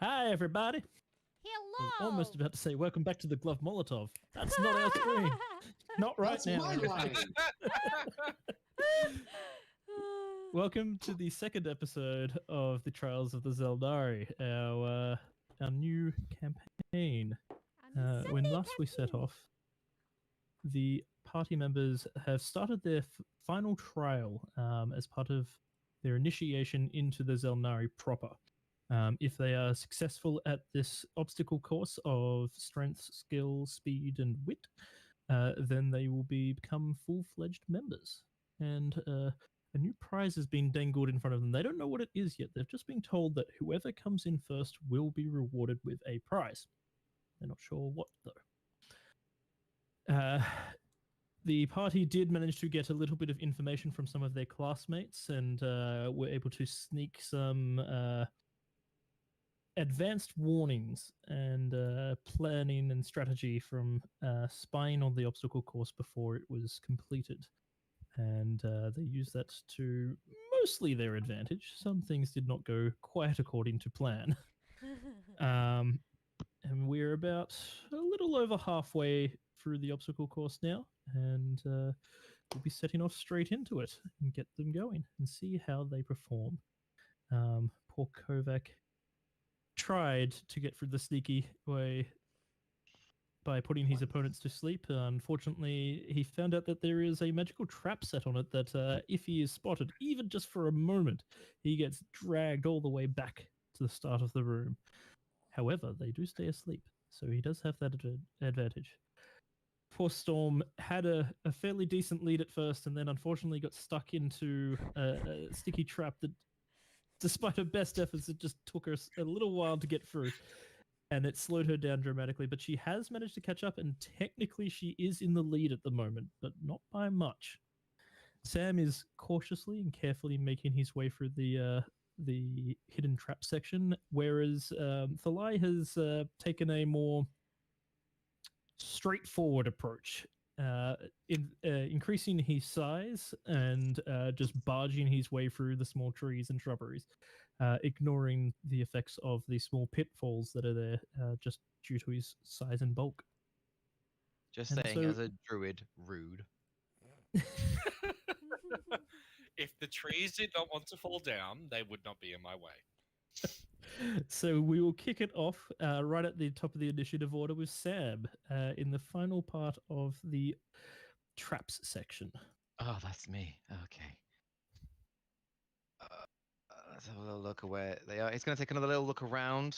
Hi, everybody. I was Hello. almost about to say, welcome back to the Glove Molotov. That's not our screen. Not right That's now. my line. Welcome to the second episode of the Trials of the Xel'nari, our new campaign. When last we set off, the party members have started their final trial as part of their initiation into the Xel'nari proper. If they are successful at this obstacle course of strength, skill, speed, and wit, then they will become full-fledged members. And a new prize has been dangled in front of them. They don't know what it is yet. They've just been told that whoever comes in first will be rewarded with a prize. They're not sure what, though. The party did manage to get a little bit of information from some of their classmates and were able to sneak some advanced warnings and planning and strategy from spying on the obstacle course before it was completed. And they used that to mostly their advantage. Some things did not go quite according to plan. And we're about a little over halfway through the obstacle course now, and we'll be setting off straight into it and get them going and see how they perform. Poor Kovac tried to get through the sneaky way by putting his opponents to sleep. Unfortunately, he found out that there is a magical trap set on it that if he is spotted, even just for a moment, he gets dragged all the way back to the start of the room. However, they do stay asleep, so he does have that advantage. Poor Storm had a fairly decent lead at first, and then unfortunately got stuck into a sticky trap that, despite her best efforts, it just took her a little while to get through, and it slowed her down dramatically. But she has managed to catch up, and technically she is in the lead at the moment, but not by much. Sam is cautiously and carefully making his way through the hidden trap section, whereas Thalai has taken a more straightforward approach, increasing his size and just barging his way through the small trees and shrubberies, ignoring the effects of the small pitfalls that are there just due to his size and bulk. Just And saying, so- as a druid, rude. If the trees did not want to fall down, they would not be in my way. So we will kick it off right at the top of the initiative order with Sam in the final part of the traps section. Oh, that's me. Okay. Let's have a little look at where they are. He's going to take another little look around,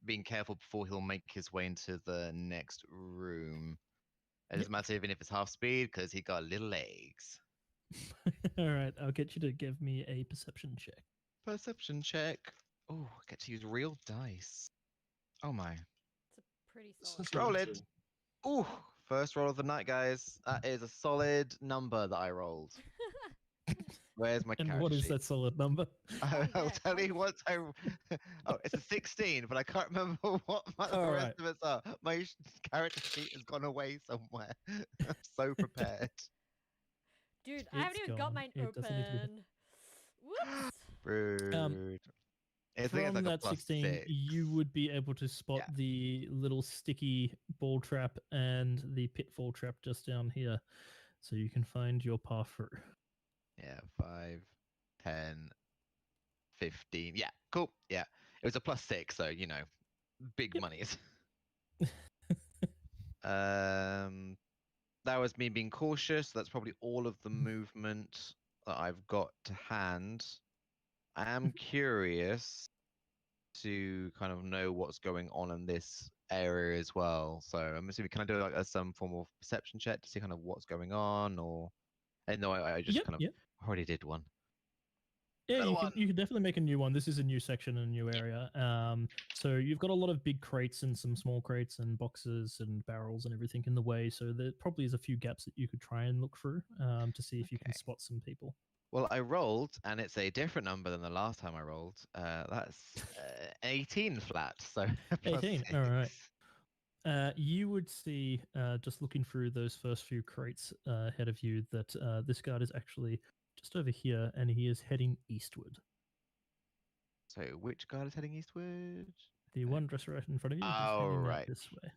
being careful before he'll make his way into the next room. It doesn't matter even if it's half speed, because he got little legs. All right, I'll get you to give me a perception check. Perception check. Oh, I get to use real dice. Oh my. It's a pretty This solid. is Roll good it. too. Ooh, first roll of the night, guys. That is a solid number that I rolled. Where's my And character what is sheet? that solid number? I'll yeah, tell you what I. Oh, it's a 16, but I can't remember what the All rest right. of us are. My character sheet has gone away somewhere. I'm so prepared. Dude, I haven't It's even got gone. mine It doesn't need to be open. Whoops. Rude. I think it's From like a that plus 16, 6. you would be able to spot Yeah. the little sticky ball trap and the pitfall trap just down here. So you can find your path through. Yeah, 5, 10, 15. Yeah, cool. Yeah, it was a plus 6, so you know, big monies. That was me being cautious. That's probably all of the movement that I've got to hand. I am curious to kind of know what's going on in this area as well. So I'm assuming, can I do like some form of perception check to see kind of what's going on, or? And no, I just kind of already did one. Yeah, Another you can definitely make a new one. This is a new section and a new area. So you've got a lot of big crates and some small crates and boxes and barrels and everything in the way. So there probably is a few gaps that you could try and look through to see if you can Okay. spot some people. Well, I rolled, and it's a different number than the last time I rolled. That's 18 flat. So plus 18. 6. All right. You would see, just looking through those first few crates ahead of you, that this guard is actually just over here, and he is heading eastward. So which guard is heading eastward? The one just right in front of you is Oh, heading out right. this way.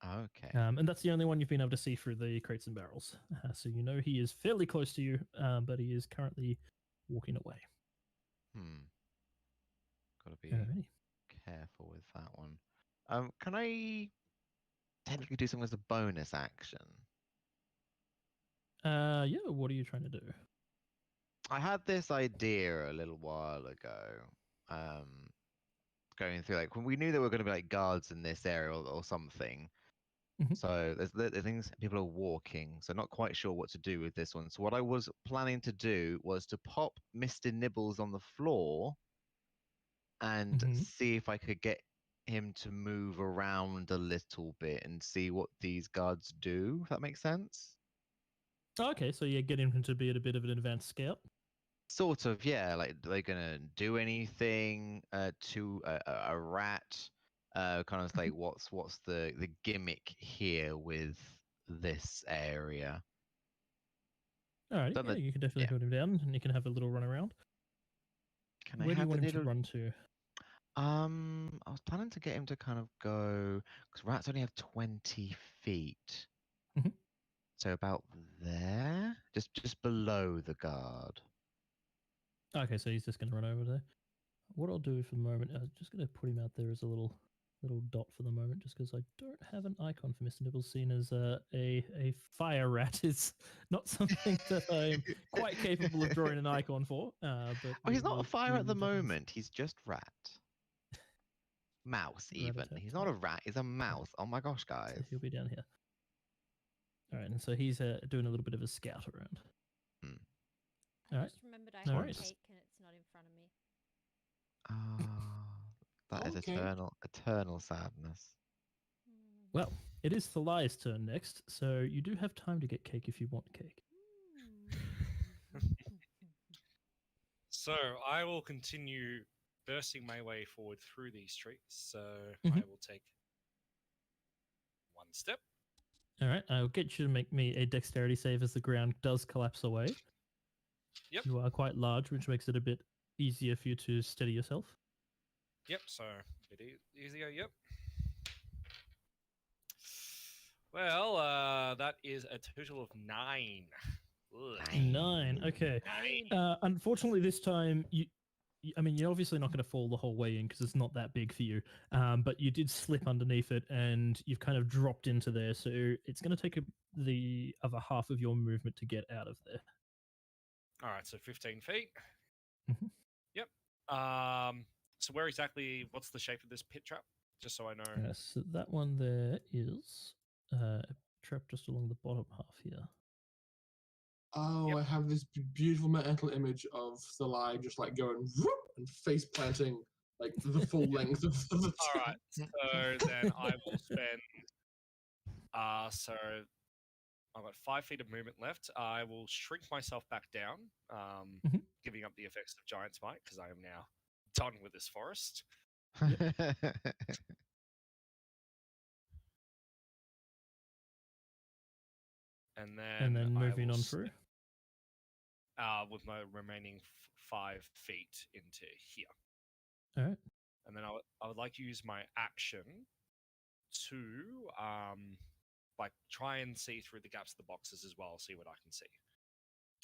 Okay. And that's the only one you've been able to see through the crates and barrels. So you know he is fairly close to you, but he is currently walking away. Gotta be Alrighty. careful with that one. Can I technically do something as a bonus action? Yeah, what are you trying to do? I had this idea a little while ago. Going through like when we knew there were going to be like guards in this area or something. Mhm. So there's things people are walking, so not quite sure what to do with this one. So what I was planning to do was to pop Mr. Nibbles on the floor and Mhm. see if I could get him to move around a little bit and see what these guards do, if that makes sense. Okay, so you're getting him to be at a bit of an advanced scout. Sort of, yeah. Like, are they gonna do anything to a rat? Kind of like, what's the gimmick here with this area? Alright, Done yeah, the- you can definitely yeah. put him down, and you can have a little run around. Can I Where do you have the want him to little? run to? I was planning to get him to kind of go because rats only have 20 feet. Mhm. So about there, just below the guard. Okay, so he's just going to run over there. What I'll do for the moment, I'm just going to put him out there as a little dot for the moment, just because I don't have an icon for Mr. Nibbles, seen as a fire rat is not something that I'm quite capable of drawing an icon for. But Oh, he's we not a will- fire we at the will definitely- moment. He's just rat. Mouse, even. Rat-a-tat-tat. He's not a rat. He's a mouse. Oh my gosh, So guys. he'll be down here. All right, and so he's doing a little bit of a scout around. I Alright. just remembered I No have worries. cake and it's not in front of me. Ah, that is Okay. eternal sadness. Hmm. Well, it is Thalai's turn next, so you do have time to get cake if you want cake. So I will continue bursting my way forward through these streets. So I Mhm. will take one step. All right, I'll get you to make me a dexterity save as the ground does collapse away. Yep. You are quite large, which makes it a bit easier for you to steady yourself. Yep, so a bit easier, yep. Well, that is a total of 9. Ugh. 9. Okay. 9. Unfortunately, this time I mean, you're obviously not going to fall the whole way in because it's not that big for you. But you did slip underneath it, and you've kind of dropped into there. So it's going to take the other half of your movement to get out of there. Alright, so 15 feet. Mhm. Yep. So where exactly, what's the shape of this pit trap? Just so I know. So that one there is a trap just along the bottom half here. Oh, Yep. I have this beautiful mental image of Thalai just like going whoop and face planting like the full length of the Alright, so then I will spend. So I've got 5 feet of movement left. I will shrink myself back down, Mhm. giving up the effects of Giant Smite because I am now done with this forest. And And then I moving will on step, through. with my remaining 5 feet into here. All right. And then I would like to use my action to like try and see through the gaps of the boxes as well, see what I can see.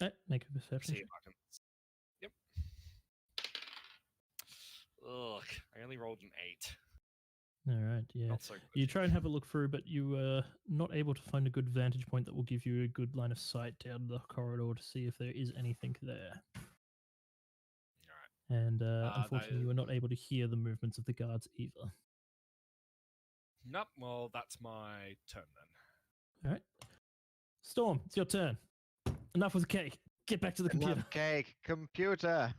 All right, make a perception See check. if I can. Yep. Ugh, I only rolled an 8. All right, yeah. Not so good. You try and have a look through, but you are not able to find a good vantage point that will give you a good line of sight down the corridor to see if there is anything there. Alright. And that unfortunately, you is- are not able to hear the movements of the guards either. Nope, well, that's my turn then. All right. Storm, it's your turn. Enough with the cake. Get back to the computer. Enough cake, computer.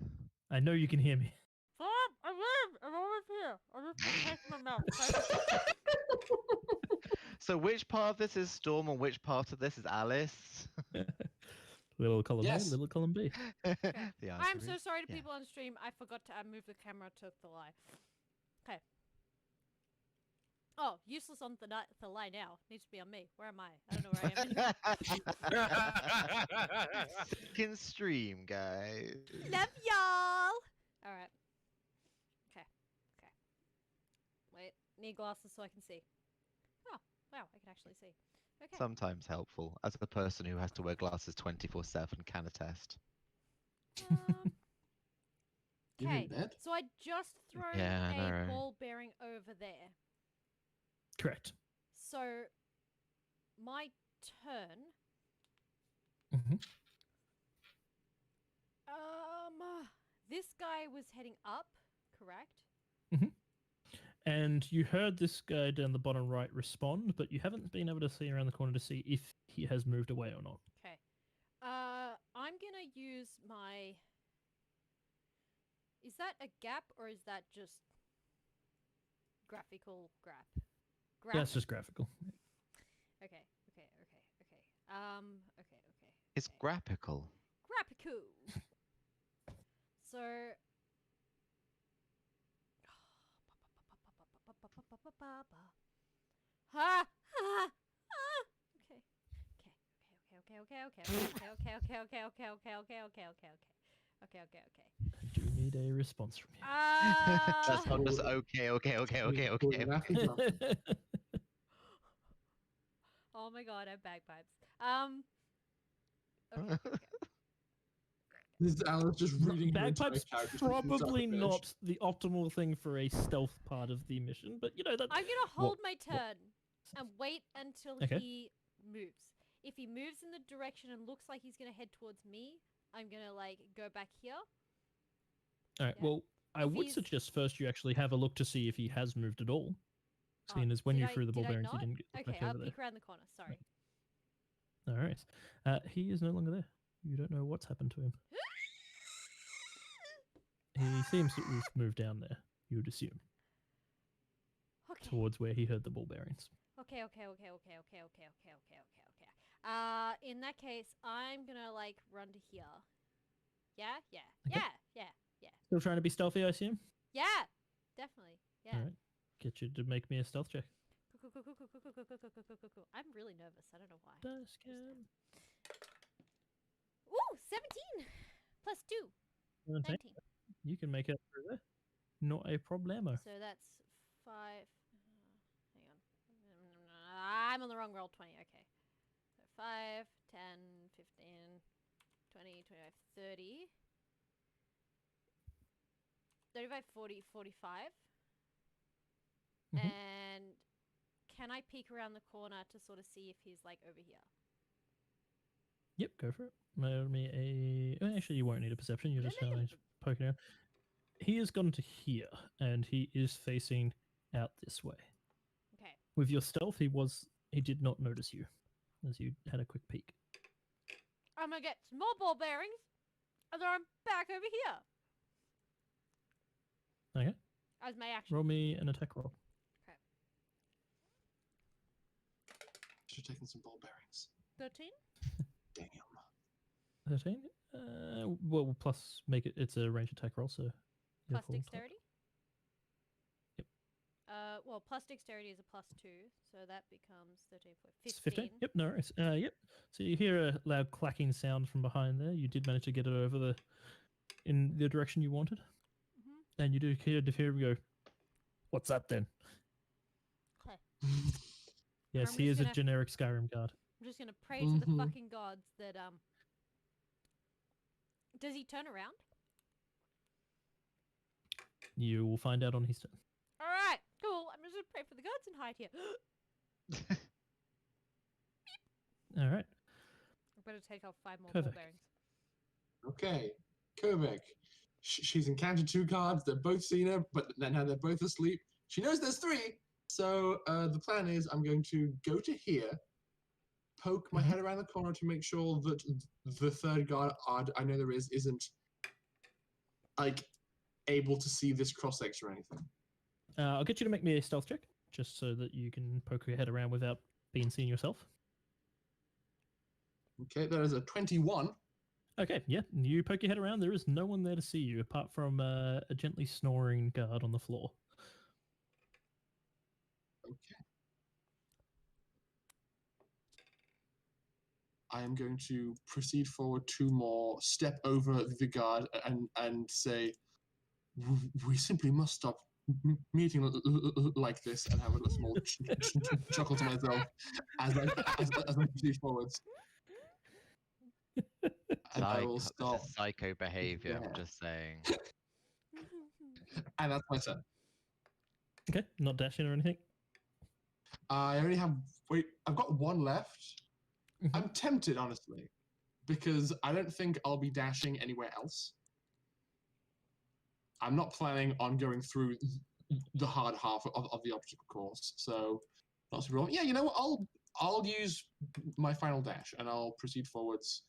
I know you can hear me. Stop! I live! I'm always here! I'll just put taste in my mouth. So which part of this is Storm and which part of this is Alice? Little column Yes. A, little column B. The I'm answer so is sorry to yeah. people on stream. I forgot to move the camera to Thalai. Okay. Oh, useless on Thalai now. Needs to be on me. Where am I? I don't know where I am. Second stream, guys. Love y'all! Alright. need glasses so I can see. Oh, wow, I can actually see. Okay. Sometimes helpful. As a person who has to wear glasses 24/7 can attest. Um, You're in okay, bed? so I just thrown Yeah, I know, a right? ball bearing over there. Correct. So my turn. Hmm. This guy was heading up, correct? And you heard this guy down the bottom right respond, but you haven't been able to see around the corner to see if he has moved away or not. Okay. I'm gonna use my. Is that a gap or is that just graphical grap? That's just graphical. Okay. Okay. It's graphical. Graphical. So. Ha! Okay. I do need a response from you. That's not just okay. Oh my god, I have bagpipes. Okay. This is Alice just reading her entire Bagpipes character sheet from start to probably finish. not the optimal thing for a stealth part of the mission, but you know that. I'm gonna hold my turn and wait until Okay. he moves. If he moves in the direction and looks like he's gonna head towards me, I'm gonna like go back here. All right. Yeah. Well, I If would he's- suggest first you actually have a look to see if he has moved at all. Oh, Seeing as when did you I- threw the ball did I bearings, you not? didn't get Okay, back I'll over there. peek around the corner. Sorry. All right. He is no longer there. You don't know what's happened to him. He seems to have moved down there. You would assume Okay. towards where he heard the ball bearings. Okay. In that case, I'm gonna like run to here. Yeah. Okay. Yeah. Still trying to be stealthy, I assume. Yeah. Definitely. Yeah. All right. Get you to make me a stealth check. Cool. I'm really nervous. I don't know why. Dice cam. Ooh, 17 plus 2. 17. 19. You can make it through there. Not a problemo. So that's 5. Hang on. I'm on the wrong roll. 20. Okay. So 5, 10, 15, 20, 25, 30. 35, 40, 45. Mhm. And can I peek around the corner to sort of see if he's like over here? Yep, go for it. Roll me a. Actually, you won't need a perception. You're No, just no, kind no. of poking around. He has gone to here, and he is facing out this way. Okay. With your stealth, he did not notice you, as you had a quick peek. I'm gonna get some more ball bearings, and then I'm back over here Okay, as my action. roll me an attack roll. Should have taken some ball bearings. 13. Damn. 13. Well, plus make it. It's a range attack roll, so. you're Plus full top. dexterity? Yep. Well, plus dexterity is a plus 2, so that becomes 13, 14, 15. It's 15. Yep, no worries. Yep. So you hear a loud clacking sound from behind there. You did manage to get it over in the direction you wanted, and you do hear him go, "What's that then?" Okay. Yes, I'm he just is a gonna- generic Skyrim guard. I'm just gonna pray to the Mhm. fucking gods that Does he turn around? You will find out on his turn. All right, cool. I'm just gonna pray for the gods and hide here. All right. I'm gonna take off 5 more ball Kovac. bearings. Okay, Kovac. She's encountered 2 guards. They've both seen her, but now they're both asleep. She knows there's 3. So the plan is I'm going to go to here, poke my Mhm. head around the corner to make sure that the third guard I know there isn't like able to see this cross section or anything. I'll get you to make me a stealth check, just so that you can poke your head around without being seen yourself. Okay, that is a 21. Okay, yeah. You poke your head around. There is no one there to see you apart from a gently snoring guard on the floor. Okay. I am going to proceed forward 2 more, step over the guard, and say, we simply must stop meeting like this and have a small chuckle to myself as I proceed forwards. And I will This stop. is psycho behavior. I'm Yeah. just saying. And that's my turn. Okay, not dashing or anything. I only have. Wait, I've got one left. Mhm. I'm tempted, honestly, because I don't think I'll be dashing anywhere else. I'm not planning on going through the hard half of the obstacle course, so not super. Yeah, you know what? I'll use my final dash and I'll proceed forwards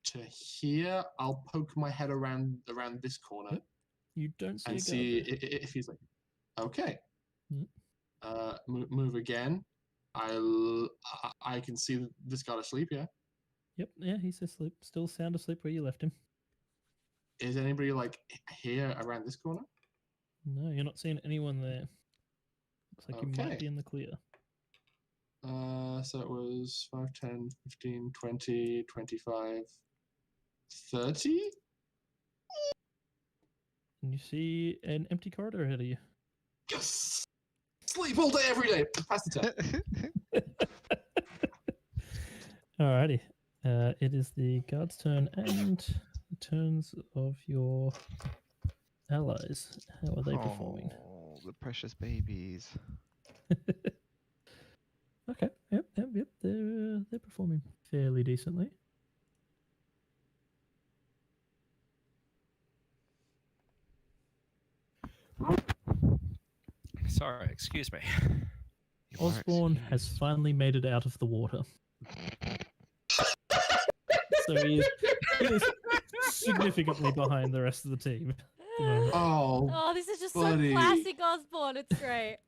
to here. I'll poke my head around this corner Yep. You don't see and a guard see there. if he's like, okay. Mhm. Move again. I can see this guy asleep. Yeah. Yep, yeah, he's asleep. Still sound asleep where you left him. Is anybody like here around this corner? No, you're not seeing anyone there. Looks like you Okay. might be in the clear. So it was 5, 10, 15, 20, 25, 30? And you see an empty corridor ahead of you. Yes! Sleep all day, every day. Pass the turn. Alrighty. It is the guard's turn and the turns of your allies. How are they performing? Oh, the precious babies. Okay. Yep. They're performing fairly decently. Sorry, excuse me. You are Osborne has excused. finally made it out of the water. So he is significantly behind the rest of the team. Oh, Oh, this is just buddy. so classic Osborne. It's great.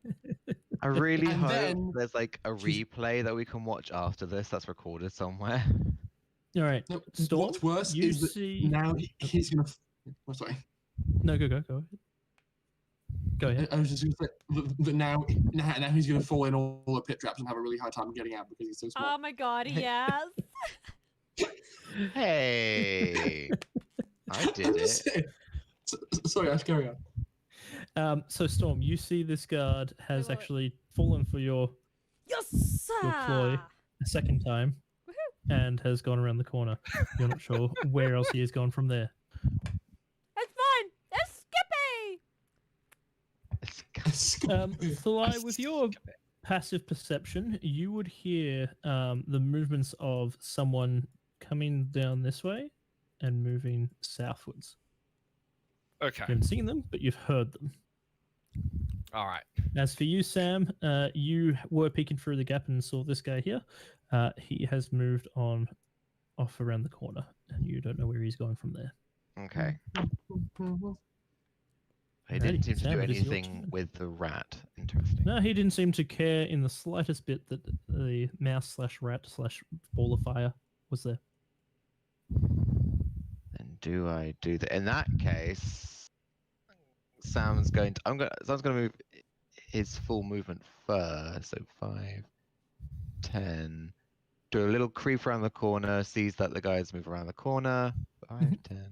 I really And hope then there's like a she's- replay that we can watch after this that's recorded somewhere. All right. no, Storm, what's worse you is that see... now he's gonna. Oh, sorry. No, go ahead. Go ahead. I was just gonna say that now he's gonna fall in all the pit traps and have a really hard time getting out because he's so small. Oh my god, yes. Hey, I did I'm just it. saying. Sorry, Ash, carry on. So Storm, you see this guard has will- actually fallen for your Yes. ploy a second time and has gone around the corner. You're not sure where else he has gone from there. It's fine. It's Skippy. Thalai, with your passive perception, you would hear the movements of someone coming down this way and moving southwards. Okay. You haven't seen them, but you've heard them. All right. As for you, Sam, you were peeking through the gap and saw this guy here. He has moved on off around the corner, and you don't know where he's going from there. Okay. He Alrighty, didn't seem to Sam, do it is your anything turn. with the rat. Interesting. No, he didn't seem to care in the slightest bit that the mouse/rat/ball of fire was there. Then do I do that? In that case, Sam's going to move his full movement first. So 5, 10. Do a little creep around the corner. Sees that the guys move around the corner. 5, 10,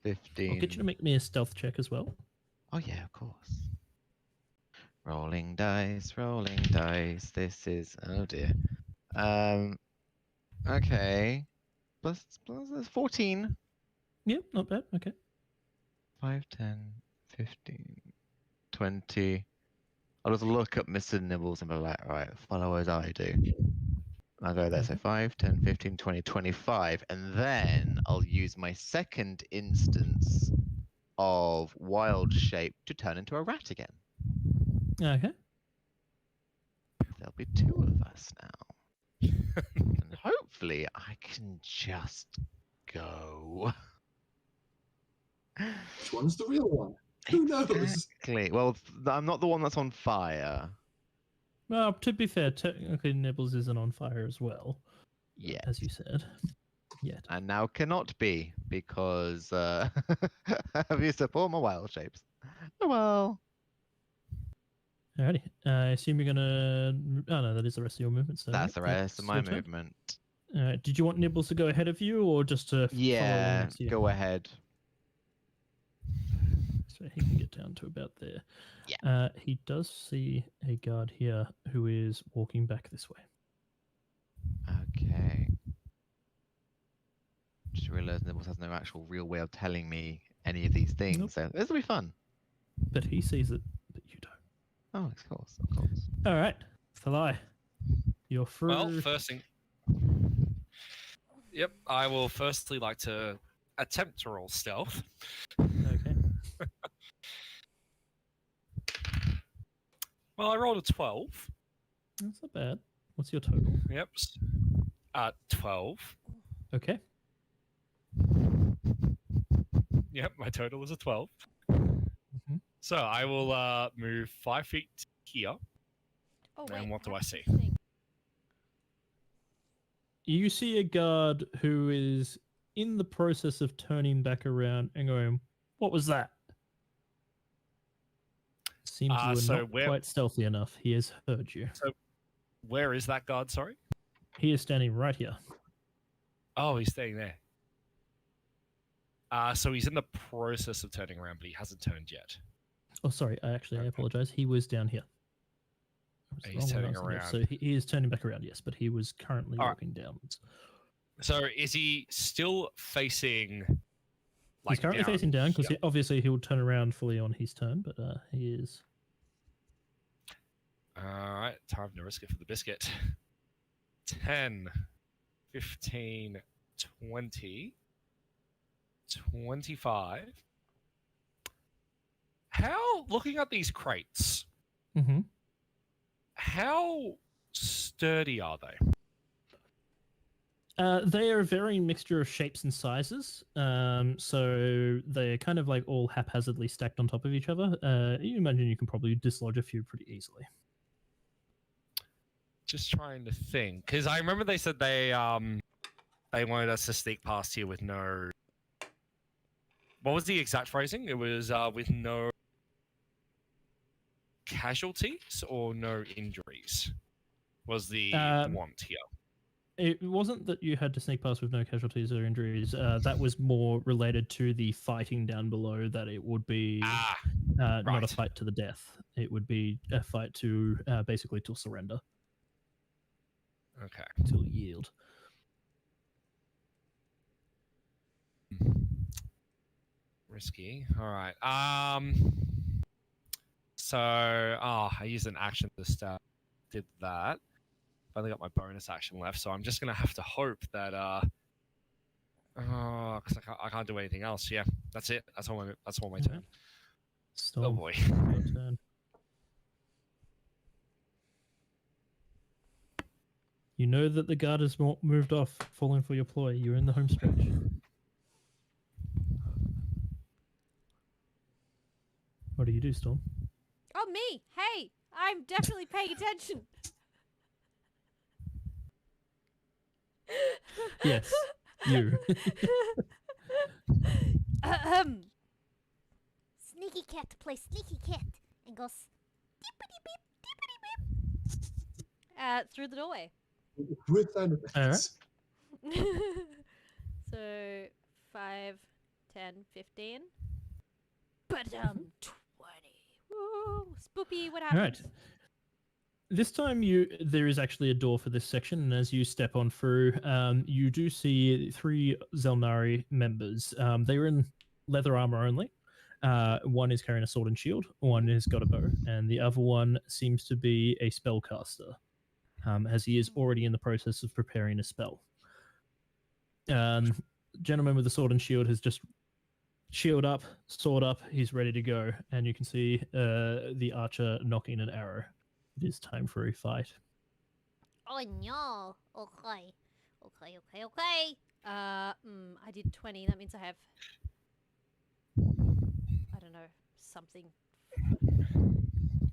15. I'll get you to make me a stealth check as well. Oh yeah, of course. Rolling dice, rolling dice. This is oh dear. Okay. Plus 14. Yep, not bad. Okay. 5, 10, 15, 20. I'll just look at Mr. Nibbles and be like, right, follow as I do. I'll go there. So 5, 10, 15, 20, 25. And then I'll use my second instance of wild shape to turn into a rat again. Okay. There'll be 2 of us now. And hopefully I can just go. Which one's the real one? Who knows? Exactly. Well, I'm not the one that's on fire. Well, to be fair, technically Nibbles isn't on fire as well, Yeah. as you said. Yet. And now cannot be because have you support my wild shapes? Oh well. Alrighty. I assume you're gonna. Oh no, that is the rest of your movement. So That's yep, the rest of that's my your turn. movement. Alright. Did you want Nibbles to go ahead of you, or just to follow Yeah, along next to you? go ahead. So So he can get down to about there. Yeah. He does see a guard here who is walking back this way. Okay. Just realised Nibbles has no actual real way of telling me any of these things, Nope. so this will be fun. But he sees it, but you don't. Oh, of course, of course. All right, Thalai, you're through. Well, first thing. Yep, I will firstly like to attempt to roll stealth. Okay. Well, I rolled a 12. That's not bad. What's your total? Yep. 12. Okay. Yep, my total was a 12. Mhm. So I will move 5 feet here. Oh, And wait, what do I how's see? this thing? You see a guard who is in the process of turning back around and going, "What was that?" Seems you were so not where- quite stealthy enough. He has heard you. Where is that guard, sorry? He is standing right here. Oh, he's staying there. So he's in the process of turning around, but he hasn't turned yet. Oh, sorry. I Okay. apologize. He was down here. I was He's wrong when I turning was on the left. around. So he is turning back around, yes, but he was currently All right. walking downwards. So is he still facing? He's currently facing down because here? obviously he'll turn around fully on his turn, but he is. All right, time to risk it for the biscuit. 10, 15, 20, 25. How, looking at these crates, Mm-hmm. how sturdy are they? They are a varying mixture of shapes and sizes. So they're kind of like all haphazardly stacked on top of each other. You imagine you can probably dislodge a few pretty easily. Just trying to think, because I remember they said they wanted us to sneak past here with no. What was the exact phrasing? It was with no casualties or no injuries. Was the want here? It wasn't that you had to sneak past with no casualties or injuries. That was more related to the fighting down below. That it would be not a right. fight to the death. It would be a fight to basically till surrender, Okay. till yield. Risky. All right. So, I used an action to start. Did that. I've only got my bonus action left, so I'm just gonna have to hope that because I can't do anything else. Yeah, that's it. That's all my turn. Alright. Storm, Oh boy. your turn. You know that the guard has moved off, falling for your ploy. You're in the home stretch. What do you do, Storm? Oh, me! Hey! I'm definitely paying attention! Yes, you. Sneaky cat plays sneaky cat and goes deepity beep, deepity beep. Through the doorway. With sound effects. So 5, 10, 15. But 20. Woo! Spoopy, what All happens? right. This time, there is actually a door for this section, and as you step on through, you do see 3 Xel'nari members. They are in leather armor only. One is carrying a sword and shield. One has got a bow, and the other one seems to be a spellcaster, as he is already in the process of preparing a spell. Gentleman with the sword and shield has just shield up, sword up. He's ready to go, and you can see the archer knocking an arrow. It is time for a fight. Oh no. Okay. I did 20. That means I have, I don't know, something.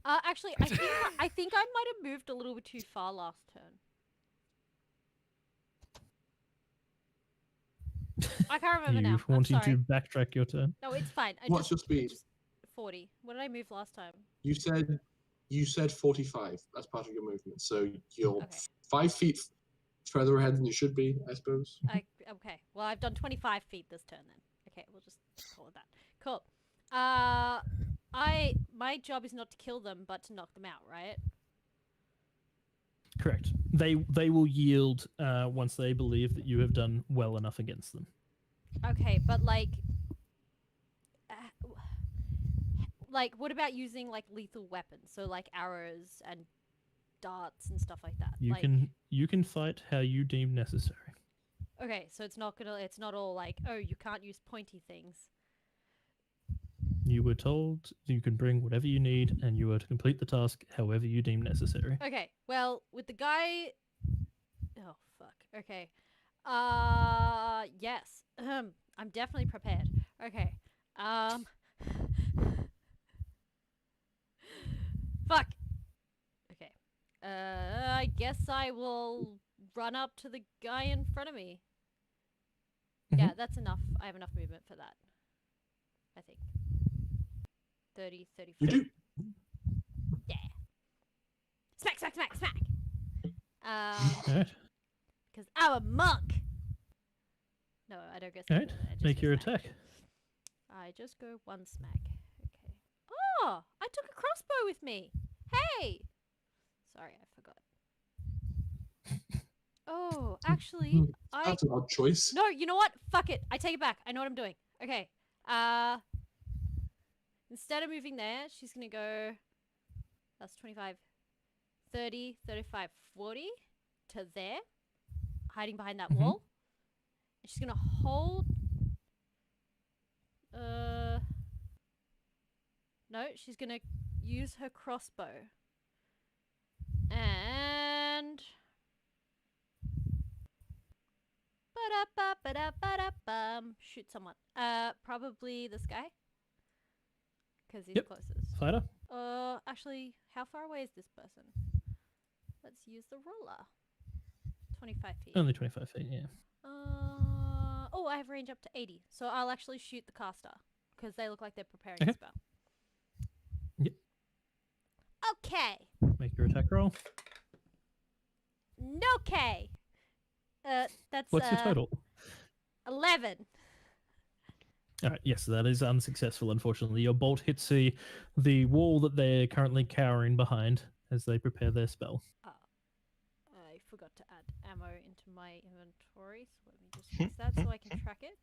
Actually, I think I might have moved a little bit too far last turn. I can't remember now. You I'm wanting sorry. to backtrack your turn? No, it's fine. What's your speed? 40. What did I move last time? You said 45. That's part of your movement. So you're Okay. 5 feet further ahead than you should be, I suppose. Okay. Well, I've done 25 feet this turn then. Okay, we'll just call it that. Cool. My job is not to kill them, but to knock them out, right? Correct. They will yield once they believe that you have done well enough against them. Okay, but like, what about using like lethal weapons? So like arrows and darts and stuff like that. You can fight how you deem necessary. Okay, so it's not all like, oh, you can't use pointy things. You were told you can bring whatever you need, and you are to complete the task however you deem necessary. Okay, well, with the guy, oh fuck. Okay, yes, I'm definitely prepared. Okay, fuck. Okay, I guess I will run up to the guy in front of me. Yeah, that's enough. I have enough movement for that. I think. 30, 35. You do. Yeah. Smack, smack, smack, smack. Alright. Because I'm a monk. No, I don't go smack. Alright. Make your attack. I just go one smack. Okay. Oh, I took a crossbow with me. Hey. Sorry, I forgot. Oh, actually, That's an odd choice. No, you know what? Fuck it. I take it back. I know what I'm doing. Okay. Instead of moving there, she's going to go... That's 25, 30, 35, 40 to there. Hiding behind that wall. And she's going to hold... No, she's going to use her crossbow. And... Shoot someone. Probably this guy. Because he's closest. Fighter? Actually, how far away is this person? Let's use the ruler. 25 feet. Only 25 feet, yeah. Oh, I have range up to 80. So I'll actually shoot the caster. Because they look like they're preparing a spell. Yep. Okay. Make your attack roll. Okay. That's What's your total? 11. Alright, yes, that is unsuccessful, unfortunately. Your bolt hits the wall that they're currently cowering behind as they prepare their spell. I forgot to add ammo into my inventory, so let me just fix that so I can track it.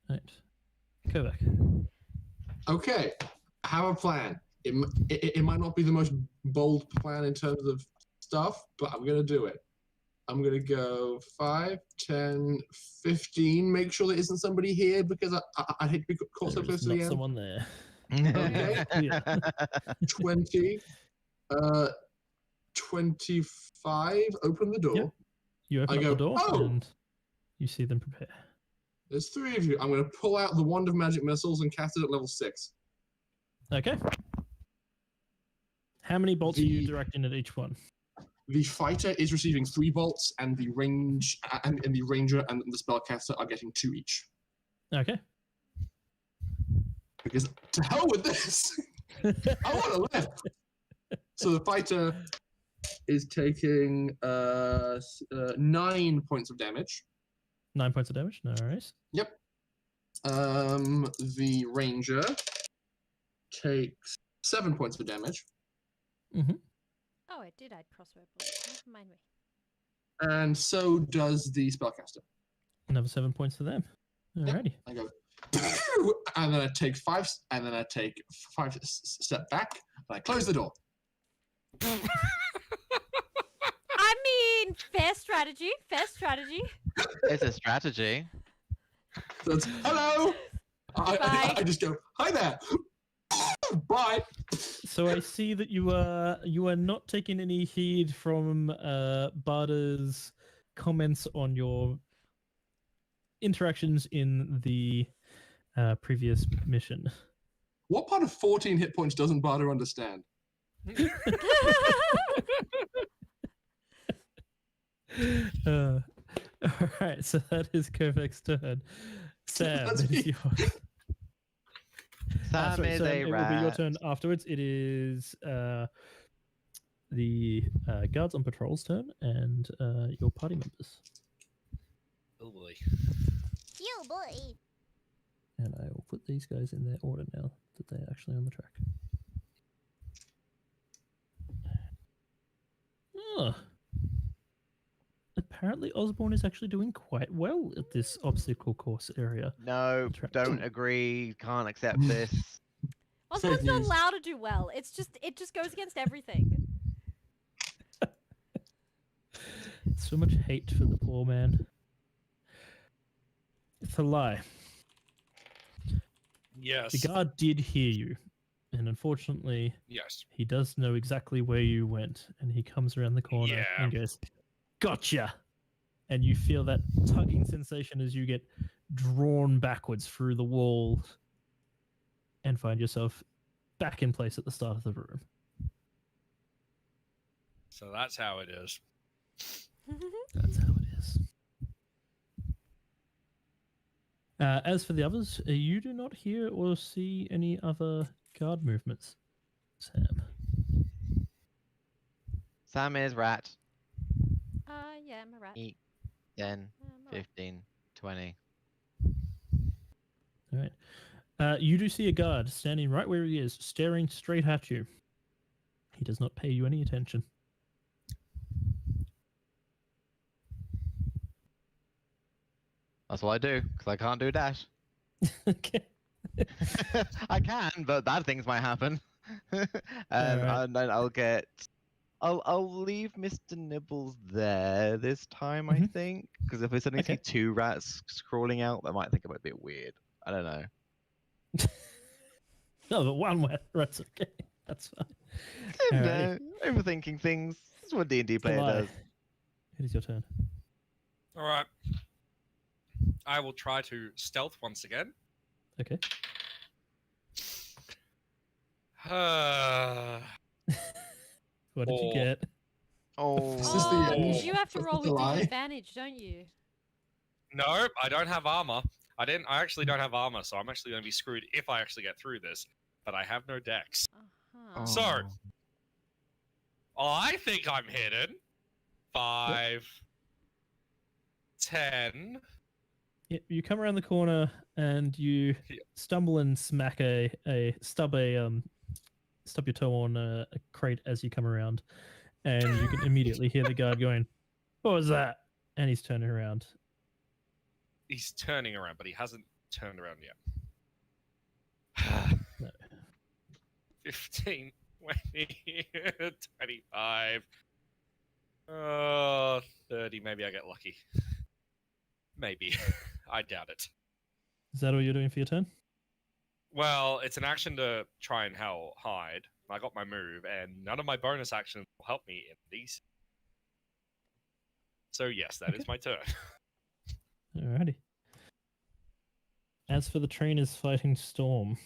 Right. Go back. Okay, I have a plan. It might not be the most bold plan in terms of stuff, but I'm going to do it. I'm going to go 5, 10, 15. Make sure there isn't somebody here because I hate to be caught so close to the Not end. someone there. Okay. Yeah. 20. 25. Open the door. Yep. You open I up go, the door "Oh!" and you see them prepare. There's 3 of you. I'm going to pull out the Wand of Magic Missiles and cast it at level 6. Okay. How many bolts are you directing at each one? The fighter is receiving 3 bolts, and the range and the ranger and the spellcaster are getting 2 each. Okay. Because to hell with this, I want to live. So the fighter is taking 9 points of damage. 9 points of damage. No worries. Yep. The ranger takes 7 points of damage. Mm-hmm. Oh, I did add crossbow bullets. Never mind me. And so does the spellcaster. Another 7 points for them. Alrighty. I go, and then I take 5, and then I take 5 step back, and I close the door. I mean, fair strategy. Fair strategy. It's a strategy. So it's, hello! Bye. I just go, hi there! Bye! So I see that you are not taking any heed from Barda's comments on your interactions in the previous mission. What part of 14 hit points doesn't Barda understand? All right, so that is Kovac's turn. Sam, That's it is me. yours. Sam Sorry, is Sam, a it will be your rat. turn afterwards. It is the guards on patrol's turn and your party members. Oh boy. You boy. And I these guys in their order now that they're actually on the track. Oh. Apparently Osborne is actually doing quite well at this obstacle course area. No, Track. don't agree. Can't accept this. Osborne's Fake not news. allowed to do well. It just goes against everything. So much hate for the poor man. It's a lie. Yes. The guard did hear you, and unfortunately, Yes. he does know exactly where you went, and he comes around the corner Yeah. and goes, "Gotcha!" And you feel that tugging sensation as you get drawn backwards through the wall and find yourself back in place at the start of the room. So that's how it is. That's how it is. As for the others, you do not hear or see any other guard movements, Sam. Sam is rat. Yeah, I'm a rat. Eat 10, I'm a rat. 15, 20. All right. You do see a guard standing right where he is, staring straight at you. He does not pay you any attention. That's what I do, because I can't do a dash. Okay. I can, but bad things might happen. Alright. And then I'll leave Mr. Nibbles there this time, I Mhm. think. Because if I suddenly see Okay. two rats crawling out, I might think it might be a bit weird. I don't know. No, but one rat's okay. That's fine. I don't Alrighty. know. Overthinking things. That's what D&D player July, does. it is your turn. All right. I will try to stealth once again. Okay. What did you Or- get? Oh. Is this the end? You have to Is roll this the with lie? disadvantage, don't you? No, I don't have armor. I actually don't have armor, so I'm actually going to be screwed if I actually get through this. But I have no dex. Uh-huh. So- Oh. I think I'm hidden. 5, 10. Yeah, you come around the corner and you Yeah. stumble and smack stub your toe on a crate as you come around, and you can immediately hear the guard going, "What was that?" And he's turning around. He's turning around, but he hasn't turned around yet. No. 15, 20, 25. Oh, 30. Maybe I get lucky. Maybe. I doubt it. Is that all you're doing for your turn? Well, it's an action to try and hide. I got my move, and none of my bonus actions will help me in these. So yes, that is Okay. my turn. Alrighty. As for the trainers fighting Storm,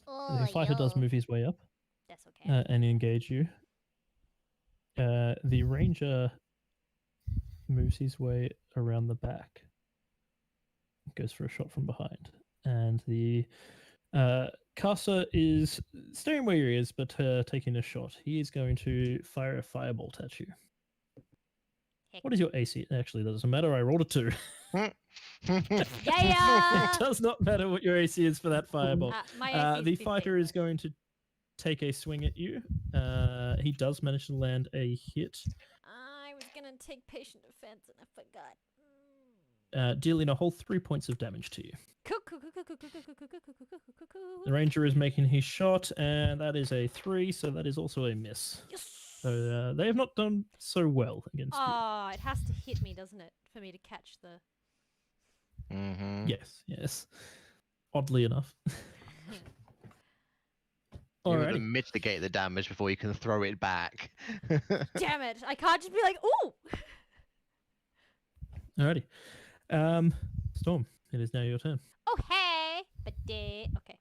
the fighter does move his way up That's okay. and engage you. The ranger moves his way around the back, goes for a shot from behind, and the caster is staying where he is, but taking a shot. He is going to fire a firebolt at you. Heck. What is your AC? Actually, that doesn't matter. I rolled a 2. Yeah. It does not matter what your AC is for that firebolt. My AC is The 15, fighter is though. going to take a swing at you. He does manage to land a hit, I was gonna take patient defense and I forgot. dealing a whole 3 points of damage to you. Cool. The ranger is making his shot, and that is a 3, so that is also a miss. Yes. So they have not done so well against Oh, it has to hit me, doesn't it, for me to catch the? Mm-hmm. you. Yes. Oddly enough. You have to Alrighty. mitigate the damage before you can throw it back. Damn it! I can't just be like, ooh. Alrighty. Storm, it is now your turn. Oh hey, but okay.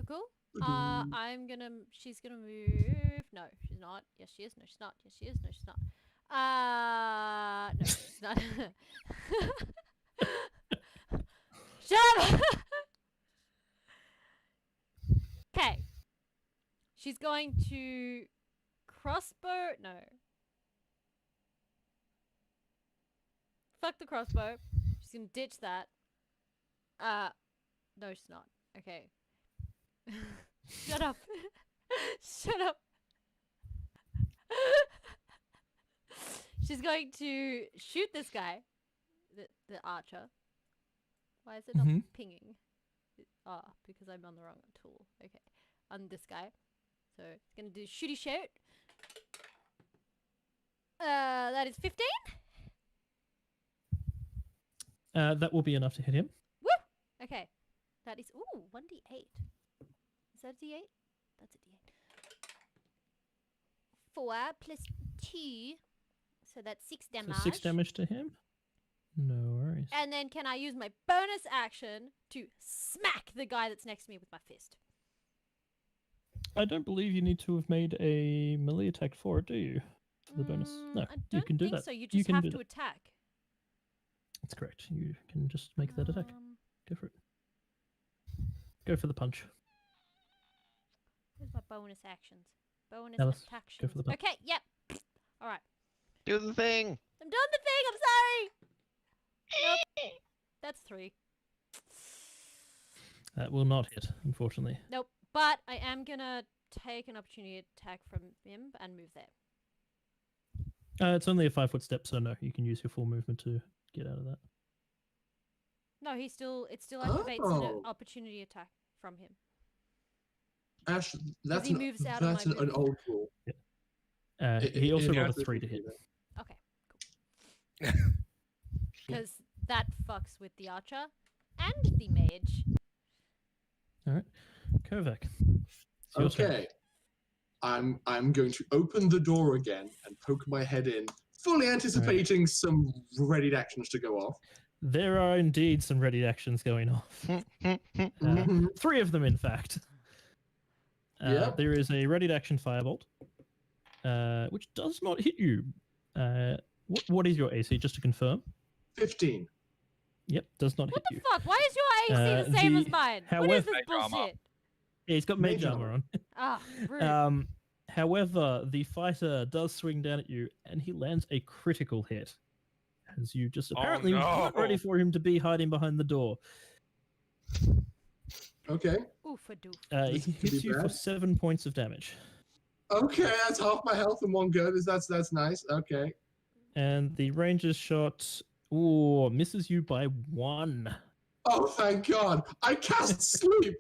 Cool. I'm gonna. She's gonna move. No, she's not. Yes, she is. No, she's not. Yes, she is. No, she's not. No, she's not. Shut up. Okay. She's going to crossbow. No. Fuck the crossbow. She's gonna ditch that. No, it's not. Okay. Shut up. Shut up. She's going to shoot this guy, the archer. Why is it not pinging? Because I'm on the wrong tool. Okay, on this guy. So it's gonna do shooty shoot. That is 15. That will be enough to hit him. Woo! Okay, that is 1d8. Is that a d8? That's a d8. 4 plus 2. So that's 6 damage. So 6 damage to him. No worries. And then can I use my bonus action to smack the guy that's next to me with my fist? I don't believe you need to have made a melee attack for it, do you? For the bonus. No, I don't you can do think that. so. You just have to attack. That's correct. You can just make that attack. Go for it. Go for the punch. Where's my bonus actions? Bonus Alice, actions. go for the punch. Okay, yep. All right. Do the thing. I'm doing the thing. I'm sorry. Nope. That's 3. That will not hit, unfortunately. Nope. But I am gonna take an opportunity attack from him and move there. It's only a 5-foot step, so no, you can use your full movement to get out of that. No, it still activates an Oh. opportunity attack from him. Ash, that's he moves out of that's my an movement. old rule. He also It rolled a has to 3 to be hit. there. Okay, cool. Because that fucks with the archer and the mage. Kovac. It's your turn. Okay. I'm going to open the door again and poke my head in, fully anticipating some readied actions to go off. There are indeed some ready actions going off. 3 of them, in fact. Yep. There is a ready action firebolt, which does not hit you. What is your AC, just to confirm? 15. Yep, does not What hit the you. fuck? Why is your AC the same as the- mine? What is however- this Mage armor. bullshit? Yeah, he's got mage Mage armor armor. on. Ah, rude. However, the fighter does swing down at you, and he lands a critical hit. As you just apparently weren't ready no. for him to be hiding behind the door. Okay. Oof a doof. He This could hits be you for bad. 7 points of damage. Okay, that's half my health in one go. That's nice. Okay. And the ranger's shot misses you by 1. Oh, thank God. I cast sleep.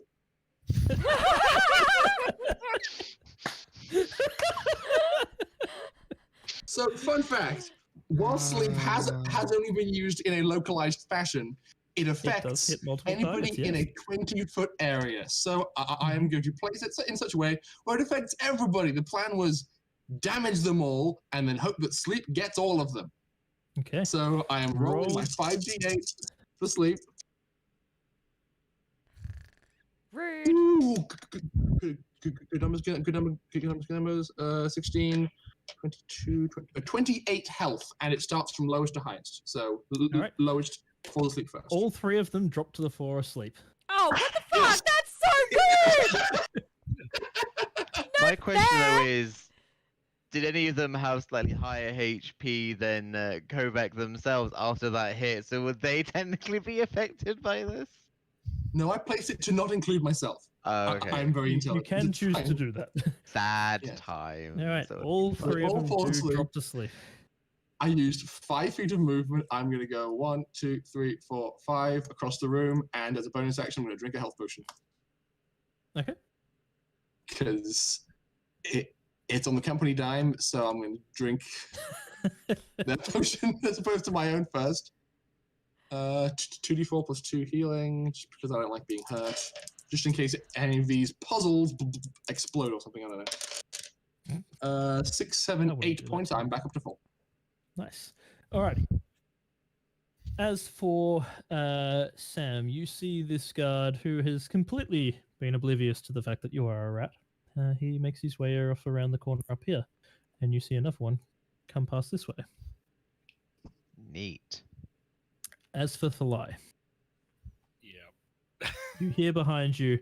So, fun fact: while sleep has only been used in a localized fashion, it It does affects hit multiple anybody targets, in yes. a 20-foot area. So I am going to place it in such a way where it affects everybody. The plan was damage them all and then hope that sleep gets all of them. Okay. So I am rolling my Roll. 5d8 for sleep. Rude. Ooh, good numbers, good numbers. 16, 22, 28 health, and it starts from lowest to highest. So All right. lowest fall asleep first. All 3 of them drop to the floor asleep. Oh, what the fuck? That's so good! My question fair. though is, did any of them have slightly higher HP than Kovac themselves after that hit? So would they technically be affected by this? No, I placed it to not include myself. Oh, okay. I'm very You intelligent. can It's choose to fine. do that. Sad Yes. time. All right. So it'd All be fun. 3 of All them fall do asleep. drop to sleep. I used 5 feet of movement. I'm going to go 1, 2, 3, 4, 5 across the room, and as a bonus action, I'm going to drink a health potion Okay. because it's on the company dime. So I'm going to drink their potion as opposed to my own first. 2d4 plus 2 healing, just because I don't like being hurt. Just in case any of these puzzles explode or something. I don't know. 6, 7, wouldn't 8 do that. points. I'm back up to full. Nice. Alrighty. As for Sam, you see this guard who has completely been oblivious to the fact that you are a rat. He makes his way off around the corner up here, and you see another one come past this way. Neat. As for Thalai, Yeah. you hear behind you,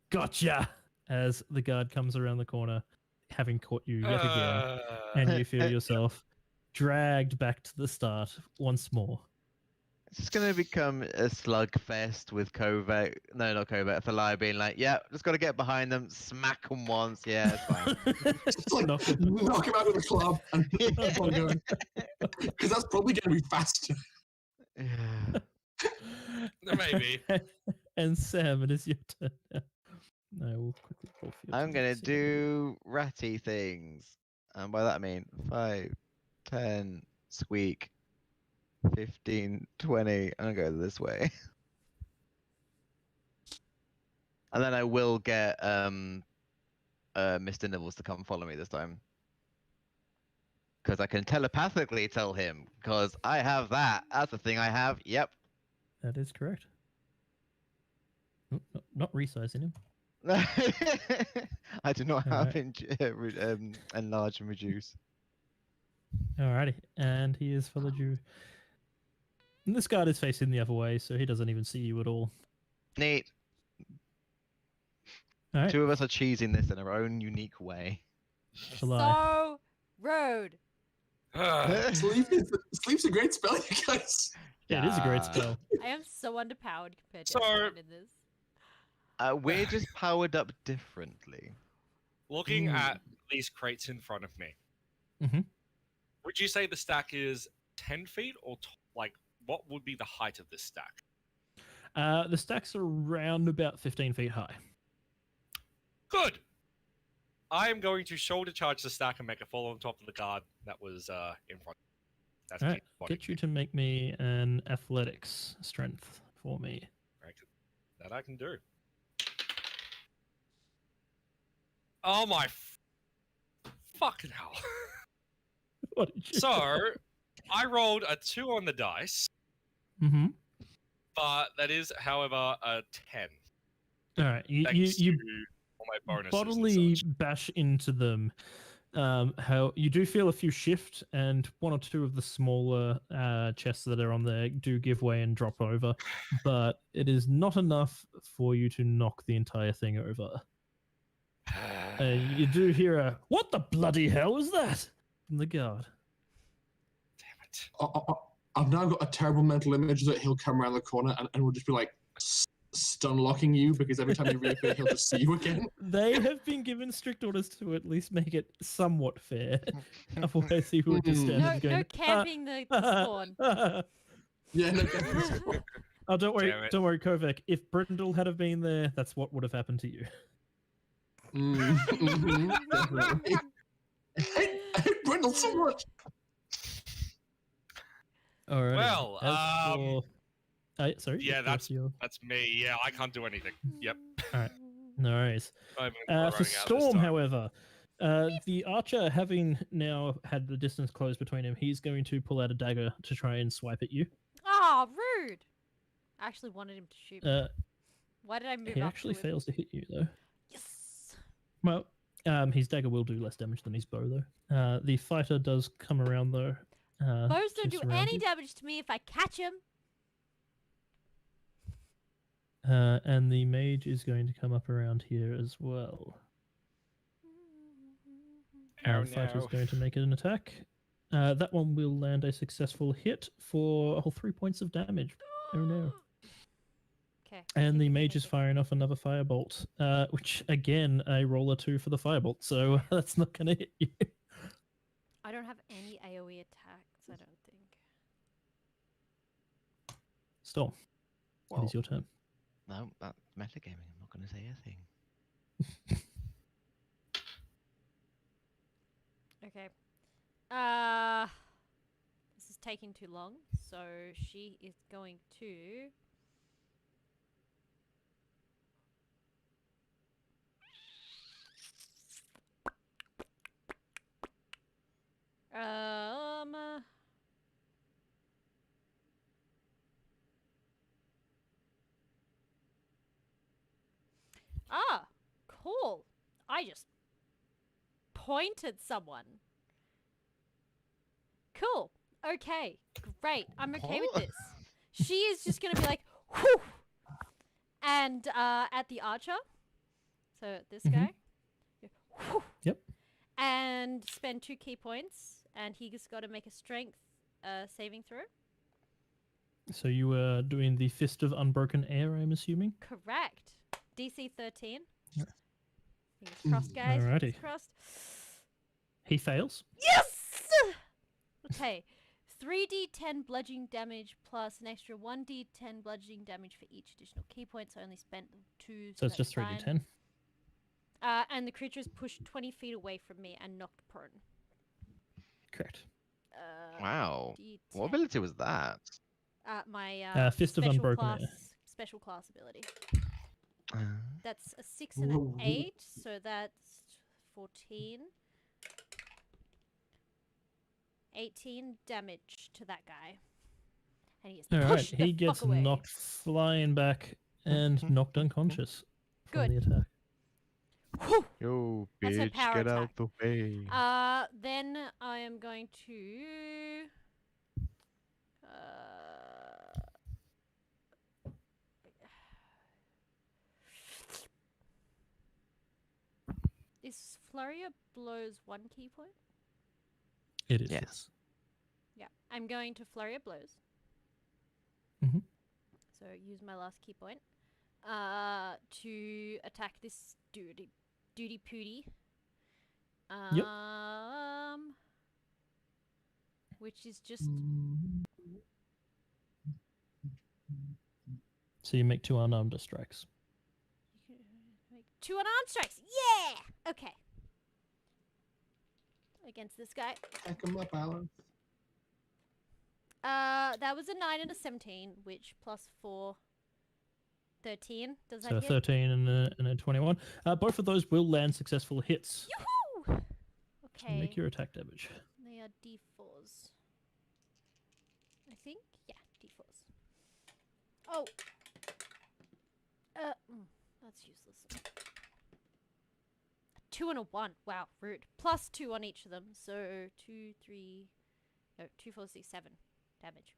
"Gotcha!" as the guard comes around the corner, having caught you yet again, and you feel yourself dragged back to the start once more. It's just gonna become a slugfest with Kovac. No, not Kovac. Thalia being like, "Yeah, just gotta get behind them, smack them once. Yeah, it's fine." Just like Knock him. knock him out with a club and keep on going. Because that's probably going to be faster. Maybe. And Sam, it is your turn now. No, we'll quickly roll for your I'm gonna turn. do ratty things, and by that I mean 5, 10, squeak, 15, 20. I'm gonna go this way, and then I will get Mr. Nibbles to come follow me this time, because I can telepathically tell him. Because I have that. That's the thing I have. Yep. That is correct. Oh, not resizing him. I do not Alright. have enlarge and reduce. Alrighty, and he has followed you. And this guard is facing the other way, so he doesn't even see you at all. Neat. Alright, Two of us are cheesing this in our own unique way. shall I? So rude. Sleep's a great spell, you guys. Yeah, it is a great Yeah. spell. I am so underpowered compared to So- everyone in this. We're just powered up differently. Looking at these crates in front of me, Mhm. would you say the stack is 10 feet or like what would be the height of this stack? The stacks are around about 15 feet high. Good. I am going to shoulder charge the stack and make a fall on top of the guard that was in front. That's Alright, body. get you to make me an athletics strength for me. That I can do. Oh my fucking hell. What did you So, I rolled a 2 on the dice, Mm-hmm. but that is, however, a 10. Alright, you Thanks you to all my bonuses and bodily such. bash into them. How you do feel a few shift, and one or two of the smaller chests that are on there do give way and drop over, but it is not enough for you to knock the entire thing over. You do hear a "What the bloody hell is that?" from the guard. Damn it. I've now got a terrible mental image that he'll come around the corner and will just be like stun locking you because every time you reappear, he'll just see you again. They have been given strict orders to at least make it somewhat fair. Otherwise, he would just stand No, there going, no camping the spawn. Yeah, no, definitely. Oh, don't worry, Damn it. don't worry, Kovac. If Brindle had have been there, that's what would have happened to you. Definitely. I hate Brindle so much. All right. Well, sorry. yeah, that's your. That's me. Yeah, I can't do anything. Yep. No worries. I'm For running out this Storm, time. however, the archer, having now had the distance closed between him, he's going to pull out a dagger to try and swipe at you. Oh, rude. I actually wanted him to shoot me. Why did I move He up actually to him? fails to hit you, though. Yes. Well, his dagger will do less damage than his bow, though. The fighter does come around, though. Bows don't to do surround any you. damage to me if I catch him. And the mage is going to come up around here as well. Oh, The fighter's no. going to make an attack. That one will land a successful hit for 3 points of damage. Oh no. Okay. And the mage is firing off another firebolt, which again, I roll a 2 for the firebolt, so that's not going to hit you. I don't have any AoE attacks, I don't think. Storm, it Well, is your turn. no, that's metagaming. I'm not going to say a thing. Okay. This is taking too long, so she is going to. Ah, cool. I just pointed someone. Cool. Okay. Great. I'm okay with What? this. She is just gonna be like, whew, and at the archer. So this Mhm. guy. Yeah, whew, Yep. and spend 2 key points, and he's got to make a strength saving throw. So you were doing the Fist of Unbroken Air, I'm assuming? Correct. DC 13. Yeah. Fingers crossed, guys. Alrighty. Fingers crossed. He fails. Yes! Okay. 3d10 bludgeoning damage plus an extra 1d10 bludgeoning damage for each additional key point. So I only spent 2. So it's just that's fine. 3d10. And the creature is pushed 20 feet away from me and knocked prone. Correct. Wow. D10. What ability was that? My Fist of special Unbroken class, Air. special class ability. That's a 6 and an 8, so that's 14. 18 damage to that guy. And he is All right, pushed the he gets fuck away. knocked flying back and knocked unconscious from Good. the attack. Whew. Yo, That's a bitch, power get out attack. the way. Then I am going to... Is Flurry of Blows 1 key point? It is. Yes. Yeah. I'm going to Flurry of Blows. Mhm. So use my last key point. To attack this duty pooty. Yep. Which is just So you make 2 unarmed strikes. you can make 2 unarmed strikes. Yeah. Okay. Against this guy. Back him up, Alan. That was a 9 and a 17, which plus 4, 13. Does that So a hit? 13 and a 21. Both of those will land successful hits. Yoo-hoo! So Okay. make your attack damage. They are d4s. I think? Yeah, d4s. Oh! That's useless. A 2 and a 1. Wow, rude. Plus 2 on each of them. So 2, 3... No, 2, 4, 6, 7 damage.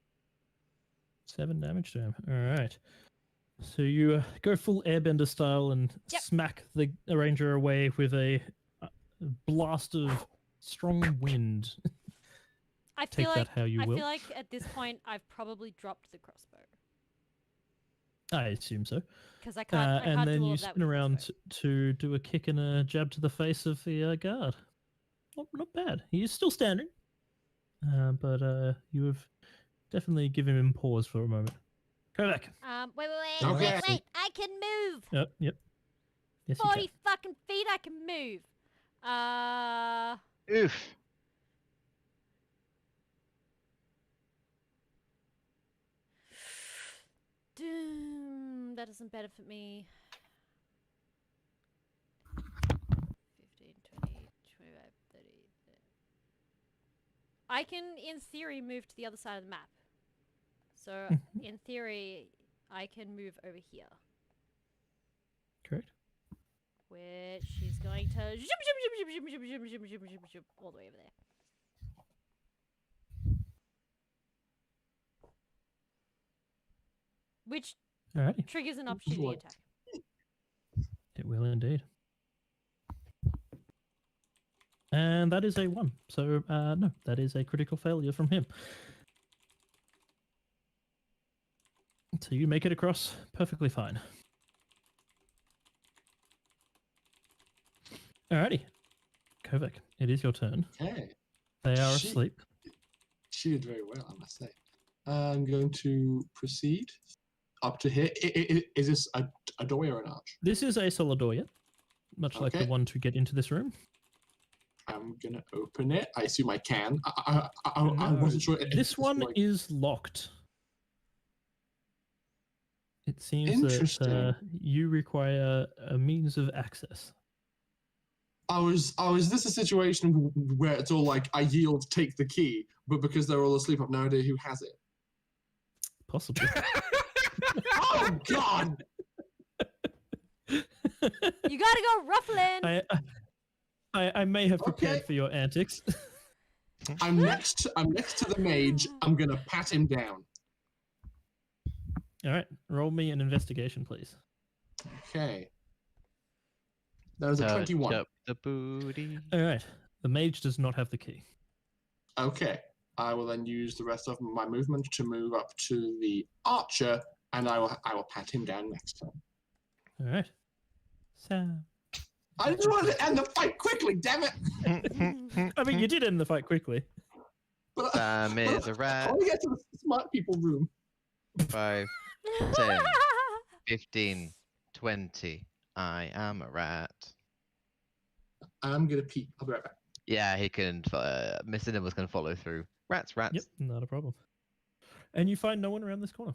7 damage to him. All right. So you go full airbender style and Yep. smack the ranger away with a blast of strong wind. I Take feel that like how you I will. feel like at this point I've probably dropped the crossbow I assume so. because I can't. I can't And do then all you of that spin with around crossbow. to do a kick and a jab to the face of the guard. Not bad. He is still standing, but you have definitely given him pause for a moment. Go back. Wait. Okay. I can move. Yep. Yes, you 40 fucking feet. I can move. Oof. That doesn't benefit me. 15, 20, 25, 30. I can, in theory, move to the other side of the map. So, in theory, I can move over here. Correct. Which is going to all the way over there. Which Alrighty. triggers an opportunity What? attack. It will indeed. And that is a 1. So, no, that is a critical failure from him. So you make it across perfectly fine. Alrighty. Kovac, it is your turn. Okay. They are Shit. asleep. She did very well, I must say. I'm going to proceed up to here. Is this a doorway or an arch? This is a solid door, yet, much like the Okay. one to get into this room. I'm going to open it. I assume I can. I No, wasn't sure. if This one like- is locked. It seems that Interesting. you require a means of access. Is this a situation where it's all like, I yield, take the key, but because they're all asleep, I've no idea who has it? Possibly. Oh, God! You gotta go ruffling! I may have prepared Okay. for your antics. I'm next to the mage. I'm going to pat him down. All right, roll me an investigation, please. Okay. That was a 21. Touch up the booty. All right, the mage does not have the key. Okay. I will then use the rest of my movement to move up to the archer, and I will pat him down next time. All right. Sam. I just wanted to end the fight quickly, damn it! I mean, you did end the fight quickly. But Sam is a I rat. want to get to the smart people room. 5, 10, 15, 20. I am a rat. I'm gonna pee. I'll be right back. Yeah, he can. Mr. Nimble's can follow through. Rats, rats. Yep, not a problem. And you find no one around this corner.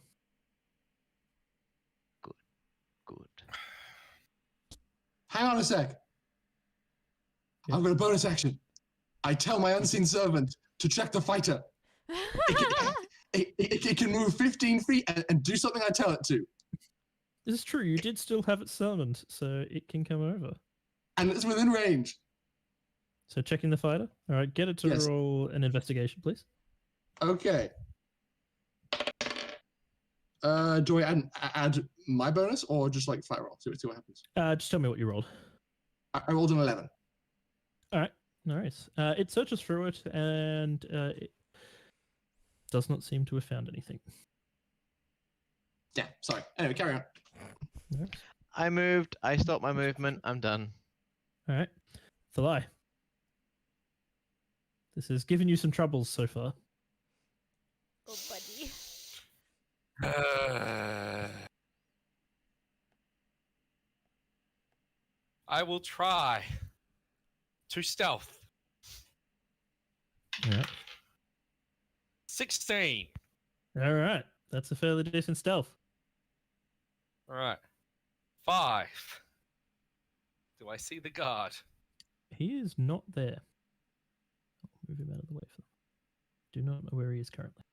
Good. Hang on a sec. Yeah. I've got a bonus action. I tell my unseen servant to check the fighter. It can move 15 feet and do something I tell it to. This is true. You did still have it summoned, so it can come over. And it's within range. So checking the fighter. All right, get it to Yes. roll an investigation, please. Okay. Do I add my bonus or just like flat roll? See what happens. Just tell me what you rolled. I rolled an 11. All right, nice. It searches through it and it does not seem to have found anything. Yeah, sorry. Anyway, carry on. All right. I moved. I stopped my movement. I'm done. All right. Thalai. This has given you some troubles so far. Oh, buddy. I will try to stealth. All right. 16. All right. That's a fairly decent stealth. All right. 5. Do I see the guard? He is not there. I'll move him out of the way for them. Do not know where he is currently.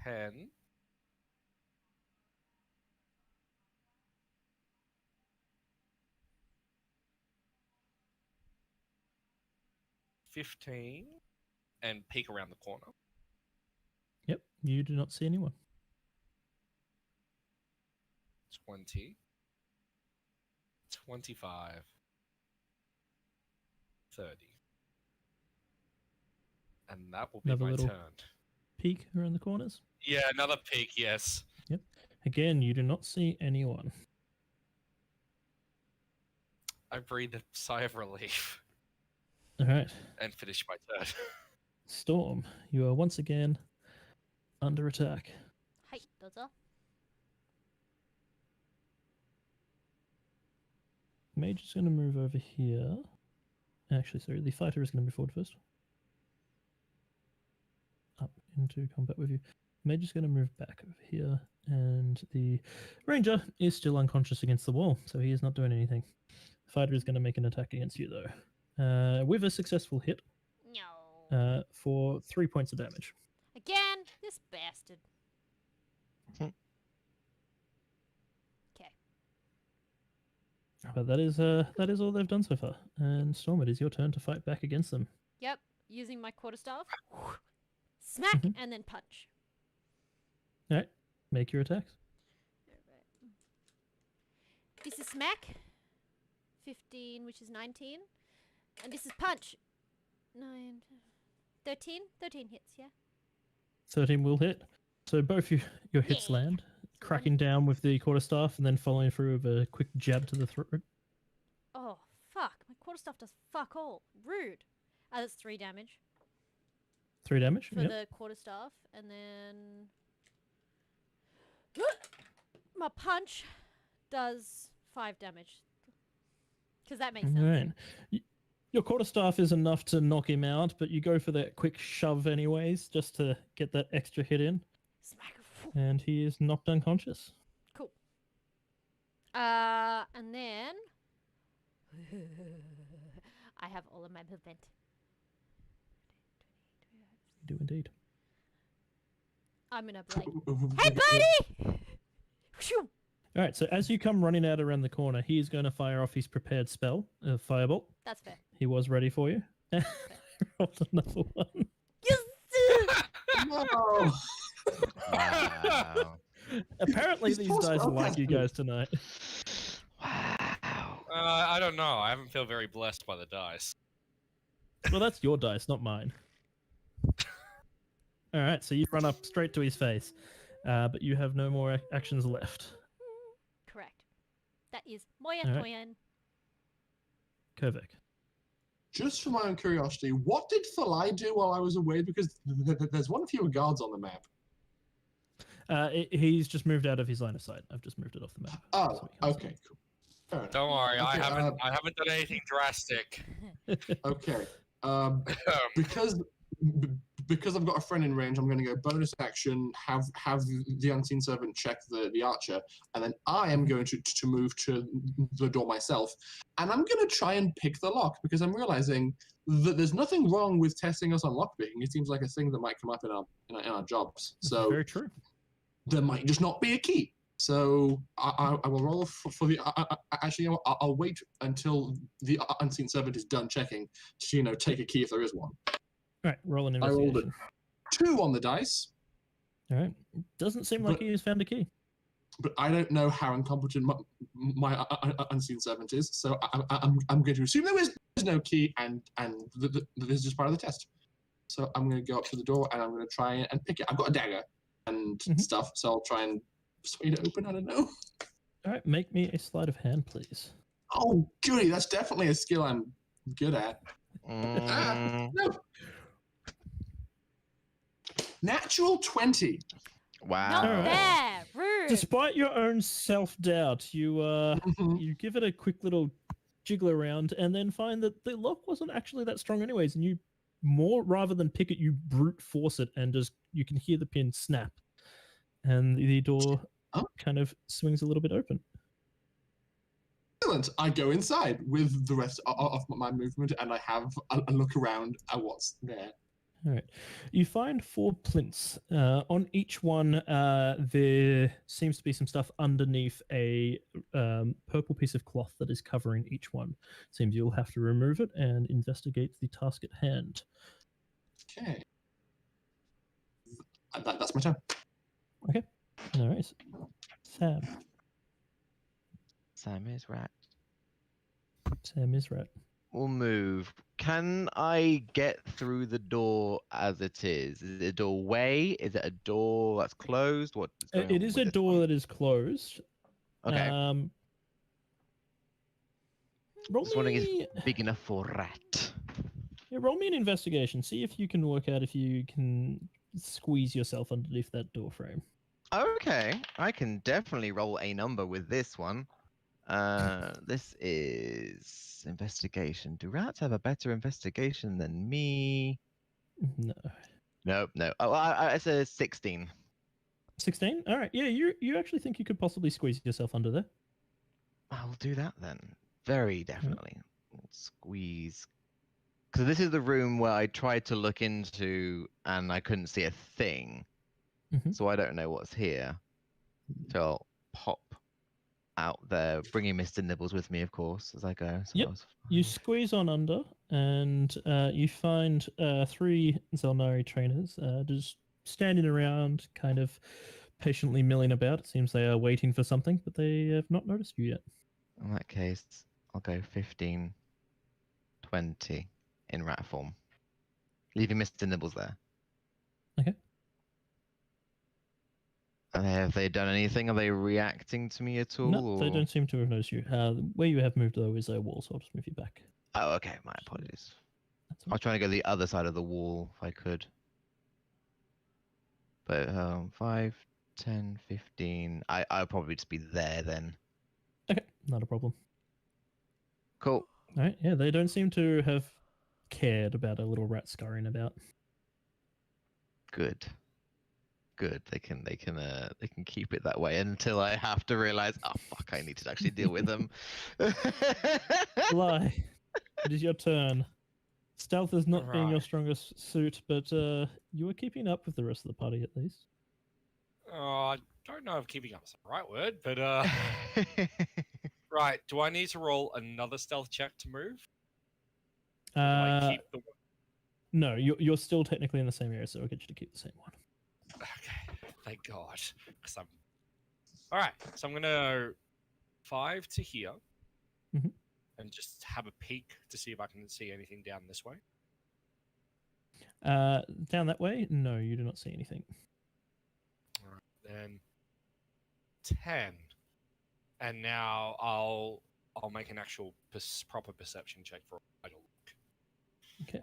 10. 15. And peek around the corner. Yep, you do not see anyone. 20. 25. 30. And that will be Another my little- turn. Peek around the corners. Yeah, another peek, yes. Again, you do not see anyone. I breathe a sigh of relief All right. and finish my turn. Storm, you are once again under attack. Hi, dozer. Mage is going to move over here. Actually, sorry, the fighter is going to move forward first. Up into combat with you. Mage is going to move back over here, and the ranger is still unconscious against the wall, so he is not doing anything. The fighter is going to make an attack against you, though, with a successful hit No. for 3 points of damage. Again, this bastard. Hmm. Okay. But that is all they've done so far. And Storm, it is your turn to fight back against them. Yep. Using my quarterstaff. Smack Mhm. and then punch. All right, make your attacks. Alright. This is smack. 15, which is 19. And this is punch. 9, 13? 13 hits, yeah? 13 will hit. So both your hits Yeah. land, cracking down with the quarterstaff and then following through with a quick jab to the throat. Oh, fuck. My quarterstaff does fuck all. Rude. That's 3 damage 3 damage. for Yep. the quarterstaff. And then... my punch does 5 damage. Because that makes sense. Right. Your quarterstaff is enough to knock him out, but you go for that quick shove anyways, just to get that extra hit in, Smack. and he is knocked unconscious. Cool. And then... I have all of my movement. You do indeed. I'm gonna be like, hey buddy! Shoo! All right, so as you come running out around the corner, he is going to fire off his prepared spell, Firebolt. That's fair. He was ready for you. Rolled another one. Yes! No. Wow. Apparently, He's these so dice like you spellcasting. guys tonight. Wow. I don't know. I haven't feel very blessed by the dice. Well, that's your dice, not mine. All right, so you run up straight to his face, but you have no more actions left. Correct. That is Moya All right. Toyan. Kovac. Just for my own curiosity, what did Thalai do while I was away? Because there's one fewer guards on the map. He's just moved out of his line of sight. I've just moved it off the map. Oh, so he can't see okay, cool. Fair enough. Don't worry, I Okay, haven't done anything drastic. it. Okay. Because I've got a friend in range, I'm going to go bonus action, have the unseen servant check the archer, and then I am going to move to the door myself, and I'm going to try and pick the lock because I'm realizing that there's nothing wrong with testing us on lockpicking. It seems like a thing that might come up in our jobs. This is So very true. there might just not be a key. So I will roll for the. Actually, I'll wait until the unseen servant is done checking to take a key if there is one. All right, roll an I rolled investigation. 2 on the dice, All right. Doesn't seem like But- he's found a key. but I don't know how incompetent my unseen servant is. So I'm going to assume there is no key, and this is just part of the test. So I'm going to go up to the door and I'm going to try and pick it. I've got a dagger and stuff, so I'll try and persuade it open. I don't know. All right, make me a sleight of hand, please. Oh, goody, that's definitely a skill I'm good at. Mm, No. Natural 20. wow. Not Alright. there. Rude. Despite your own self-doubt, you give it a quick little jiggle around and then find that the lock wasn't actually that strong anyways, and you rather than pick it, you brute force it and just you can hear the pin snap. And the door kind of swings a little bit open. Excellent. I go inside with the rest of my movement and I have a look around at what's there. All right. You find 4 plinths. On each one, there seems to be some stuff underneath a purple piece of cloth that is covering each one. Seems you'll have to remove it and investigate the task at hand. Okay. That's my turn. All right. Sam. Sam is right. Sam is right. We'll move. Can I get through the door as it is? Is it a doorway? Is it a door that's closed? What? It is a door that is closed. Okay. Roll Just wondering me, big enough for a rat. roll me an investigation. See if you can work out if you can squeeze yourself underneath that door frame. Okay, I can definitely roll a number with this one. This is investigation. Do rats have a better investigation than me? No. No. Oh, it's a 16. 16? All right. Yeah, you actually think you could possibly squeeze yourself under there? I'll do that then. Very definitely. Squeeze. Because this is the room where I tried to look into and I couldn't see a thing. So I don't know what's here. So I'll pop out there, bringing Mr. Nibbles with me, of course, as I go. So Yep. You squeeze on under, and you find 3 Xel'nari trainers just standing around, kind of patiently milling about. It seems they are waiting for something, but they have not noticed you yet. In that case, I'll go 15, 20 in rat form, leaving Mr. Nibbles there. Okay. And have they done anything? Are they reacting to me at all? No, they or- don't seem to have noticed you. Where you have moved, though, is a wall, so I'll just move you back. Oh, okay. My apologies. That's I was trying to go the other side of the wall if I could. But 5, 10, 15. I'll probably just be there then. okay, not a problem. Cool. All right, yeah, they don't seem to have cared about a little rat scurrying about. Good. They can keep it that way until I have to realize, oh fuck, I need to actually deal with them. Fly, it is your turn. Stealth is not being your Right. strongest suit, but you are keeping up with the rest of the party at least. I don't know if keeping up is the right word, but right. Do I need to roll another stealth check to move? Or do I keep the one? No, you're still technically in the same area, so I'll get you to keep the same one. Okay, thank God. 'Cause I'm... All right, so I'm gonna 5 to here, Mhm. and just have a peek to see if I can see anything down this way. Down that way? No, you do not see anything. All right, then 10. And now I'll make an actual proper perception check for a wider look. Okay.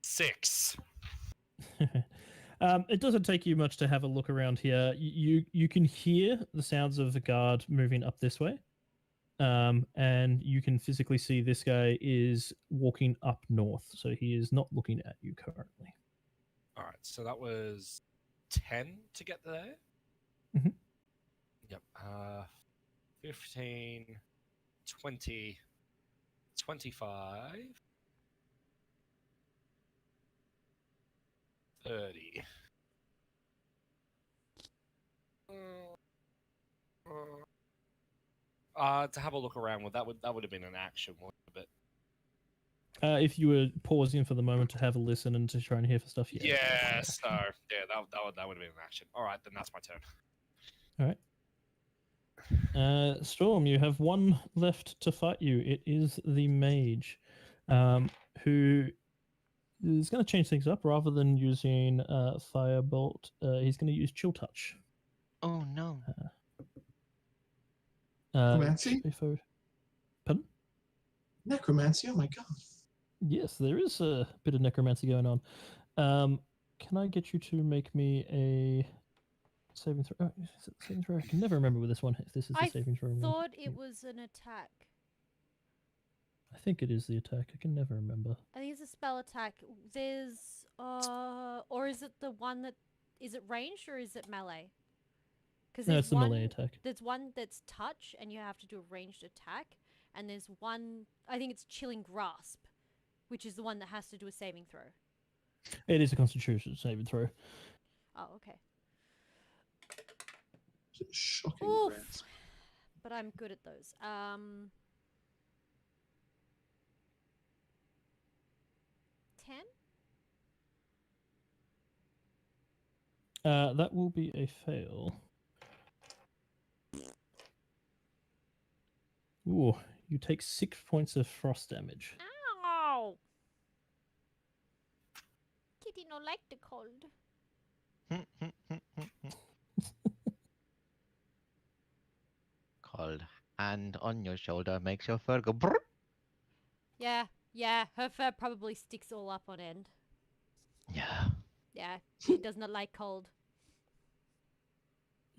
6. It doesn't take you much to have a look around here. You can hear the sounds of the guard moving up this way, and you can physically see this guy is walking up north, so he is not looking at you currently. All right, so that was 10 to get there. Mhm. Yep. 15, 20, 25, 30. To have a look around, that would have been an action, wouldn't it? If you were pausing for the moment to have a listen and to try and hear for stuff, yeah. Yeah, so yeah, that would have been an action. All right, then that's my turn. All right. Storm, you have one left to fight you. It is the mage, who is going to change things up. Rather than using Firebolt, he's going to use Chill Touch. Oh no. Necromancy? Pardon? Necromancy? Oh my god. Yes, there is a bit of necromancy going on. Can I get you to make me a saving throw? Oh, is it saving throw? I can never remember with this one if this is the I saving throw one. thought it was an attack. I think it is the attack. I can never remember. I think it's a spell attack. There's or is it the one that is it ranged or is it melee? Because No, it's the melee attack. There's one that's touch and you have to do a ranged attack, and there's one I think it's Chilling Grasp, which is the one that has to do a saving throw. It is a Constitution saving throw. Oh, okay. Shocking. Oof. Grasp. But I'm good at those. 10? That will be a fail. Ooh, you take 6 points of frost damage. Ow! Kitty no like the cold. Cold hand on your shoulder makes your fur go brrr. Yeah, her fur probably sticks all up on end. Yeah. Yeah, she does not like cold.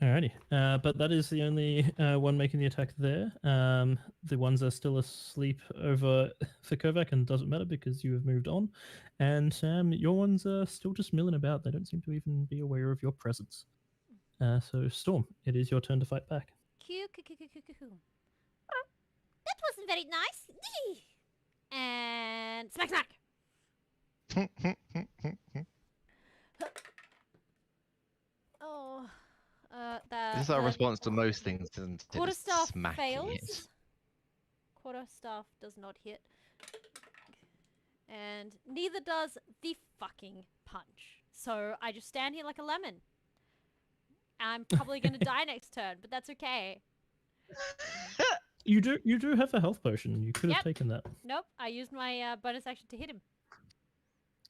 Alrighty, but that is the only one making the attack there. The ones are still asleep over for Kovac, and doesn't matter because you have moved on. And Sam, your ones are still just milling about. They don't seem to even be aware of your presence. So Storm, it is your turn to fight back. That wasn't very nice. And smack smack. Oh. This is our response to most things, isn't it? Quarterstaff Smacking fails. it. Quarterstaff does not hit. And neither does the fucking punch. So I just stand here like a lemon. I'm probably going to die next turn, but that's okay. You do have a health potion. You could have taken that. Nope, I used my bonus action to hit him.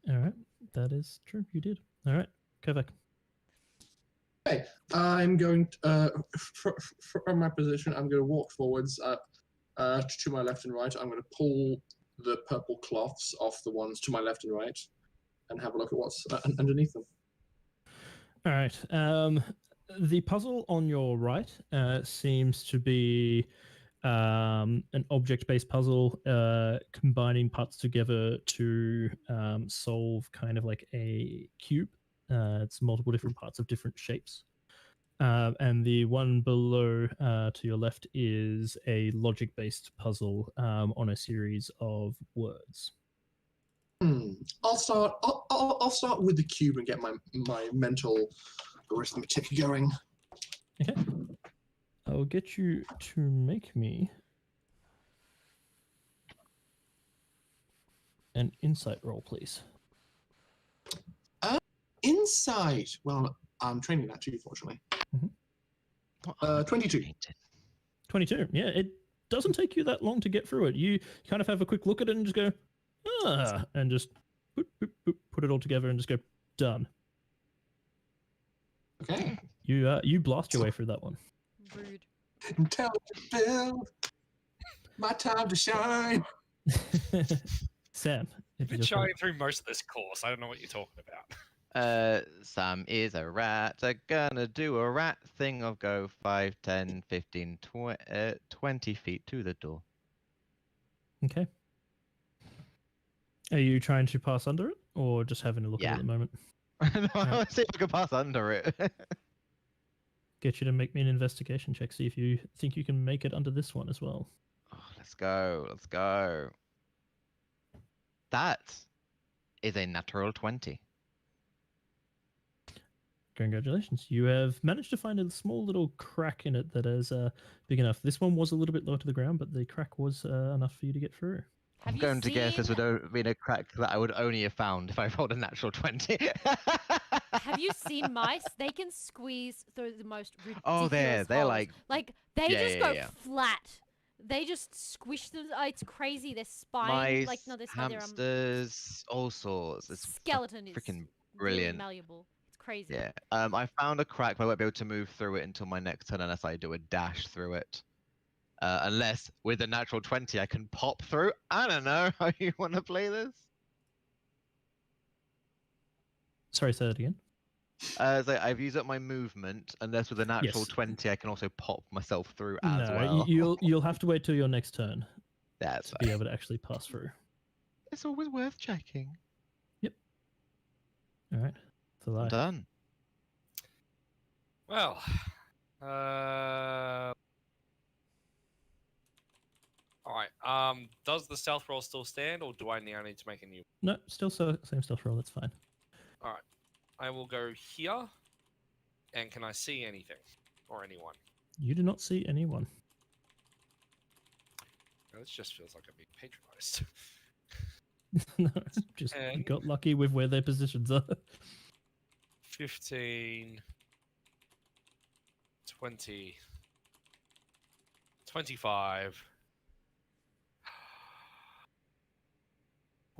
Alright, that is true. You did. Alright, Kovac. Okay, I'm going to, from my position, I'm going to walk forwards to my left and right. I'm going to pull the purple cloths off the ones to my left and right and have a look at what's underneath them. All right. The puzzle on your right seems to be an object-based puzzle combining parts together to solve kind of like a cube. It's multiple different parts of different shapes. And the one below to your left is a logic-based puzzle on a series of words. I'll start with the cube and get my mental arithmetic going. Okay. I'll get you to make me an insight roll, please. Insight. Well, I'm training that too, fortunately. 22. 22. Yeah, it doesn't take you that long to get through it. You kind of have a quick look at it and just go, and just put it all together and just go done. Okay. You blast your way through that one. Rude. Intelligent build. My time to shine. Sam, You've it been is your turn. showing through most of this course. I don't know what you're talking about. Sam is a rat. I'm gonna do a rat thing. I'll go 5, 10, 15, 20 feet to the door. Okay. Are you trying to pass under it, or just having a look at it Yeah. at the moment? No, I'll see if I can pass under it. Get you to make me an investigation check. See if you think you can make it under this one as well. Oh, let's go. Let's go. That is a natural 20. Congratulations. You have managed to find a small little crack in it that is big enough. This one was a little bit low to the ground, but the crack was enough for you to get through. Have I'm you going to guess this seen- would have been a crack that I would only have found if I rolled a natural 20. Have you seen mice? They can squeeze through the most ridiculous Oh, they're holes. like they Yeah, just yeah, go yeah. flat. They just squish them. Oh, it's crazy. Their spine, mice, like no, their spine, their hamsters, all sorts. It's skeleton is freaking really brilliant. malleable. It's crazy. Yeah. I found a crack, but I won't be able to move through it until my next turn unless I do a dash through it. Unless with a natural 20 I can pop through. I don't know how you want to play this. Sorry, say that again. So I've used up my movement. Unless with a natural Yes. 20 I can also pop myself through as No, well. you'll have to wait till your next turn That's to be fine. able to actually pass through. It's always worth checking. All right. So I'm done. Well, all right. Does the stealth roll still stand, or do I now need to make a new? No, still same stealth roll. That's fine. All right. I will go here. And can I see anything or anyone? You do not see anyone. Now, this just feels like I'm being patronized. No, just you 10. got lucky with where their positions are. 15, 20, 25.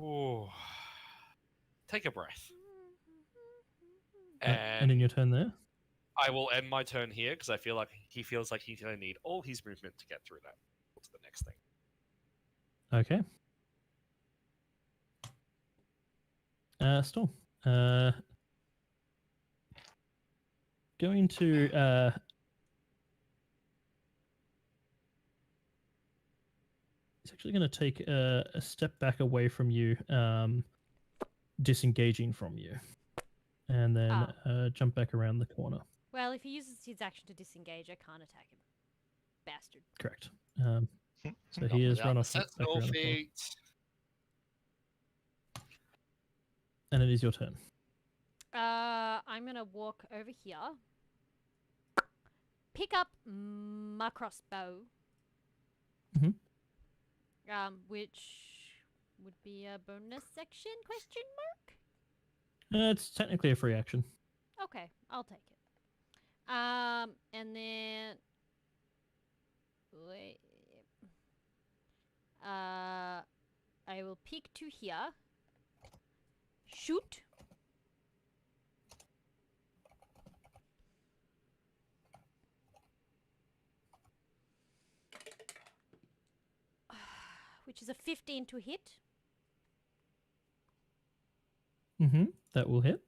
Ooh. Take a breath. And in your turn there. I will end my turn here because I feel like he feels like he's going to need all his movement to get through that. What's the next thing? Okay. Storm. Going to he's actually going to take a step back away from you, disengaging from you, and then jump back around the corner. Well, if he uses his action to disengage, I can't attack him. Bastard. Correct. So Not he is without run the off back sentinel around the corner. feet. And it is your turn. I'm gonna walk over here. Pick up my crossbow. Mhm. Which would be a bonus section? Question mark. It's technically a free action. Okay, I'll take it. And then wait. I will peek to here. Shoot. Which is a 15 to hit. Mm-hmm. That will hit.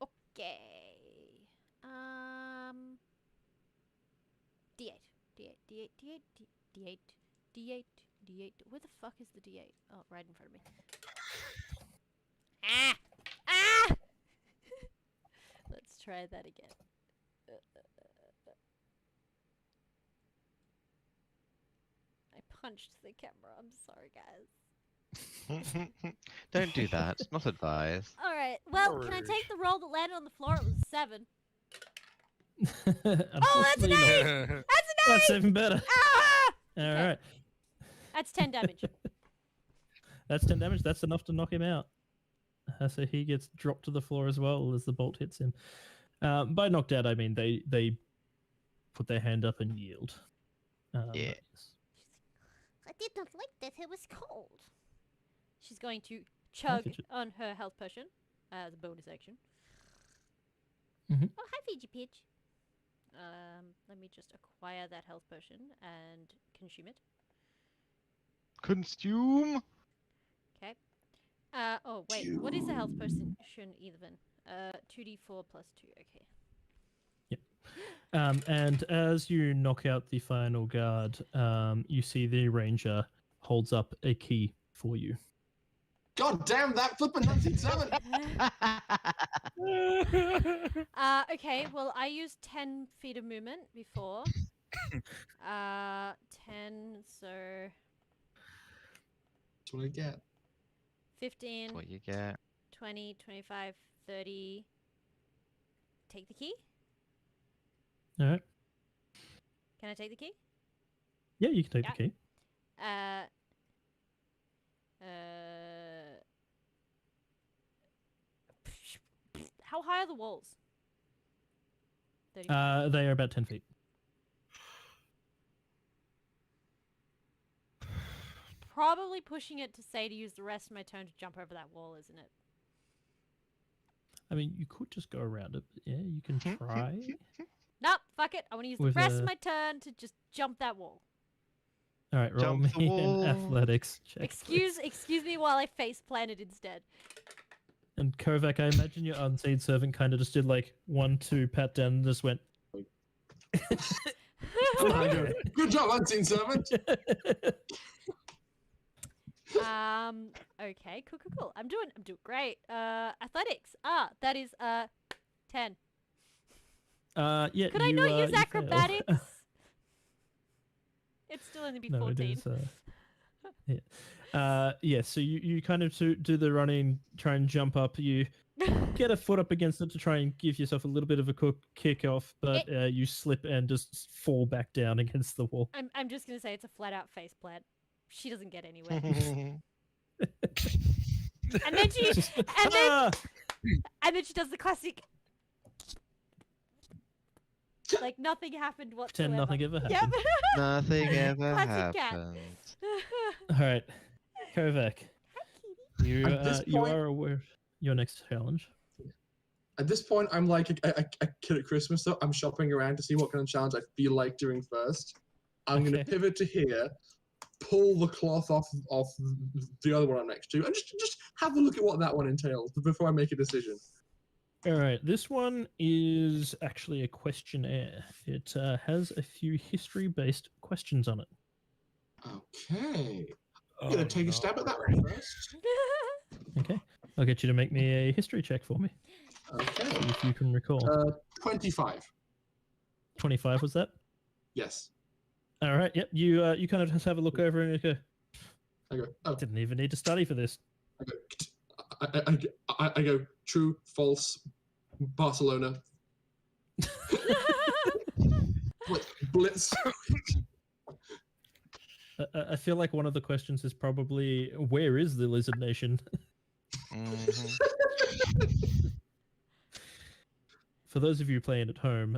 Okay. D8. D8. D8. D8. D8. D8. D8. Where the fuck is the D8? Oh, right in front of me. Ah! Ah! Let's try that again. I punched the camera. I'm sorry, guys. Don't do that. Not advised. All right. Well, can I Rude. take the roll that landed on the floor? It was a 7. Unfortunately not. That's even better. Ah! All Okay. right. That's 10 damage. That's 10 damage. That's enough to knock him out. So he gets dropped to the floor as well as the bolt hits him. By knocked out, I mean they put their hand up and yield. Yeah. I did not like that. It was cold. She's going to chug fidget. on her health potion as a bonus action. Mhm. Oh, hi, Fiji Peach. Let me just acquire that health potion and consume it. Consume. Okay. Oh wait, what is the health potion even? 2d4 plus 2. Okay. And as you knock out the final guard, you see the ranger holds up a key for you. God damn that flippin' 1907! Okay, well, I used 10 feet of movement before. 10, so That's what I get. 15, What you get? 20, 25, 30. Take the key? All right. Can I take the key? Yeah, you can take Yeah. the key. How high are the walls? 35. They are about 10 feet. Probably pushing it to say to use the rest of my turn to jump over that wall, isn't it? I mean, you could just go around it. But yeah, you can try. Nope, fuck it. I want to use the With rest a- of my turn to just jump that wall. All right, roll Jump the me an wall. athletics check. please. Excuse me while I face planted instead. And Kovac, I imagine your unseen servant kind of just did like 1, 2, pat down, and just went. Good job, unseen servant. Okay, cool. I'm doing great. Athletics. That is 10. Yeah. Could I not use you fail. acrobatics? It's still only be No, 14. it is. Yeah. So you kind of do the running, try and jump up. You get a foot up against it to try and give yourself a little bit of a kick off, but you slip and just fall back down against the wall. I'm just gonna say it's a flat out face plant. She doesn't get anywhere. And then she and then she does the classic like nothing happened whatsoever. Pretend nothing ever Yep. happened. Nothing ever Classic cat. happened. All right, Kovac, you At this you point- are aware of your next challenge. At this point, I'm like a kid at Christmas, so I'm shopping around to see what kind of challenge I feel like doing first. I'm going Okay. to pivot to here, pull the cloth off the other one I'm next to, and just have a look at what that one entails before I make a decision. All right, this one is actually a questionnaire. It has a few history-based questions on it. Okay. I'm going to take a stab at that one first. Okay, I'll get you to make me a history check for me. Okay. See if you can recall. 25. 25 was that? Yes. All right. Yep. You kind of just have a look over and you go. I go, oh, Didn't even need to study for this. I go, true, false, Barcelona. Blitz. I feel like one of the questions is probably where is the lizard nation? Mhm. For those of you playing at home,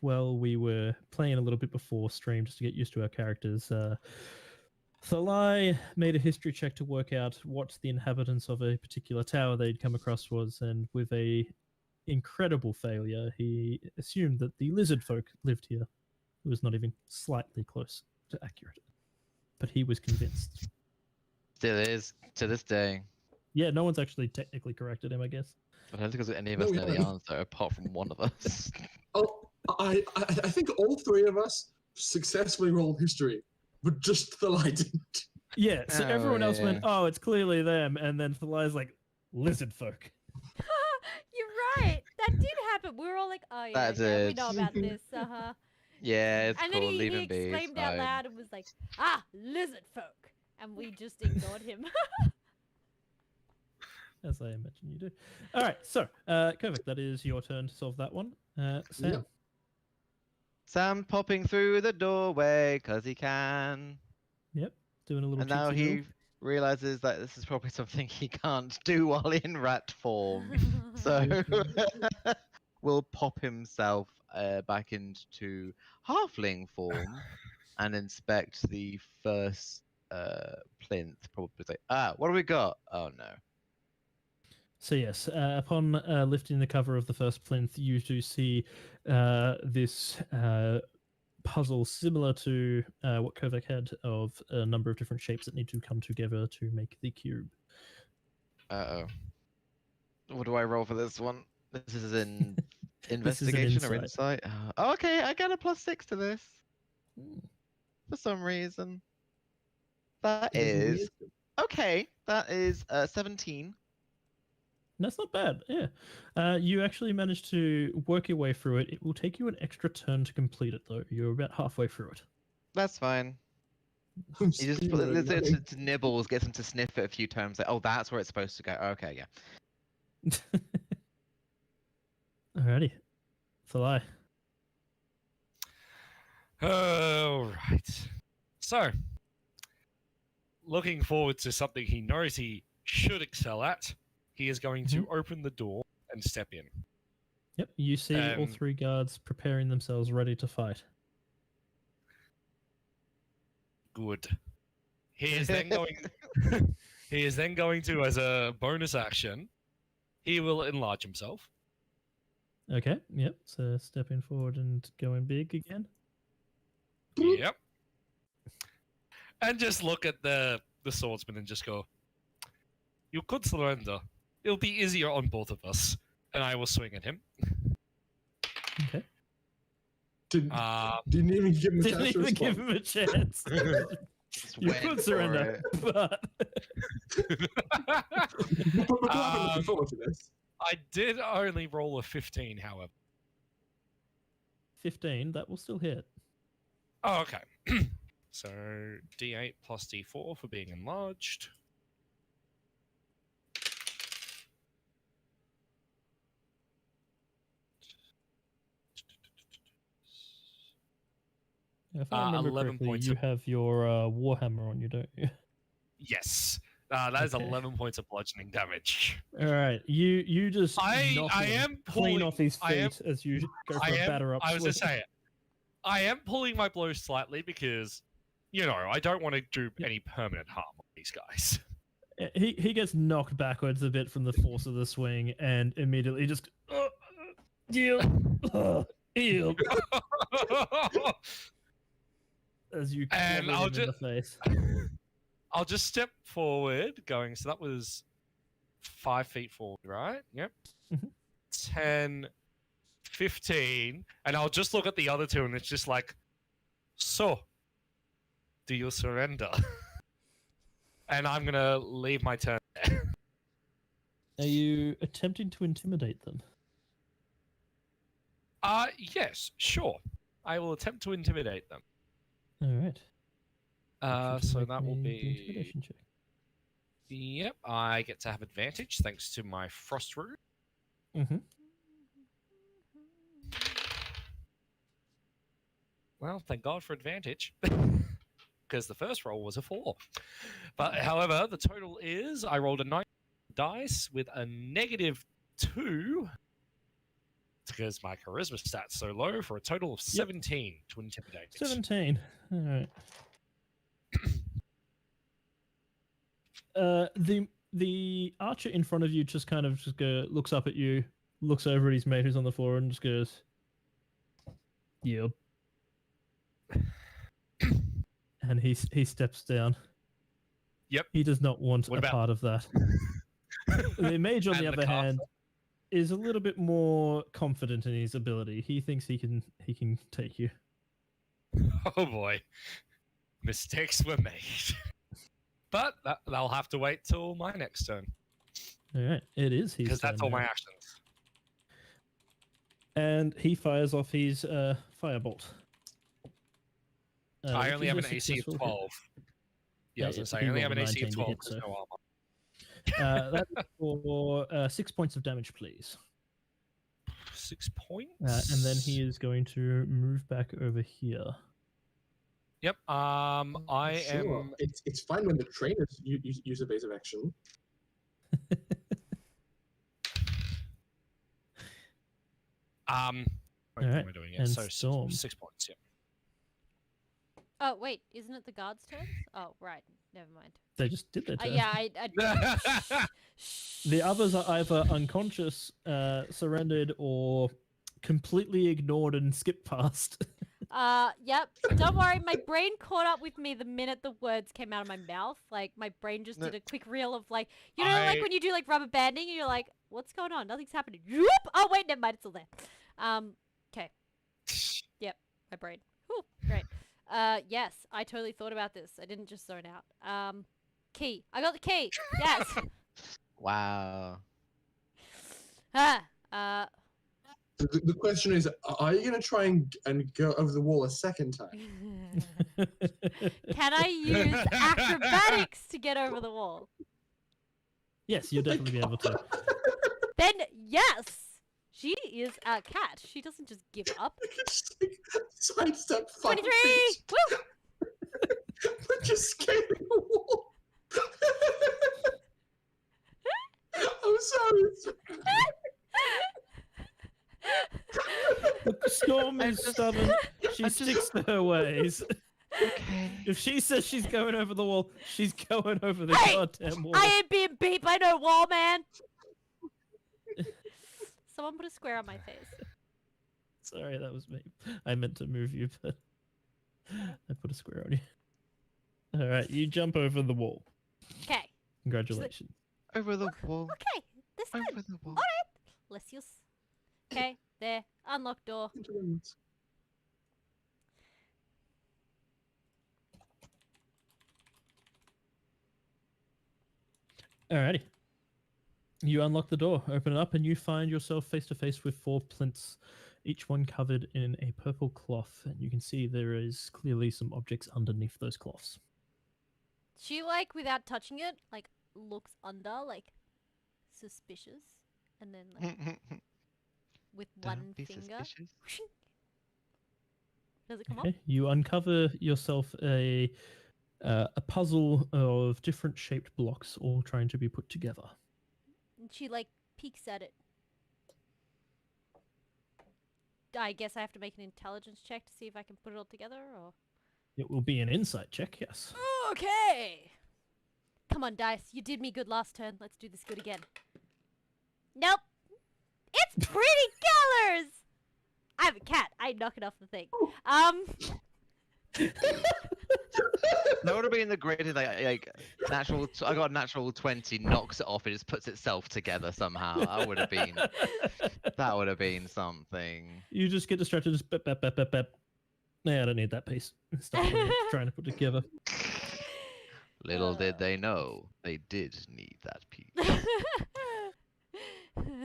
well, we were playing a little bit before stream just to get used to our characters. Thalai made a history check to work out what the inhabitants of a particular tower they'd come across was, and with a incredible failure, he assumed that the lizard folk lived here. It was not even slightly close to accurate, but he was convinced. Still is to this day. Yeah, no one's actually technically corrected him, I guess. I don't think any of No, us we know the haven't. answer apart from one of us. Oh, I think all three of us successfully rolled history, but just the light didn't. Yeah, so Oh, everyone else went, yeah. oh, it's clearly them, and then Thalai's like, lizard folk. You're right. That did happen. We were all like, oh yeah, That yeah we did. know about this. Uh-huh. Yeah, it's And cool. then Leave he him be. it's exclaimed out fine. loud and was like, lizard folk. And we just ignored him. As I imagine you do. All right, so, Kovac, that is your turn to solve that one. Sam. Yeah. Sam popping through the doorway because he can. Yep, doing a little And now cheatsy he little- realizes that this is probably something he can't do while in rat form. So will pop himself back into halfling form and inspect the first plinth. Probably say, what do we got? Oh no. So yes, upon lifting the cover of the first plinth, you do see this puzzle similar to what Kovac had of a number of different shapes that need to come together to make the cube. Uh-oh. What do I roll for this one? This is in This is an investigation or insight? Okay, I get a +6 to this. For some reason. That is... Okay, that is 17. That's not bad, yeah. You actually managed to work your way through it. It will take you an extra turn to complete it, though. You're about halfway through it. That's fine. You just it nibbles, gets him to sniff it a few times. Like, oh, that's where it's supposed to go. Okay, yeah. Alrighty. Thalai. All right. So, looking forward to something he knows he should excel at. He is going to open the door and step in. Yep, you see all three guards preparing themselves ready to fight. Good. He is then going. He is then going to, as a bonus action, he will enlarge himself. Okay, yep, so stepping forward and going big again. Yep. And just look at the swordsman and just go, "You could surrender. It'll be easier on both of us." And I will swing at him. Okay. Didn't even give him a chance. Didn't even give him a chance. You could surrender, but I did only roll a 15, however. 15, that will still hit. Oh, okay. So D8 plus D4 for being enlarged. If I remember 11 correctly, points you of- have your Warhammer on you, don't you? Yes. That is Okay. 11 points of bludgeoning damage. All right, you just knock I him am clean pulling, off his I am- feet as you go for I a am, batter up. I was going to swing. say it. I am pulling my blows slightly because, I don't want to do any permanent harm on these guys. He gets knocked backwards a bit from the force of the swing and immediately just yield, yield as you And clobber him in the face. I'll just step forward, going. So that was 5 feet forward, right? Yep. Mhm. 10, 15, and I'll just look at the other two, and it's just like, so, do you surrender? And I'm gonna leave my turn there. Are you attempting to intimidate them? Yes, sure. I will attempt to intimidate them. All right. So that will the be. intimidation check. Yep, I get to have advantage thanks to my frost rune. Mm-hmm. Well, thank God for advantage, because the first roll was a 4. But however, the total is I rolled a 9 dice with a -2 because my charisma stat's so low for a total of 17 to intimidate. 17. All right. The archer in front of you just kind of looks up at you, looks over at his mate who's on the floor, and just goes, "Yep." And he steps down. Yep. He does not want What a about- part of that. The mage, on And the the other caster? hand, is a little bit more confident in his ability. He thinks he can take you. Oh boy, mistakes were made. But they'll have to wait till my next turn, All right, it is his because that's turn all my now. actions. And he fires off his firebolt. I which only is have a an AC of successful hit. 12. Yeah, I was Yeah, going to say, he I only rolled have a an AC of 19 to 12 hit, because so- no armor. That is for 6 points of damage, please. 6 points? And then he is going to move back over here. Yep, I Sure. am... It's fine when the trainers use evasive action. Both Alright, we're doing it. and So Storm. 6 points. Yep. Oh wait, isn't it the guards' turns? Oh right, never mind. They just did their turn. Yeah, I The others are either unconscious, surrendered, or completely ignored and skipped past. Yep. Don't worry, my brain caught up with me the minute the words came out of my mouth. Like my brain just did a quick reel of like, you know, like when you do like rubber banding, and you're like, what's going on? Nothing's happening. Whoop! Oh wait, never mind, it's still there. Okay. Yep, my brain. Whew, great. Yes, I totally thought about this. I didn't just zone out. Key. I got the key. Yes. Wow. The question is, are you going to try and go over the wall a second time? Can I use acrobatics to get over the wall? Yes, you'll definitely be able to. Then yes, she is a cat. She doesn't just give up. Just like sidestep 5 23. feet. Woo! We're just scaling the wall. I'm sorry. Storm is stubborn. She sticks to her ways. Okay. If she says she's going over the wall, she's going over the Hey! goddamn wall. I ain't being beat by no wall, man. Someone put a square on my face. Sorry, that was me. I meant to move you, but I put a square on you. All right, you jump over the wall. Okay. Congratulations. Over the wall. Okay. This time. Over the wall. Alright. Let's use. Okay. There. Unlock door. Alrighty. You unlock the door, open it up, and you find yourself face to face with 4 plinths, each one covered in a purple cloth. And you can see there is clearly some objects underneath those cloths. She, like, without touching it, like, looks under, like, suspicious. And then, like, with one Don't be finger. suspicious. Does it come Okay, up? you uncover yourself a puzzle of different shaped blocks, all trying to be put together. And she, like, peeks at it. I guess I have to make an intelligence check to see if I can put it all together, or... It will be an insight check, yes. Okay! Come on, dice. You did me good last turn. Let's do this good again. Nope! It's pretty colors! I have a cat. I knock it off the thing. That would have been the greatest, like natural. I got a natural 20, knocks it off, it just puts itself together somehow. That would have been. That would have been something. You just get distracted, just bep, bep, bep, bep, bep. Nah, I don't need that piece. Stuff trying to put together. Little did they know, they did need that piece.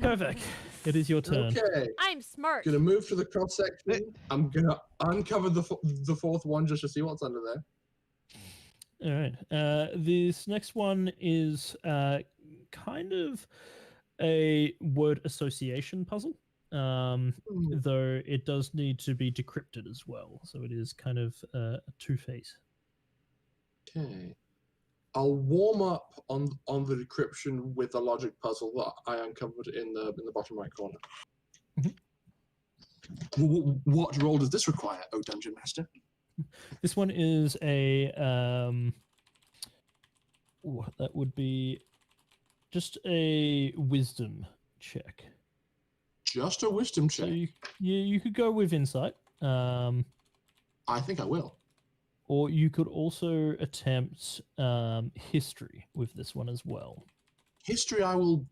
Perfect. It is your turn. Okay. I'm smart. Gonna move to the cross section. I'm gonna uncover the fourth one just to see what's under there. All right. This next one is kind of a word association puzzle, though it does need to be decrypted as well. So it is kind of a two-phase. Okay. I'll warm up on the decryption with the logic puzzle that I uncovered in the bottom right corner. What role does this require, oh Dungeon Master? This one is a that would be just a wisdom check. Just a wisdom check. So you could go with insight. I think I will. Or you could also attempt history with this one as well. History, I will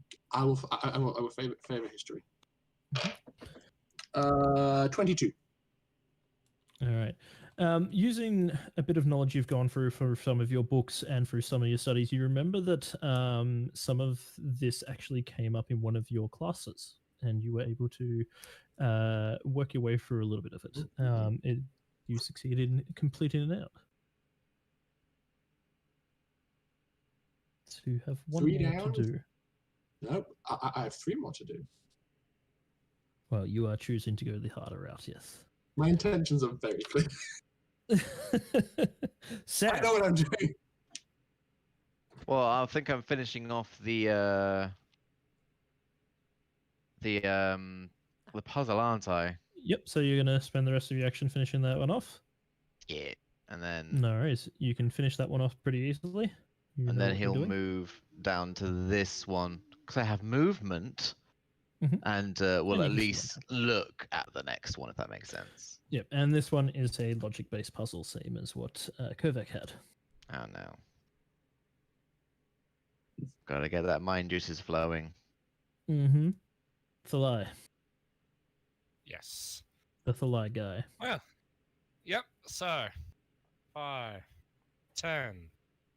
favor history. 22. All right. Using a bit of knowledge you've gone through for some of your books and through some of your studies, you remember that some of this actually came up in one of your classes, and you were able to work your way through a little bit of it. You succeeded in completing it out. So you have one 3 more down? to do. Nope, I have 3 more to do. Well, you are choosing to go the harder route, yes. My intentions are very clear. Sam, I know what I'm doing. Well, I think I'm finishing off the puzzle, aren't I? Yep. So you're gonna spend the rest of your action finishing that one off. Yeah. And then No worries. You can finish that one off pretty easily. You and know then what you're he'll doing. move down to this one because I have movement, Mhm. and we'll And at you can see least look at the next one if that makes sense. Yep. And this one is a logic-based puzzle, same as what Kovac had. Oh no. Gotta get that mind juices flowing. Mm-hmm. Thalai. Yes. The Thalai guy. Well, yep. So, 5, 10,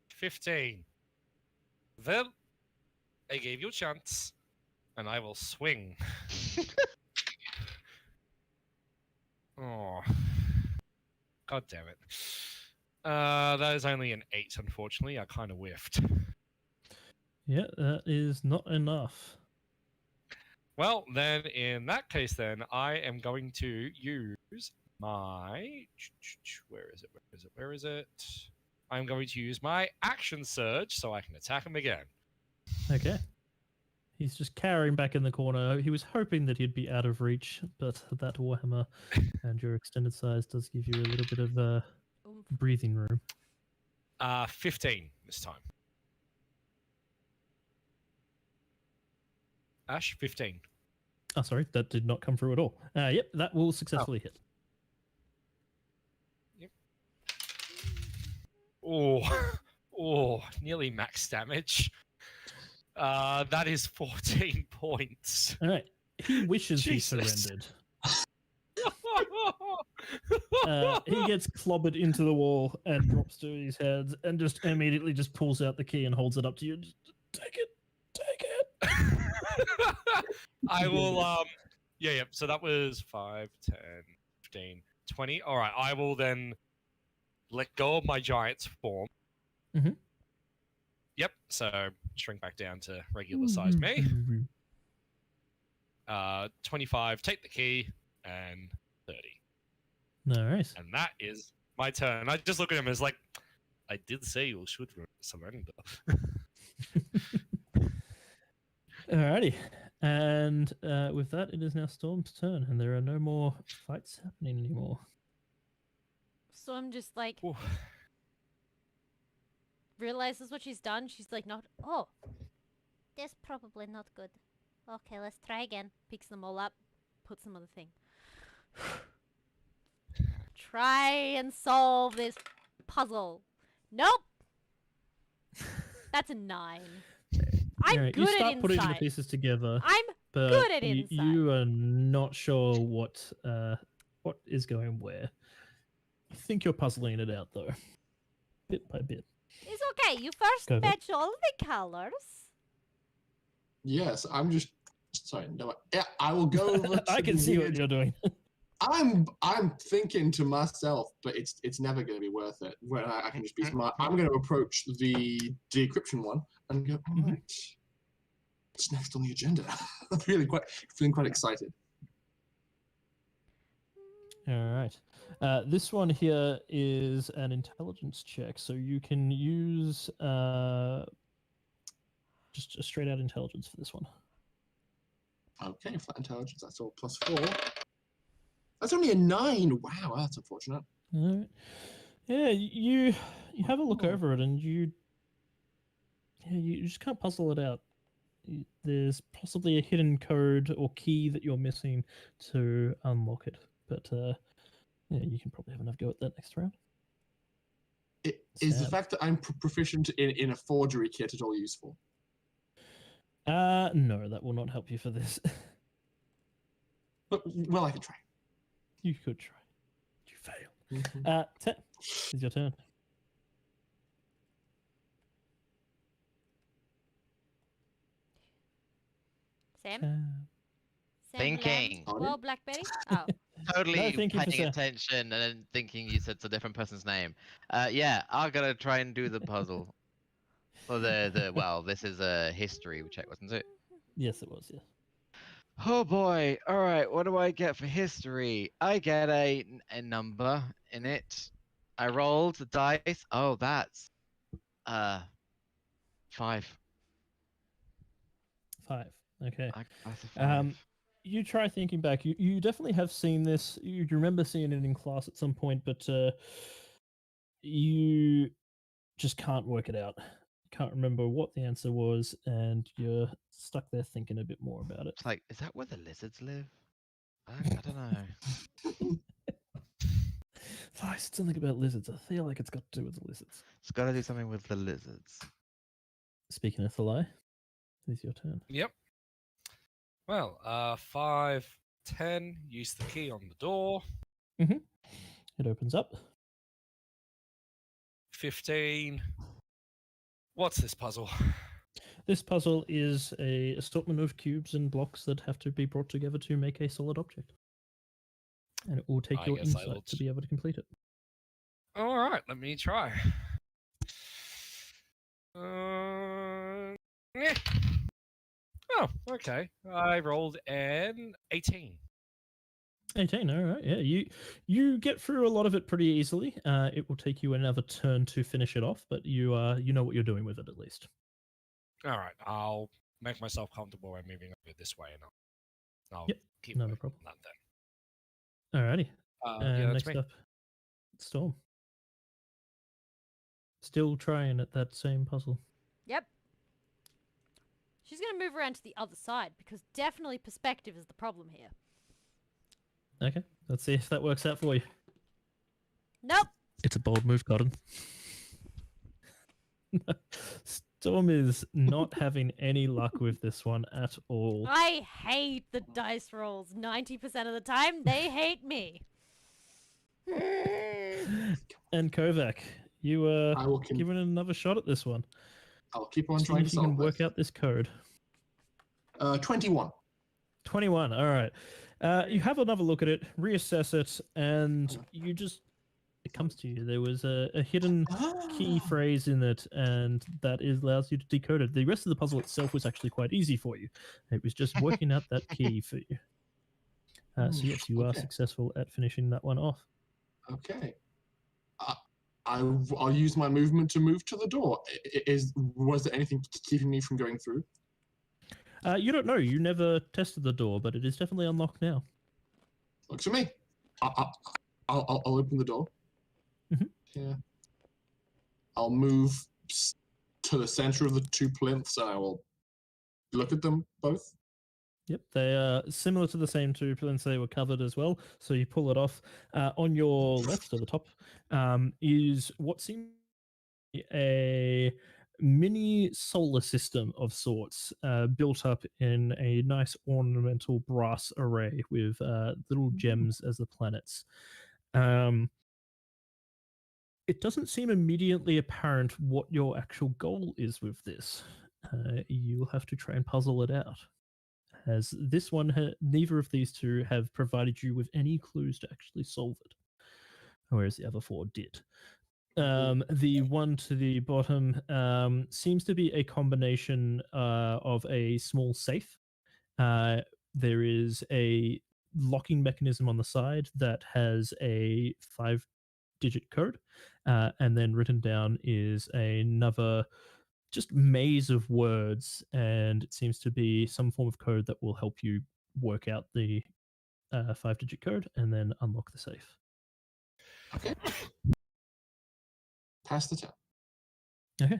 15. Then I gave you a chance, and I will swing. Oh, god damn it! That is only an 8. Unfortunately, I kind of whiffed. Yeah, that is not enough. Well, then in that case, then I am going to use my. Where is it? Where is it? Where is it? I'm going to use my action surge so I can attack him again. Okay. He's just cowering back in the corner. He was hoping that he'd be out of reach, but that Warhammer and your extended size does give you a little bit of Oomph. breathing room. 15 this time. Ash, 15. Oh, sorry, that did not come through at all. Yep, that will successfully hit. Oh, oh, nearly max damage. That is 14 points. All right. He wishes he Jesus. surrendered. He gets clobbered into the wall and drops to his head and just immediately just pulls out the key and holds it up to you. Just, take it. Take it. I will, yeah, so that was 5, 10, 15, 20. All right, I will then let go of my giant's form. Mhm. Yep, so shrink back down to regular sized me. 25, take the key, and 30. Nice. And that is my turn. I just look at him as like, I did say you should surrender. Alrighty. And with that, it is now Storm's turn, and there are no more fights happening anymore. So I'm just like, Ooh. realizes what she's done. She's like, not, oh, that's probably not good. Okay, let's try again. Picks them all up, puts them on the thing. Try and solve this puzzle. Nope. That's a 9. I'm Alright, good you at start putting the insight. pieces together, I'm but good at you, insight. you are not sure what is going where. You think you're puzzling it out though, bit by bit. It's okay. You first Go ahead. match all the colors. Yes, I'm just sorry. No, yeah, I will go over. To I can the see what weird- you're doing. I'm thinking to myself, but it's never going to be worth it. When I can just be smart. I'm going to approach the decryption one and go. All right, what's next on the agenda? I'm feeling quite excited. All right. This one here is an intelligence check, so you can use just a straight out intelligence for this one. Okay, flat intelligence. That's all +4. That's only a 9. Wow, that's unfortunate. All right. Yeah, you have a look Oh. over it, and you just can't puzzle it out. There's possibly a hidden code or key that you're missing to unlock it, but yeah, you can probably have enough go at that next round. Is the Sad. fact that I'm proficient in a forgery kit at all useful? No, that will not help you for this. But well, I can try. You could try. You failed. Tet, it's your turn. Sam? Sam. Sam Thinking. Lamb? Well, Blackberry? Oh. Totally No, thank you for paying sa- attention and then thinking you said it's a different person's name. Yeah, I'm gonna try and do the puzzle. Well, this is a history check, wasn't it? Yes, it was. Yes. Oh boy! All right, what do I get for history? I get a number in it. I rolled the dice. Oh, that's 5. 5. Okay. That's a 5. You try thinking back. You definitely have seen this. You remember seeing it in class at some point, but you just can't work it out. Can't remember what the answer was, and you're stuck there thinking a bit more about it. It's like, is that where the lizards live? I don't know. I said something about lizards. I feel like it's got to do with the lizards. It's got to do something with the lizards. Speaking of the lie, it's your turn. Yep. Well, 5, 10. Use the key on the door. It opens up. 15. What's this puzzle? This puzzle is a assortment of cubes and blocks that have to be brought together to make a solid object. And it will take I your guess I insight will to be able to complete it. All right, let me try. Yeah. Oh, okay. I rolled an 18. 18, all right. Yeah, you get through a lot of it pretty easily. It will take you another turn to finish it off, but you know what you're doing with it at least. All right, I'll make myself comfortable by moving over this way, and I'll Yep, keep not a working problem. on that Alrighty. then. Yeah, that's Next me. up, Storm. Still trying at that same puzzle. Yep. She's going to move around to the other side because definitely perspective is the problem here. Okay, let's see if that works out for you. Nope. It's a bold move, Cotton. Storm is not having any luck with this one at all. I hate the dice rolls. 90% of the time, they hate me. And Kovac, you I will given it another shot at this one. I'll keep on See trying to if you can solve work this. out this code. 21. 21. All right. You have another look at it, reassess it, and you just it comes to you. There was a hidden key phrase in it, and that allows you to decode it. The rest of the puzzle itself was actually quite easy for you. It was just working out that key for you. So yes, you are Okay. successful at finishing that one off. Okay. I'll use my movement to move to the door. Was there anything keeping me from going through? You don't know. You never tested the door, but it is definitely unlocked now. Looks at me. I'll open the door. Mhm. Yeah. I'll move to the center of the two plinths, and I will look at them both. Yep, they are similar to the same two plinths. They were covered as well. So you pull it off. On your left, at the top, is what seems to be a mini solar system of sorts, built up in a nice ornamental brass array with little gems as the planets. It doesn't seem immediately apparent what your actual goal is with this. You'll have to try and puzzle it out. As this one, neither of these two have provided you with any clues to actually solve it, whereas the other four did. The one to the bottom seems to be a combination of a small safe. There is a locking mechanism on the side that has a 5-digit code, and then written down is another just maze of words, and it seems to be some form of code that will help you work out the 5-digit code and then unlock the safe. Okay. Pass the test. Okay.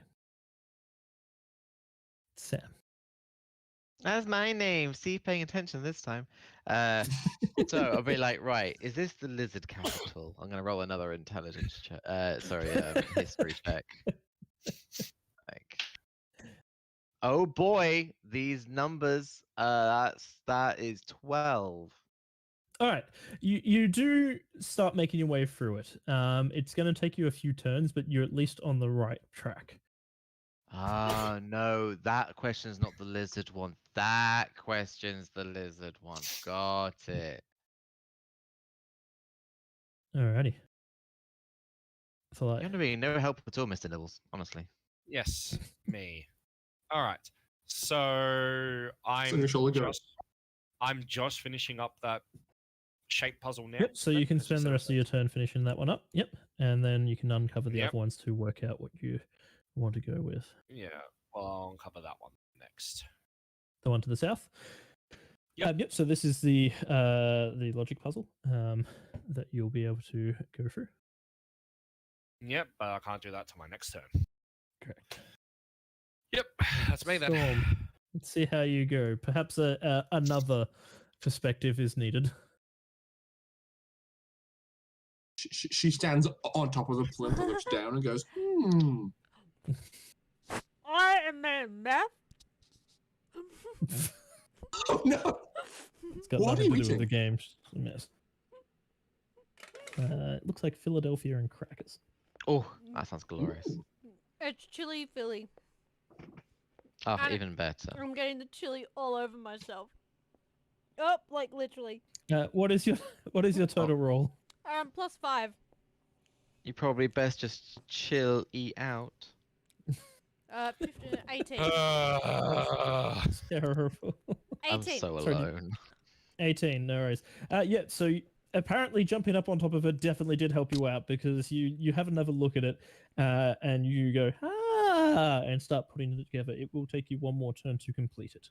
Sam. That's my name. See, paying attention this time. So I'll be like, right, is this the lizard capital? I'm gonna roll another intelligence check. History check. Like, oh boy, these numbers. That is 12. All right, you do start making your way through it. It's going to take you a few turns, but you're at least on the right track. Ah, no, that question's not the lizard one. That question's the lizard one. Got it. Alrighty. So You're not being no help at all, Mr. Nibbles, honestly. Yes, me. All right. So I'm just finishing up that shape puzzle now. Yep. So you can spend the rest of your turn finishing that one up. Yep. And then you can uncover the other ones to work out what you want to go with. Yeah. Well, I'll uncover that one next. The one to the south. Yep. So this is the logic puzzle that you'll be able to go through. Yep, but I can't do that till my next turn. Correct. Yep, that's me then. Storm. Let's see how you go. Perhaps another perspective is needed. She stands on top of the plinth, looks down, and goes, I am made of meth. Oh no! It's got What are nothing you to do with the eating? game. It's just a mess. It looks like Philadelphia and crackers. Oh, that sounds glorious. Ooh. It's chili Philly. Oh, And even better. I'm getting the chili all over myself. Oh, like literally. What is your total roll? +5. You probably best just chill, eat out. 15, 18. It's terrible. 18. I'm so Sorry, alone. 18, no worries. Yeah, so apparently jumping up on top of it definitely did help you out because you have another look at it and you go, and start putting it together. It will take you one more turn to complete it.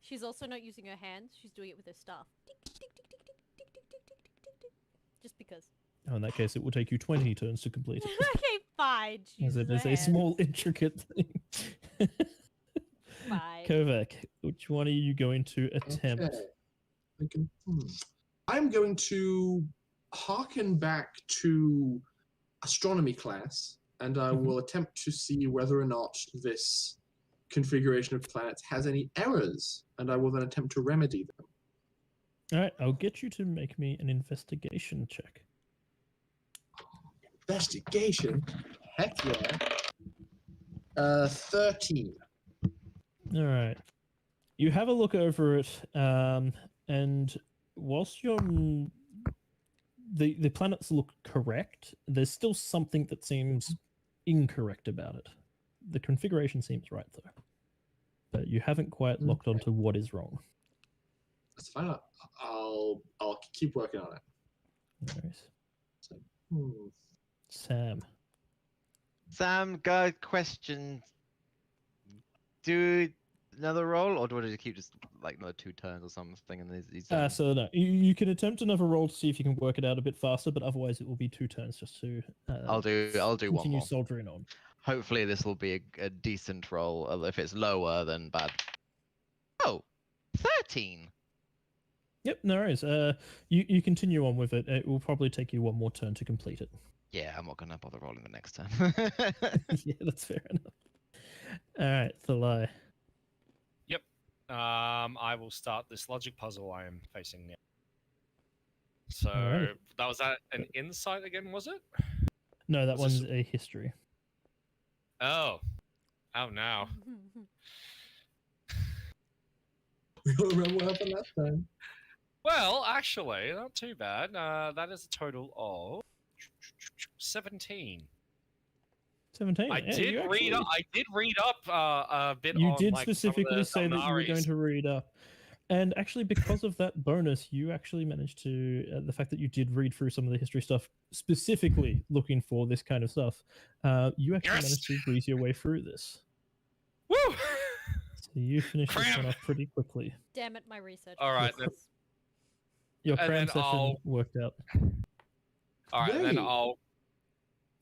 She's also not using her hands. She's doing it with her staff. Tick, tick, tick, tick, tick, tick, tick, tick, tick, tick, tick, tick. Just because. Oh, in that case, it will take you 20 turns to complete it. Okay, fine. She As uses it is her a small, hands. intricate thing. Fine. Kovac, which one are you going to attempt? Okay. Thinking, I'm going to harken back to astronomy class, and I will attempt to see whether or not this configuration of planets has any errors, and I will then attempt to remedy them. All right, I'll get you to make me an investigation check. Investigation? Heck yeah. 13. All right. You have a look over it, and whilst the planets look correct, there's still something that seems incorrect about it. The configuration seems right though, but you haven't quite locked onto what is wrong. That's fine. I'll keep working on it. No worries. So, Sam. Sam, got question. Do another roll, or do I just keep like another 2 turns or something? And he's So no, you can attempt another roll to see if you can work it out a bit faster, but otherwise it will be 2 turns just to. I'll do one continue more. soldiering on. Hopefully this will be a decent roll. If it's lower, then bad. Oh, 13. Yep, no worries. You continue on with it. It will probably take you one more turn to complete it. Yeah, I'm not gonna bother rolling the next turn. Yeah, that's fair enough. All right, Thalai. Yep. I will start this logic puzzle I am facing now. So Alrighty. that was an insight again, was it? No, that Was this- one's a history. Oh. Oh no. we don't remember what happened last time. Well, actually, not too bad. That is a total of 17. 17. I Yeah, did you read. actually- I did read up a bit. You on, did like, some of specifically the say that you were going Xel'naris. to read up. And actually, because of that bonus, you actually managed to, the fact that you did read through some of the history stuff, specifically looking for this kind of stuff, you actually Yes! managed to breeze your way through this. Woo! So you finished this Cram! one off pretty quickly. Damn it, my research. All right, then. Your And cram then session I'll- worked out. All right, then Yay.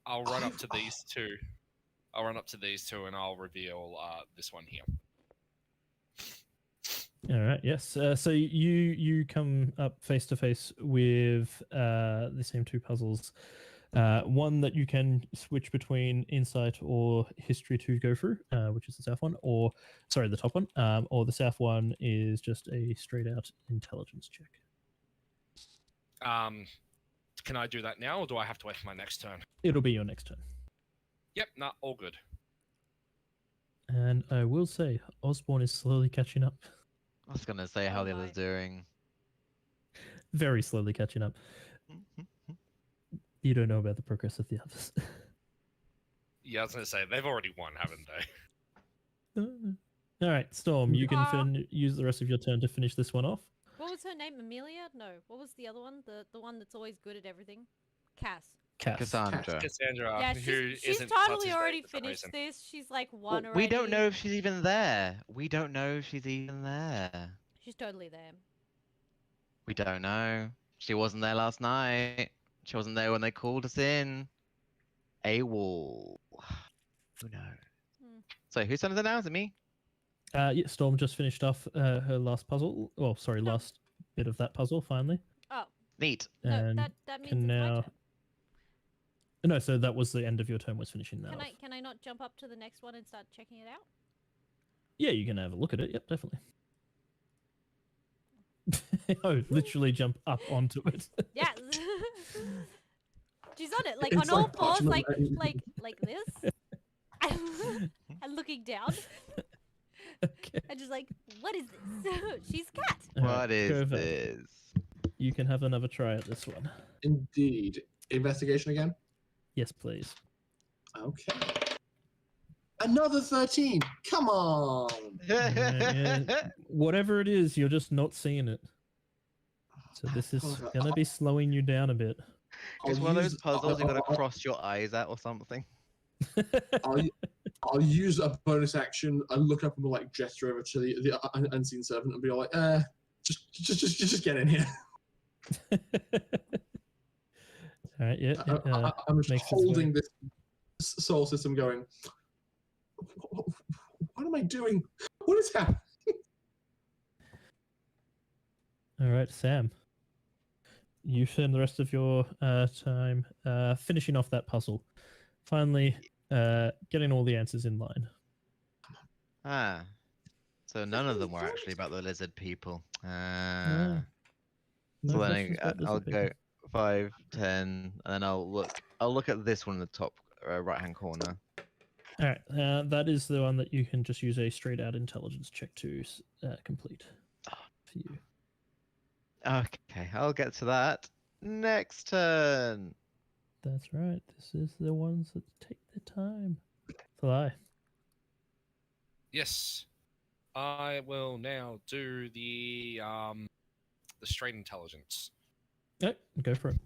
I'll run up to these two. I'll run up to these two, and I'll reveal this one here. All right. Yes. So you come up face to face with the same 2 puzzles. One that you can switch between insight or history to go through, which is the south one, or sorry, the top one, or the south one is just a straight out intelligence check. Can I do that now, or do I have to wait for my next turn? It'll be your next turn. Yep, no, all good. And I will say, Osborne is slowly catching up. I was gonna say how Oh the my. other's doing. Very slowly catching up. You don't know about the progress of the others. Yeah, I was gonna say they've already won, haven't they? All right, Storm, you Ah. can use the rest of your turn to finish this one off. What was her name? Amelia? No. What was the other one? The one that's always good at everything? Cass. Cass. Cassandra. Cassandra, Yeah, who she's isn't totally participating already for some finished reason. this. She's like one We don't already. know if she's even there. We don't know if she's even there. She's totally there. We don't know. She wasn't there last night. She wasn't there when they called us in. AWOL. Who knows? Hmm. So whose turn is it now? Is it me? Yeah, Storm just finished off her last puzzle. Well, sorry, last bit of that puzzle finally. Oh, Neat. no, And that means can it's my now. turn. No, so that was the end of your turn. Was finishing that. Can I not jump up to the next one and start checking it out? Yeah, you can have a look at it. Yep, definitely. Oh, literally jump up onto it. Yeah. She's on it, like It's on all like fours, touching like this, and looking down, Okay. and just like, what is this? She's cat. All right, What is Kovac, this? You can have another try at this one. Indeed. Investigation again? Yes, please. Okay. Another 13. Come on. Yeah. Whatever it is, you're just not seeing it. So this is Kovac, gonna be slowing you down a bit. It's I'll one of those use- puzzles you gotta I'll- cross your eyes at or something. I'll use a bonus action and look up and like gesture over to the unseen servant and be like, just get in here. All right, yeah. I'm just makes its way. holding this soul system going. What am I doing? What is happening? All right, Sam. You spend the rest of your time finishing off that puzzle. Finally, getting all the answers in line. Ah. So none of them were actually about the lizard people. No. Ah. No So then questions about I'll lizard go people. 5, 10, and then I'll look at this one in the top right hand corner. All right, that is the one that you can just use a straight out intelligence check to complete for you. Okay, I'll get to that next turn. That's right. This is the ones that take their time. Fly. Yes. I will now do the straight intelligence. Yep, go for it.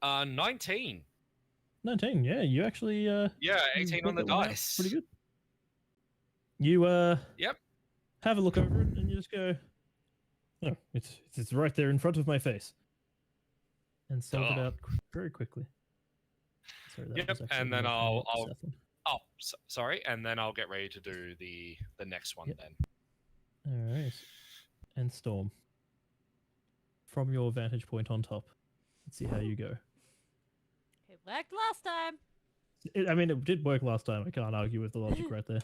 19. 19. Yeah, you actually. Yeah, you 18 got on the that one out dice. Pretty good. You Yep. have a look over it and you just go, oh, it's right there in front of my face, and solve it Oh. out very quickly. Sorry, that Yep, was actually and then the I'll- South one. Oh, sorry, and then I'll get ready to do the next one Yep. then. All right, and Storm. From your vantage point on top, let's see how you go. It worked last time. I mean, it did work last time. I can't argue with the logic right there.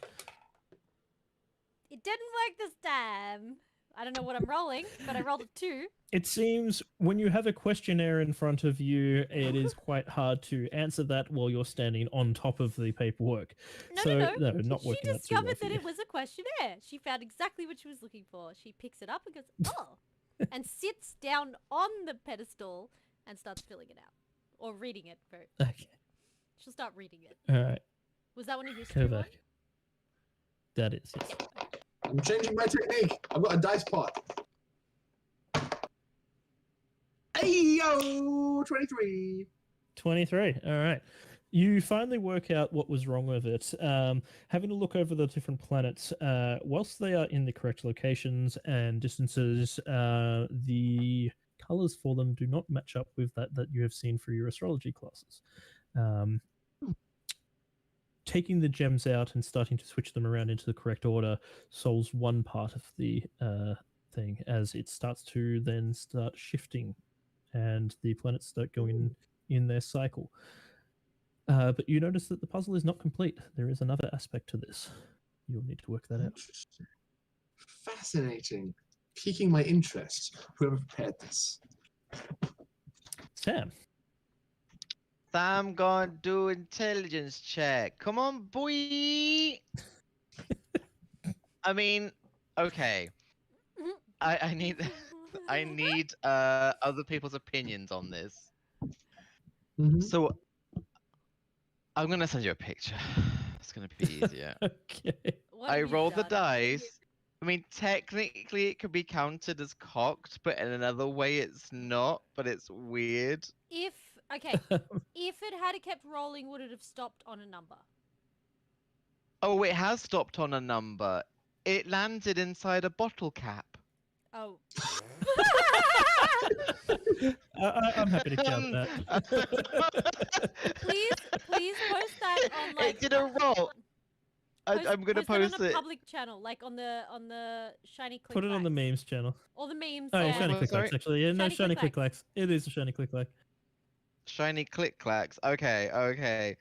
It didn't work this time. I don't know what I'm rolling, but I rolled a 2. It seems when you have a questionnaire in front of you, it is quite hard to answer that while you're standing on top of the paperwork. No, so, no. not She working out too well discovered for that you. it was a questionnaire. She found exactly what she was looking for. She picks it up and goes, oh, and sits down on the pedestal and starts filling it out. Or reading it. Okay. She'll start reading it. All right, Was that one a history one? Kovac. That is, yes. I'm changing my technique. I've got a dice pot. Hey yo, 23. 23. All right. You finally work out what was wrong with it. Having a look over the different planets, whilst they are in the correct locations and distances, the colors for them do not match up with that you have seen for your astrology classes. Taking the gems out and starting to switch them around into the correct order solves one part of the thing, as it starts to then start shifting and the planets start going in their cycle. But you notice that the puzzle is not complete. There is another aspect to this. You'll need to work that out. Interesting. Fascinating. Piquing my interest. Whoever prepared this. Sam. Sam gonna do intelligence check. Come on, boy. I mean, okay. I need other people's opinions on this. Mhm. So I'm gonna send you a picture. It's gonna be easier. Okay. What I have you rolled the done? dice. I mean, technically it could be counted as cocked, but in another way it's not. But it's weird. If it had kept rolling, would it have stopped on a number? Oh, it has stopped on a number. It landed inside a bottle cap. Oh. I'm happy to count that. Please post that on like. It did a roll. I'm gonna post post it on a it. public channel, like on the shiny click. Put it on the clacks. memes channel. Or the memes. Oh, yeah, yeah. shiny Oh, click sorry? clacks, actually. Yeah, no, Shiny shiny click click clacks. It is a shiny click clack. Shiny click clacks. Okay, okay.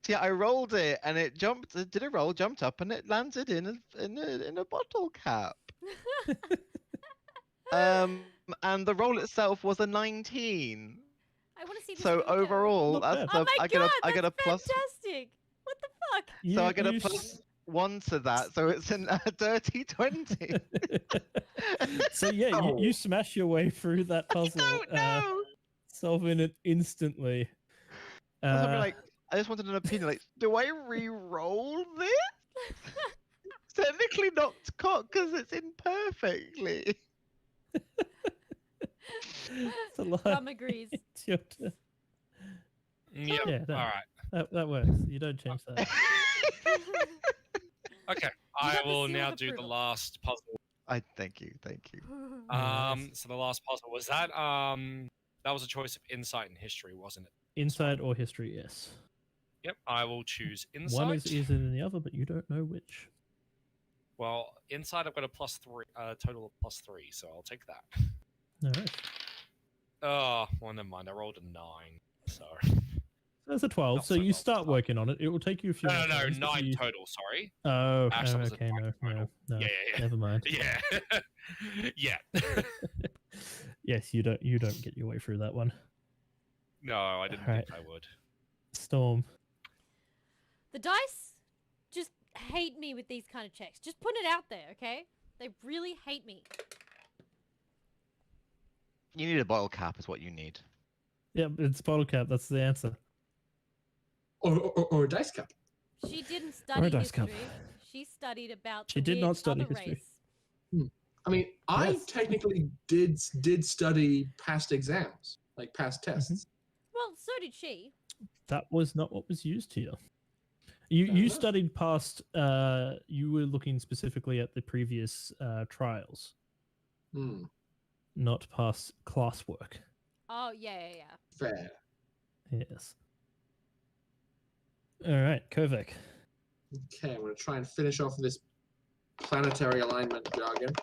So yeah, I rolled it and it jumped. It did a roll, jumped up, and it landed in a bottle cap. And the roll itself was a 19. I want to see this. So photo. overall, Not that's bad. the Oh my I god, get a that's plus. fantastic! What the fuck? So I get a You plus 1 to that. So it's a dirty 20. So yeah, Oh. you smash your way through that puzzle, Oh no! solving it instantly. That's something like I just wanted an opinion. Like, do I re-roll this? Technically not cocked because it's imperfectly. it's a lot. Rum agrees. It's your turn. Yep. Yeah, no. All right. That works. You don't change that. Okay. You I got the will seal now of do the approval. last puzzle. Thank you. Nice. So the last puzzle was that. That was a choice of insight and history, wasn't it? Insight or history, yes. Yep. I will choose insight. One is easier than the other, but you don't know which. Well, inside I've got a +3, total of +3, so I'll take that. All right. Oh, well, never mind. I rolled a 9, so. That's a 12. Not So so you well, start start. working on it. It will take you a few No, more no, turns, but 9 you- total. Sorry. Oh, Ash, that was a okay, no, nine no, total. no. Yeah. Never mind. Yeah. Yeah. Yes, you don't get your way through that one. No, I didn't Alright. think I would. Storm. The dice just hate me with these kind of checks. Just put it out there, okay? They really hate me. You need a bottle cap, is what you need. Yeah, it's bottle cap. That's the answer. Or a dice cap. She didn't study dice cup. history. She studied about She the did not weird study other history. race. I mean, I Yes. technically did study past exams, like past tests. Well, so did she. That was not what was used here. You Fair enough. studied past. You were looking specifically at the previous trials, Hmm. not past classwork. Oh, yeah. Fair. Yes. All right, Kovac. Okay, I'm going to try and finish off this planetary alignment jargon.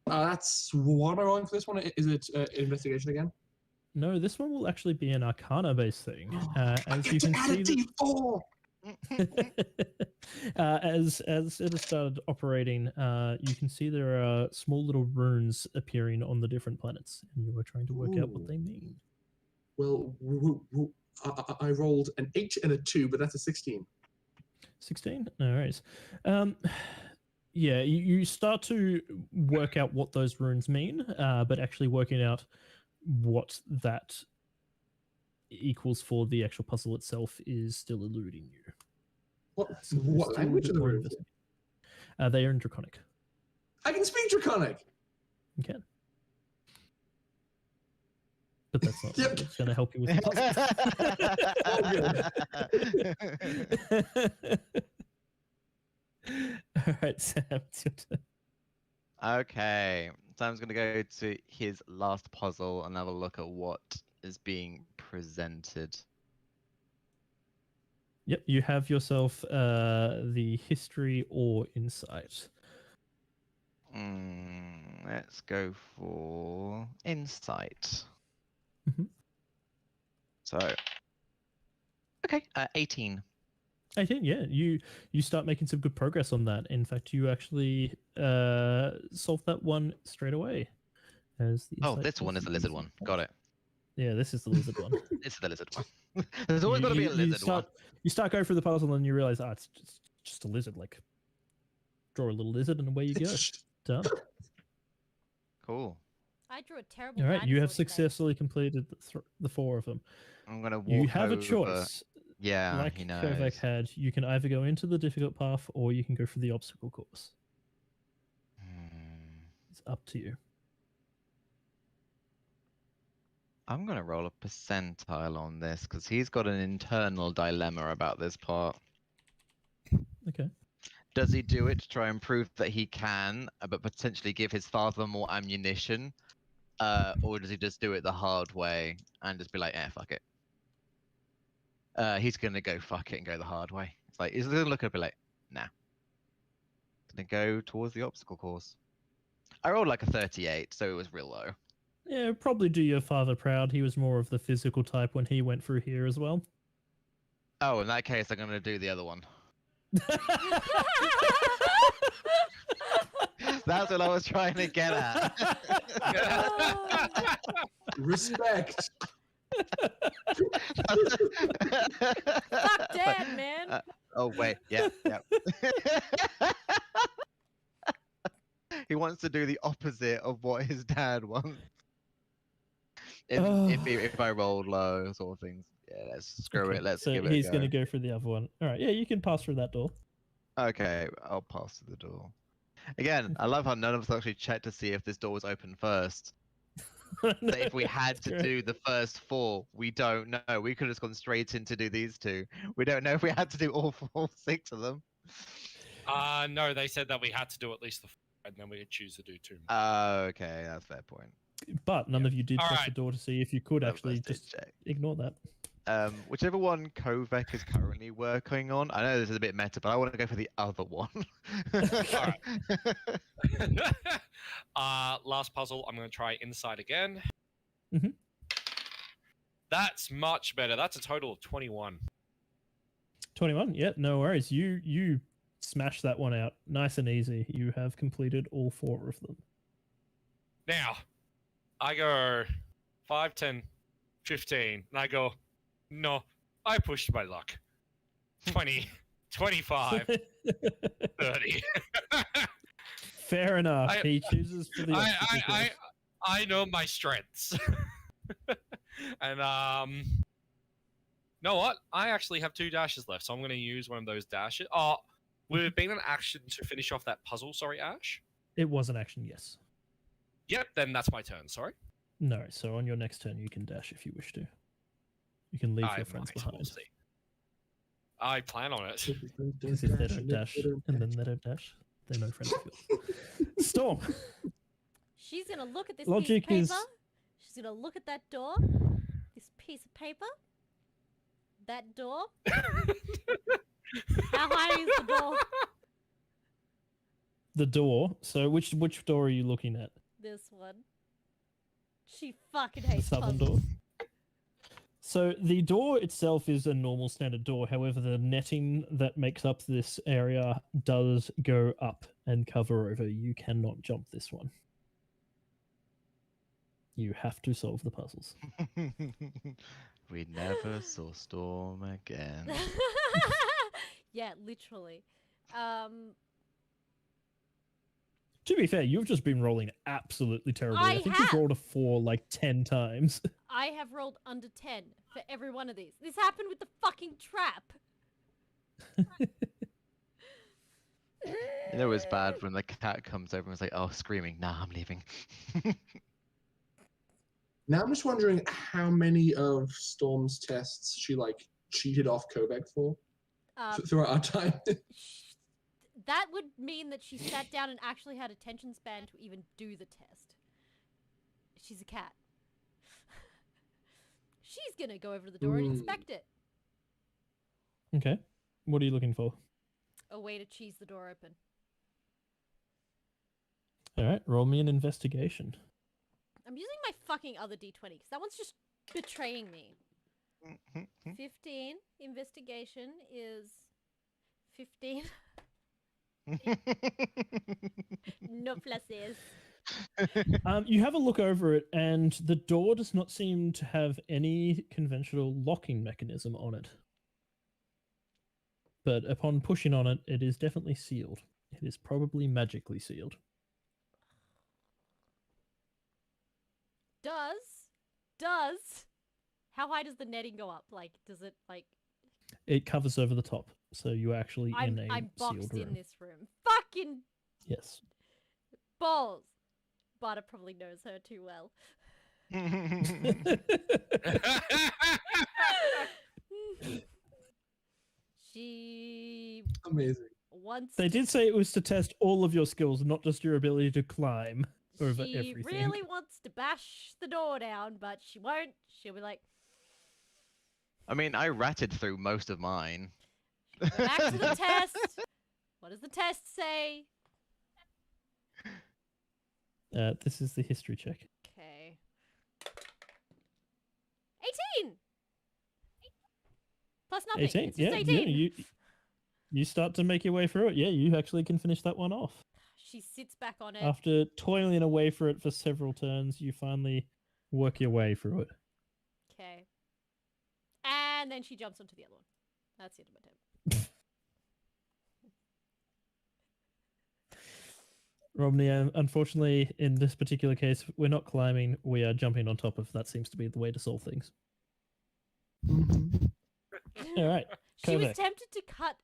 That's what am I rolling for this one? Is it investigation again? No, this one will actually be an Arcana-based thing. I As get you to can add see, a D4. as it has started operating, you can see there are small little runes appearing on the different planets, and you are trying to work out what Ooh. they mean. Well, I rolled an 8 and a 2, but that's a 16. 16? No worries. Yeah, you start to work out what those runes mean, but actually working out what that equals for the actual puzzle itself is still eluding you. What So there's what still a language bit are the more runes? investigation. They are in Draconic. I can speak Draconic. You can. But that's not Yep. it's going to help you with the puzzle. All right, Sam, it's your turn. Okay, Sam's going to go to his last puzzle and have a look at what is being presented. Yep, you have yourself the history or insight. Let's go for insight. Mhm. So, okay, 18. 18, yeah, you start making some good progress on that. In fact, you actually solve that one straight away. As the Oh, insight this one is the lizard one. Got it. Yeah, this is the lizard one. This is the lizard one. There's always got to be a lizard one. You start going through the puzzle and you realize, it's just a lizard. Like, draw a little lizard and away you go. Done. Cool. I drew a terrible. All right, you have dinosaur today. successfully completed the 4 of them. I'm going to walk You have a over- choice. Yeah, Like he knows. Kovac had, you can either go into the difficult path or you can go for the obstacle course. Hmm. It's up to you. I'm gonna roll a percentile on this because he's got an internal dilemma about this part. Okay. Does he do it to try and prove that he can, but potentially give his father more ammunition? Or does he just do it the hard way and just be like, fuck it? He's gonna go fuck it and go the hard way. It's like, he's gonna look at it and be like, nah. Gonna go towards the obstacle course. I rolled like a 38, so it was real low. Yeah, probably do your father proud. He was more of the physical type when he went through here as well. Oh, in that case, I'm gonna do the other one. That's what I was trying to get at. Respect. Fuck dad, man. Oh wait, yeah. He wants to do the opposite of what his dad wants. If I rolled low, sort of things. Yeah, let's screw Okay, it. Let's so give it he's a going go. to go for the other one. All right, yeah, you can pass through that door. Okay, I'll pass to the door. Again, I love how none of us actually checked to see if this door was open first. So if we had to do the first 4, we don't know. We could have just gone straight in to do these 2. We don't know if we had to do all 6 of them. No, they said that we had to do at least the 4, and then we could choose to do 2 more. Okay, that's a fair point. But none of you did All test right. the door to see if you could None of actually us did just check. ignore that. Whichever one Kovek is currently working on, I know this is a bit meta, but I want to go for the other one. Last puzzle, I'm going to try inside again. Mhm. That's much better. That's a total of 21. 21, yeah, no worries. You smash that one out nice and easy. You have completed all 4 of them. Now, I go 5, 10, 15, and I go, no, I pushed my luck. 20, 25, 30. Fair enough. I- He chooses for the obstacle course. I know my strengths. And know what? I actually have 2 dashes left, so I'm going to use one of those dashes. Oh, would it have been an action to finish off that puzzle? Sorry, Ash. It was an action, yes. Yep, then that's my turn. Sorry. No, so on your next turn you can dash if you wish to. You can leave I your friends might, behind. we'll see. I plan on it. Because if they don't dash and then they don't dash, they're no friends of yours. Storm. She's gonna look at this Logic piece is- of paper. She's gonna look at that door. This piece of paper. That door. How high is the door? The door. So which door are you looking at? This one. She fucking The hates southern puzzles. door. So the door itself is a normal standard door. However, the netting that makes up this area does go up and cover over. You cannot jump this one. You have to solve the puzzles. We never saw Storm again. Yeah, literally. To be fair, you've just been rolling absolutely terribly. I think have. you've rolled a 4 like 10 times. I have rolled under 10 for every one of these. This happened with the fucking trap. You know it's bad when the cat comes over and is like, oh, screaming, nah, I'm leaving. Now I'm just wondering how many of Storm's tests she like cheated off Kovac for throughout our time. That would mean that she sat down and actually had attention span to even do the test. She's a cat. She's gonna go over to the door and inspect it. Okay. What are you looking for? A way to cheese the door open. All right, roll me an investigation. I'm using my fucking other d20 because that one's just betraying me. 15. Investigation is 15. No pluses. You have a look over it, and the door does not seem to have any conventional locking mechanism on it. But upon pushing on it, it is definitely sealed. It is probably magically sealed. How high does the netting go up? Like, does it like? It covers over the top, so you're actually in a I'm boxed sealed in room. this room. Fucking Yes. balls. Bada probably knows her too well. She Amazing. wants. They to, did say it was to test all of your skills, not just your ability to climb over She everything. really wants to bash the door down, but she won't. She'll be like, I mean, I ratted through most of mine. "Go back to the test. What does the test say?" This is the history check. Okay. 18. Plus nothing. 18. It's just Yeah, 18. yeah, you start to make your way through it. Yeah, you actually can finish that one off. She sits back on it. After toiling away for it for several turns, you finally work your way through it. Okay. And then she jumps onto the other one. That's the end of my turn. Romney, unfortunately, in this particular case, we're not climbing, we are jumping on top of. That seems to be the way to solve things. All right. She was Kovac. tempted to cut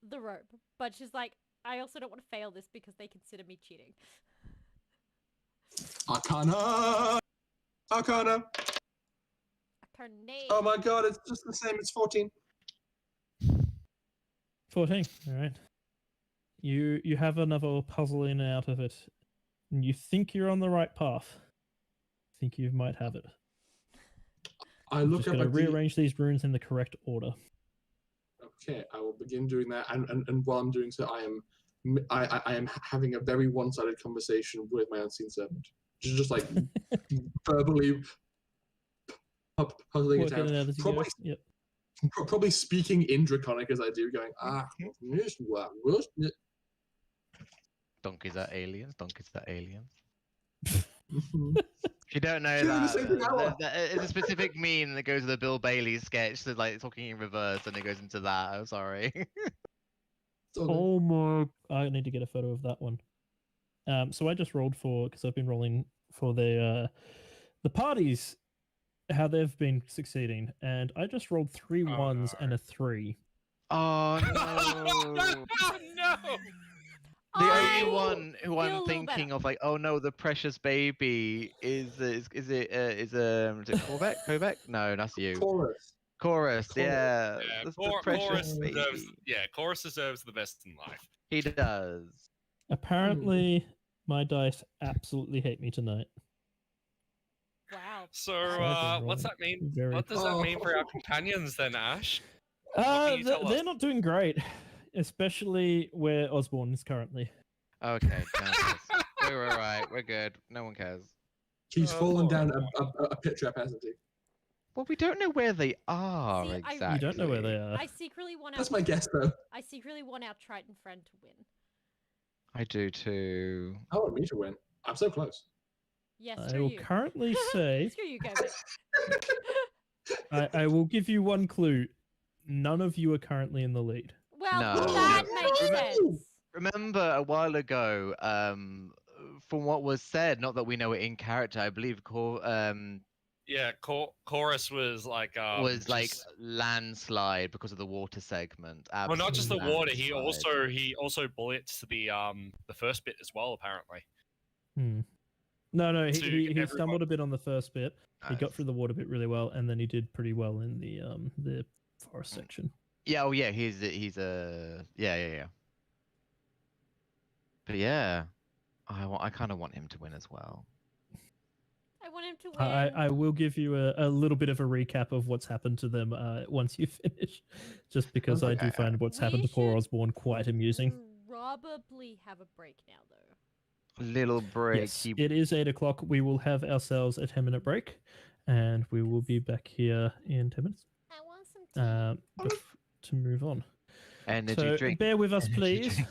the rope, but she's like, I also don't want to fail this because they consider me cheating. Arcana! Arcana! Carnage. Oh my god, it's just the same. It's 14. 14. All right. You have another puzzle in and out of it, and you think you're on the right path. Think you might have it. I I'm look just up going to at the... rearrange these runes in the correct order. Okay, I will begin doing that, and while I'm doing so, I am having a very one-sided conversation with my unseen servant, just like verbally puzzling it Work in and out out. as you go. Probably, Yep. probably speaking in Draconic as I do, going Donkeys are aliens. Donkeys are aliens. If you don't know Doing the that, same thing now. it's a specific meme that goes to the Bill Bailey sketch, so like talking in reverse, and it goes into that. I'm sorry. Oh my! I need to get a photo of that one. So I just rolled for, because I've been rolling for the parties, how they've been succeeding, and I just rolled 3 ones and a 3. Oh no! No. The I only one who feel a I'm little thinking better. of, like, oh no, the precious baby is it Corvette? Kovac? No, that's you. Chorus. Chorus, yeah. Yeah, The precious Chorus baby. deserves. Yeah, Chorus deserves the best in life. He does. Apparently, my dice absolutely hate me tonight. Wow. So, So I've been what's rolling that mean? very What does that mean for our Oh. companions then, Ash? What can you tell They're us? not doing great, especially where Osborne is currently. Okay, Genesis. We're alright, we're good. No one cares. He's Oh, fallen poor down a pit trap, hasn't he? Well, we don't know where they are See, exactly. You don't know where they are. I secretly want That's our my guess, though. I secretly want our Triton friend to win. I do too. I want me to win. I'm so close. Yes, I screw will you. currently say, Screw you, Kovac. I will give you one clue. None of you are currently in the lead. Well, No. that makes No. sense. Remember a while ago, from what was said, not that we know it in character, I believe Yeah, Chorus was like just- landslide because of the water segment. well, not just the Absolute water. landslide. He also blitzed the first bit as well. Apparently. No, To he everyone. stumbled a bit on the first bit. He got Nice. through the water bit really well, and then he did pretty well in the forest section. Yeah, oh yeah, he's a yeah. But yeah, I kind of want him to win as well. I want him to win. I will give you a little bit of a recap of what's happened to them once you finish, just because I do Okay. find what's We happened to poor should Osborne quite amusing. Probably have a break now, though. Little break. Yes, it is 8 o'clock. We will have ourselves a 10-minute break, and we will be back here in 10 minutes I want some tea. to move on. Energy So drink. bear with us, Energy please. drink.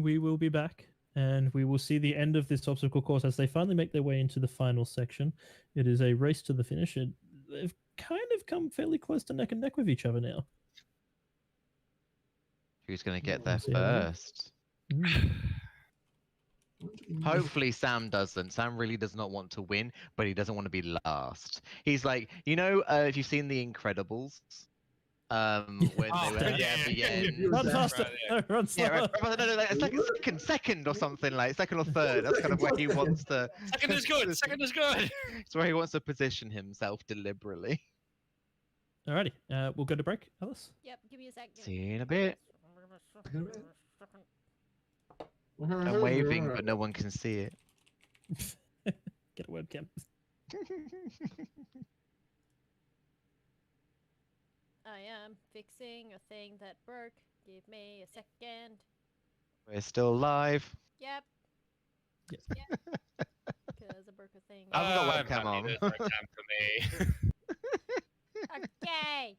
We will be back, and we will see the end of this obstacle course as they finally make their way into the final section. It is a race to the finish. They've kind of come fairly close to neck and neck with each other now. Who's gonna get there See how they go. first? Mm. Hopefully Sam doesn't. Sam really does not want to win, but he doesn't want to be last. He's like, if you've seen The Incredibles, when they were yeah, at the yeah. end. Run Right, faster. yeah. Run Yeah, slower. no, it's like a second or something, like second or third. That's kind of where he wants to. Second is good. Second is good. It's where he wants to position himself deliberately. Alrighty, we'll go to break, Alice. Yep, give me a sec. See you in a bit. In I'm waving, but no one can see it. Get a webcam. I am fixing a thing that broke. Give me a second. We're still live. Yep. Yes. Yep. Because I broke a thing. I haven't got webcam Funny, on. there's webcam for me. Okay.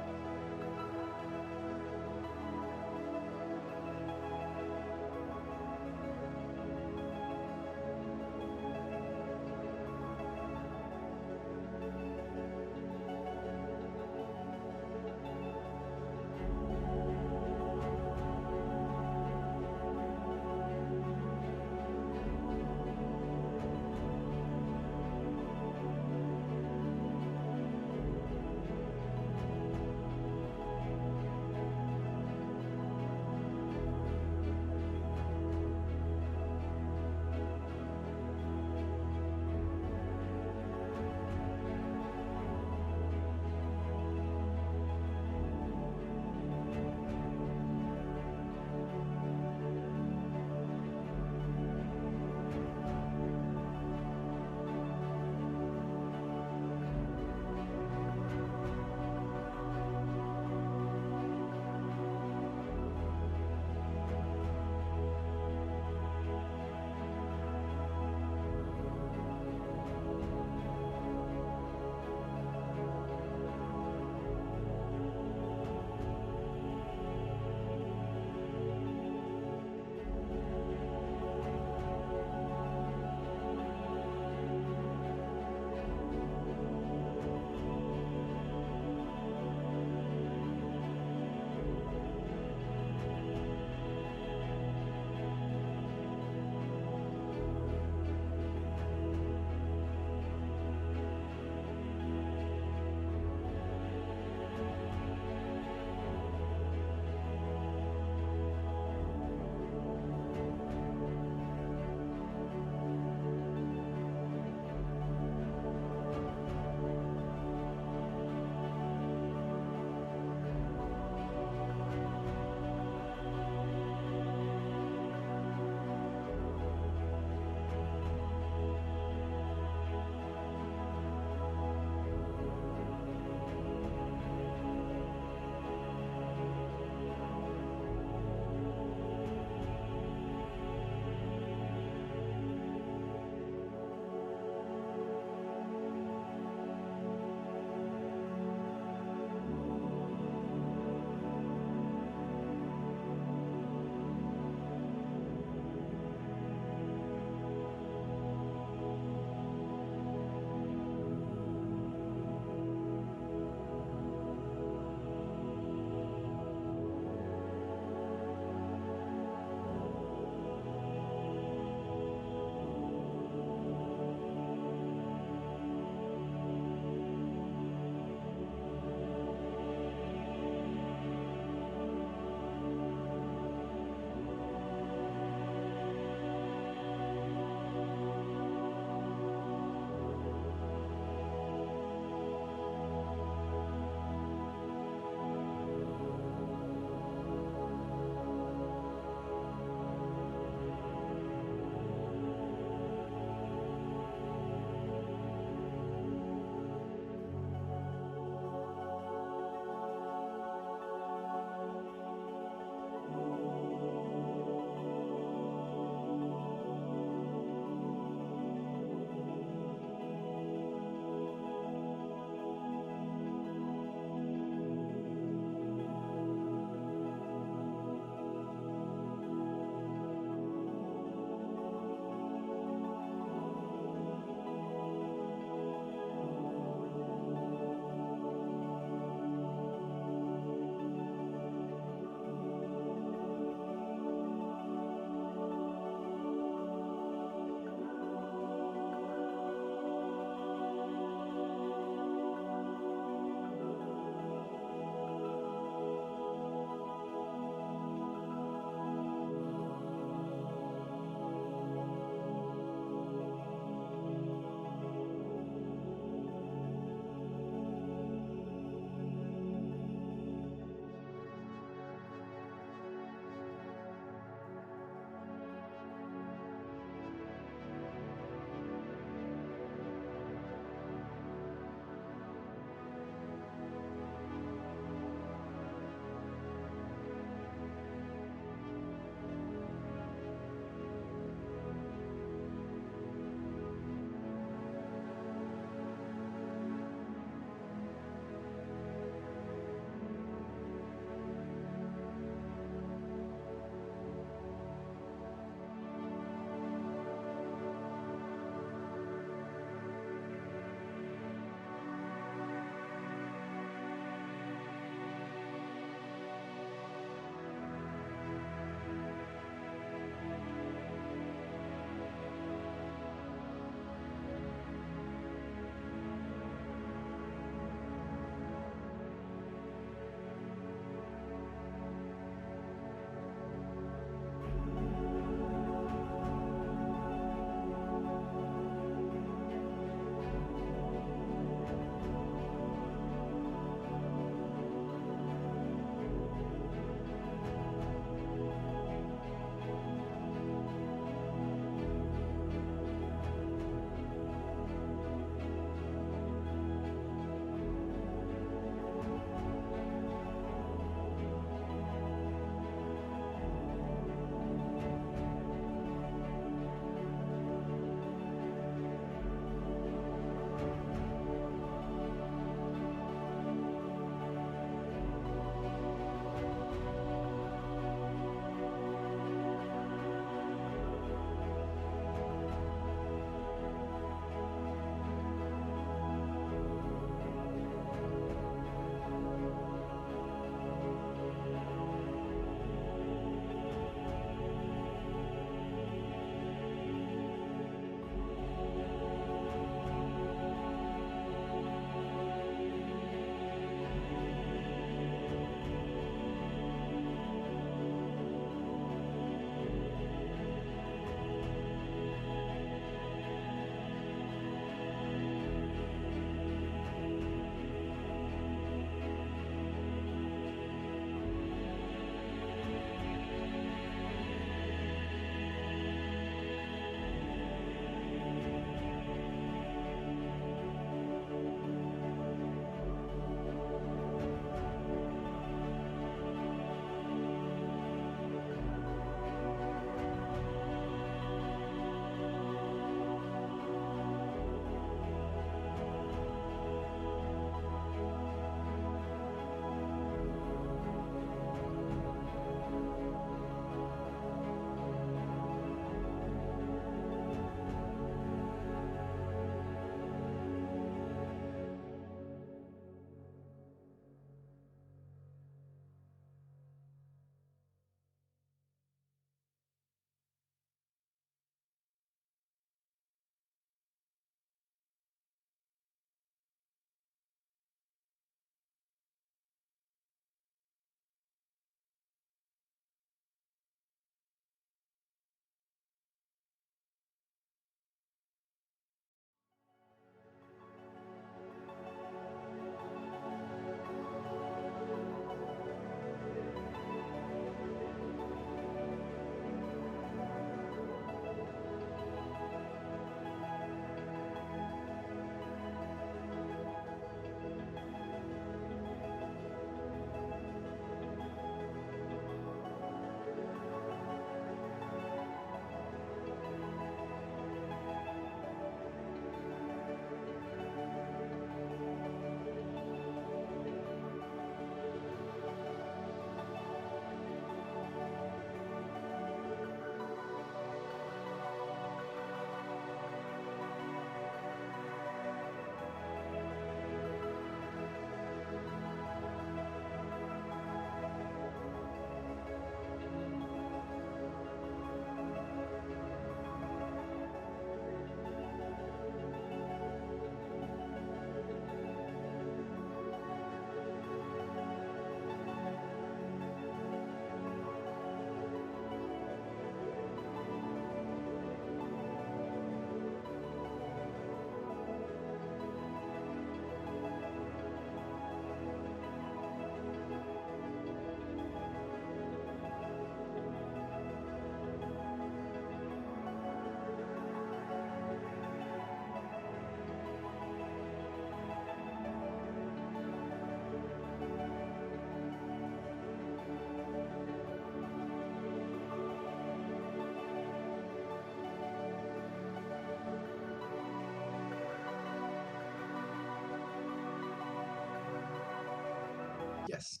Yes.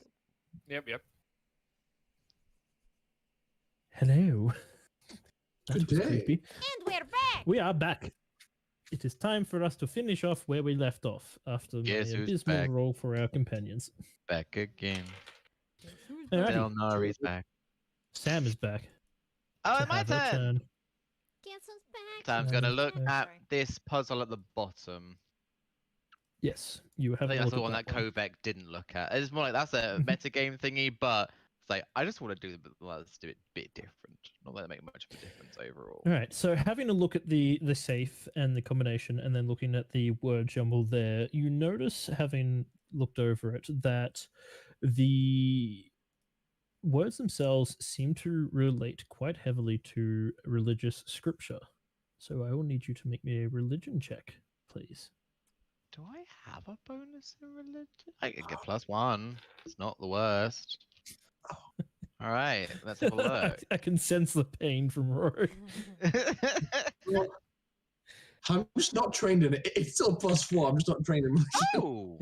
Yep. Hello. That Good was day. creepy. And we're back! We are back. It is time for us to finish off where we left off after Guess my who's abysmal back? roll for our companions. Back again. Alrighty. Xel'nari's back. Sam is back. Oh, to my have her turn. Guess who's back? Sam's Sam's gonna look back. at Sorry. this puzzle at the bottom. Yes, you I have think a that's look the at one that one. Kovac didn't look at. It's more like that's a metagame thingy, but it's like I just want to do let's do it a bit different. Not that it make much of a difference overall. All right, so having a look at the safe and the combination, and then looking at the word jumble there, you notice, having looked over it, that the words themselves seem to relate quite heavily to religious scripture. So I will need you to make me a religion check, please. Do I have a bonus in religion? I can get +1. It's not the worst. All right, let's have a look. I can sense the pain from Rory. Well, I'm just not trained in it. It's still +4. I'm just not trained in it. Oh,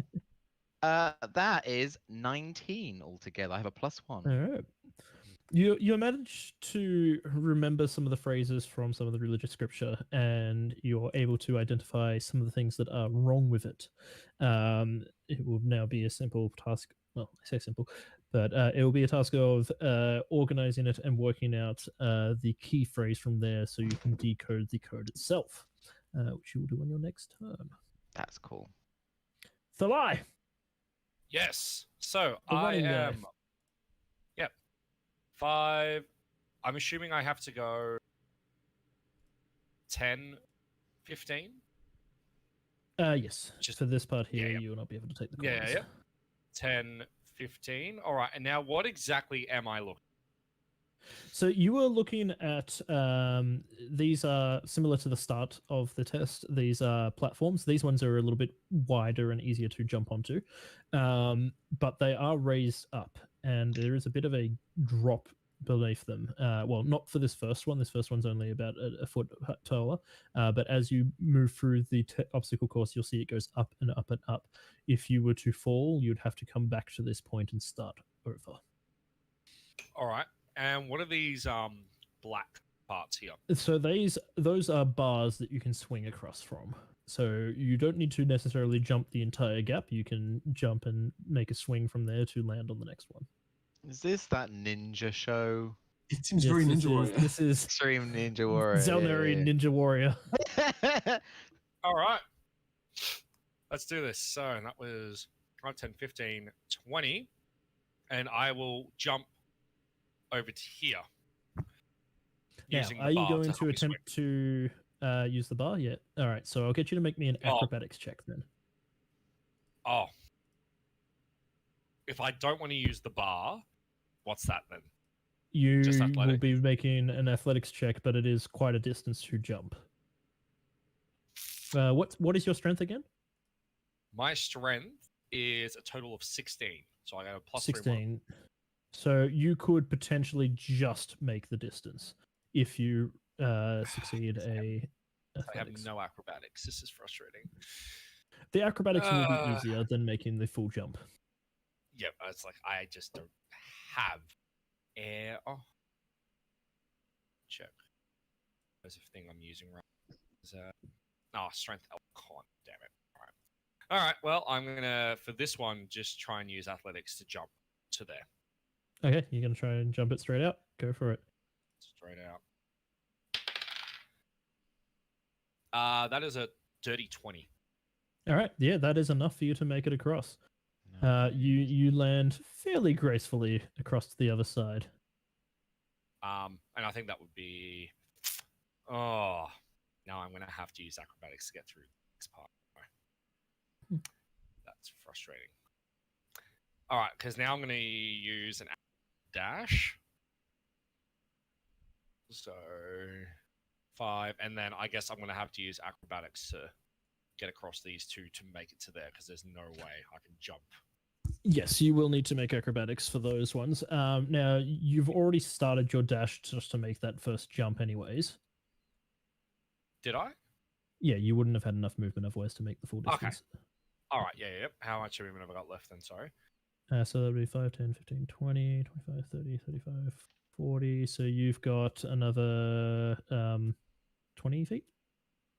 that is 19 altogether. I have a +1. All right. You manage to remember some of the phrases from some of the religious scripture, and you're able to identify some of the things that are wrong with it. It will now be a simple task. Well, I say simple, but it will be a task of organizing it and working out the key phrase from there, so you can decode the code itself, which you will do on your next turn. That's cool. Thalai, Yes. So The I running guy. am. Yep. 5. I'm assuming I have to go 10, 15. yes. Just- For this part here, yeah. you will not be able to take the Yeah, corners. yeah. 10, 15. All right. And now what exactly am I looking? So you were looking at these are similar to the start of the test. These are platforms. These ones are a little bit wider and easier to jump onto, but they are raised up, and there is a bit of a drop beneath them. Well, not for this first one. This first one's only about a foot taller, but as you move through the obstacle course, you'll see it goes up and up and up. If you were to fall, you'd have to come back to this point and start over. All right. And what are these black parts here? So those are bars that you can swing across from. So you don't need to necessarily jump the entire gap. You can jump and make a swing from there to land on the next one. Is this that ninja show? It seems Yes, very this Ninja is- Warrior. This is Extreme Ninja Warrior. Xel'nari Ninja Warrior. All right. Let's do this. So that was 5, 10, 15, 20. And I will jump over to here. Now, Using the are you bar going help to me attempt swing. to use the bar yet? All right, so I'll get you to make me an Oh. acrobatics check then. Oh. If I don't want to use the bar, what's that then? You Just will athletics? be making an athletics check, but it is quite a distance to jump. What is your strength again? My strength is a total of 16. So I got a plus 3 more. 16. So you could potentially just make the distance if you succeed a I have athletics. no acrobatics. This is frustrating. The acrobatics will be easier than making the full jump. Yeah, it's like I just don't have air. Oh. Check. There's a thing I'm using right. Strength Elcon. Damn it. All right. Well, I'm gonna for this one just try and use athletics to jump to there. Okay, you're gonna try and jump it straight out. Go for it. Straight out. That is a dirty 20. All right, yeah, that is enough for you to make it across. You land fairly gracefully across to the other side. And I think that would be. Oh, now I'm gonna have to use acrobatics to get through this part. That's frustrating. All right, because now I'm gonna use an dash. So 5, and then I guess I'm gonna have to use acrobatics to get across these two to make it to there because there's no way I can jump. Yes, you will need to make acrobatics for those ones. Now, you've already started your dash just to make that first jump anyways. Did I? Yeah, you wouldn't have had enough movement otherwise to make the full Okay. distance. All right, yeah. How much movement have I got left then? Sorry. So that would be 5, 10, 15, 20, 25, 30, 35, 40. So you've got another 20 feet?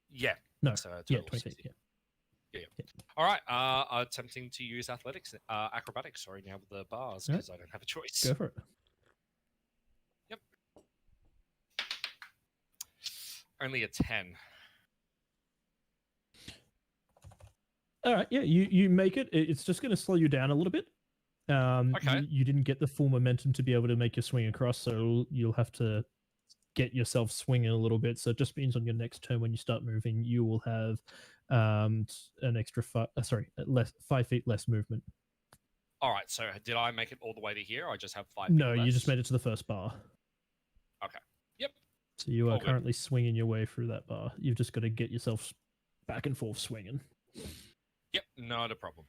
Yeah. No. So Yeah, total 20 60. feet. Yeah. All right. Attempting to use acrobatics. Sorry, now with the bars because I don't have a choice. Go for it. Yep. Only a 10. All right. Yeah, you make it. It's just going to slow you down a little bit. Okay. You didn't get the full momentum to be able to make your swing across, so you'll have to get yourself swinging a little bit. So it just means on your next turn when you start moving, you will have an extra 5 feet less movement. All right. So did I make it all the way to here? Or I just have 5 No, feet you just less? made it to the first bar. Okay. Yep. So you are All good. currently swinging your way through that bar. You've just got to get yourself back and forth swinging. Yep. Not a problem.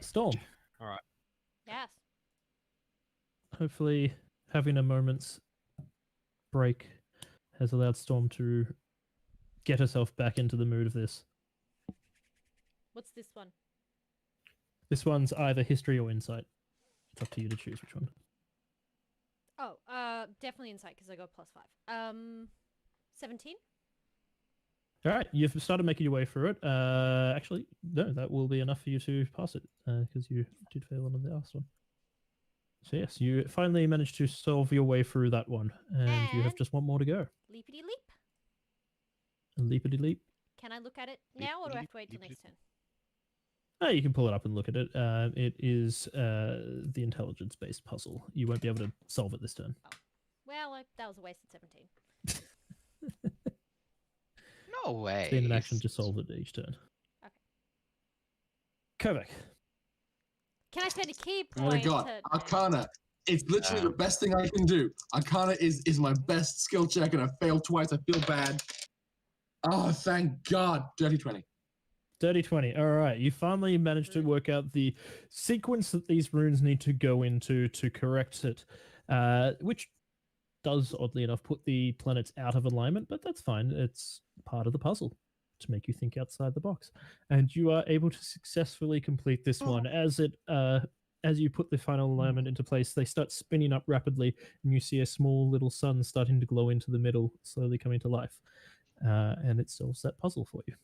Storm. All right. Yes. Hopefully having a moment's break has allowed Storm to get herself back into the mood of this. What's this one? This one's either history or insight. It's up to you to choose which one. Oh, definitely insight because I got +5. 17. All right, you've started making your way through it. Actually, no, that will be enough for you to pass it because you did fail on the last one. So yes, you finally managed to solve your way through that one, and you have And- just one more to go. Leapity leap. Leapity leap. Can I look at it now, or do I have to wait till next turn? Oh, you can pull it up and look at it. It is the intelligence-based puzzle. You won't be able to solve it this turn. Well, that was a wasted 17. No way. Spend an action to solve it each turn. Okay. Kovac. Can I spend a key Oh my point? god, to- Arcana. It's literally the best thing I can do. Arcana is my best skill check, and I failed twice. I feel bad. Oh, thank God. Dirty 20. Dirty 20. All right. You finally managed to work out the sequence that these runes need to go into to correct it, which does, oddly enough, put the planets out of alignment, but that's fine. It's part of the puzzle to make you think outside the box. And you are able to successfully complete this one. As you put the final alignment into place, they start spinning up rapidly, and you see a small little sun starting to glow into the middle, slowly coming to life. And it solves that puzzle for you.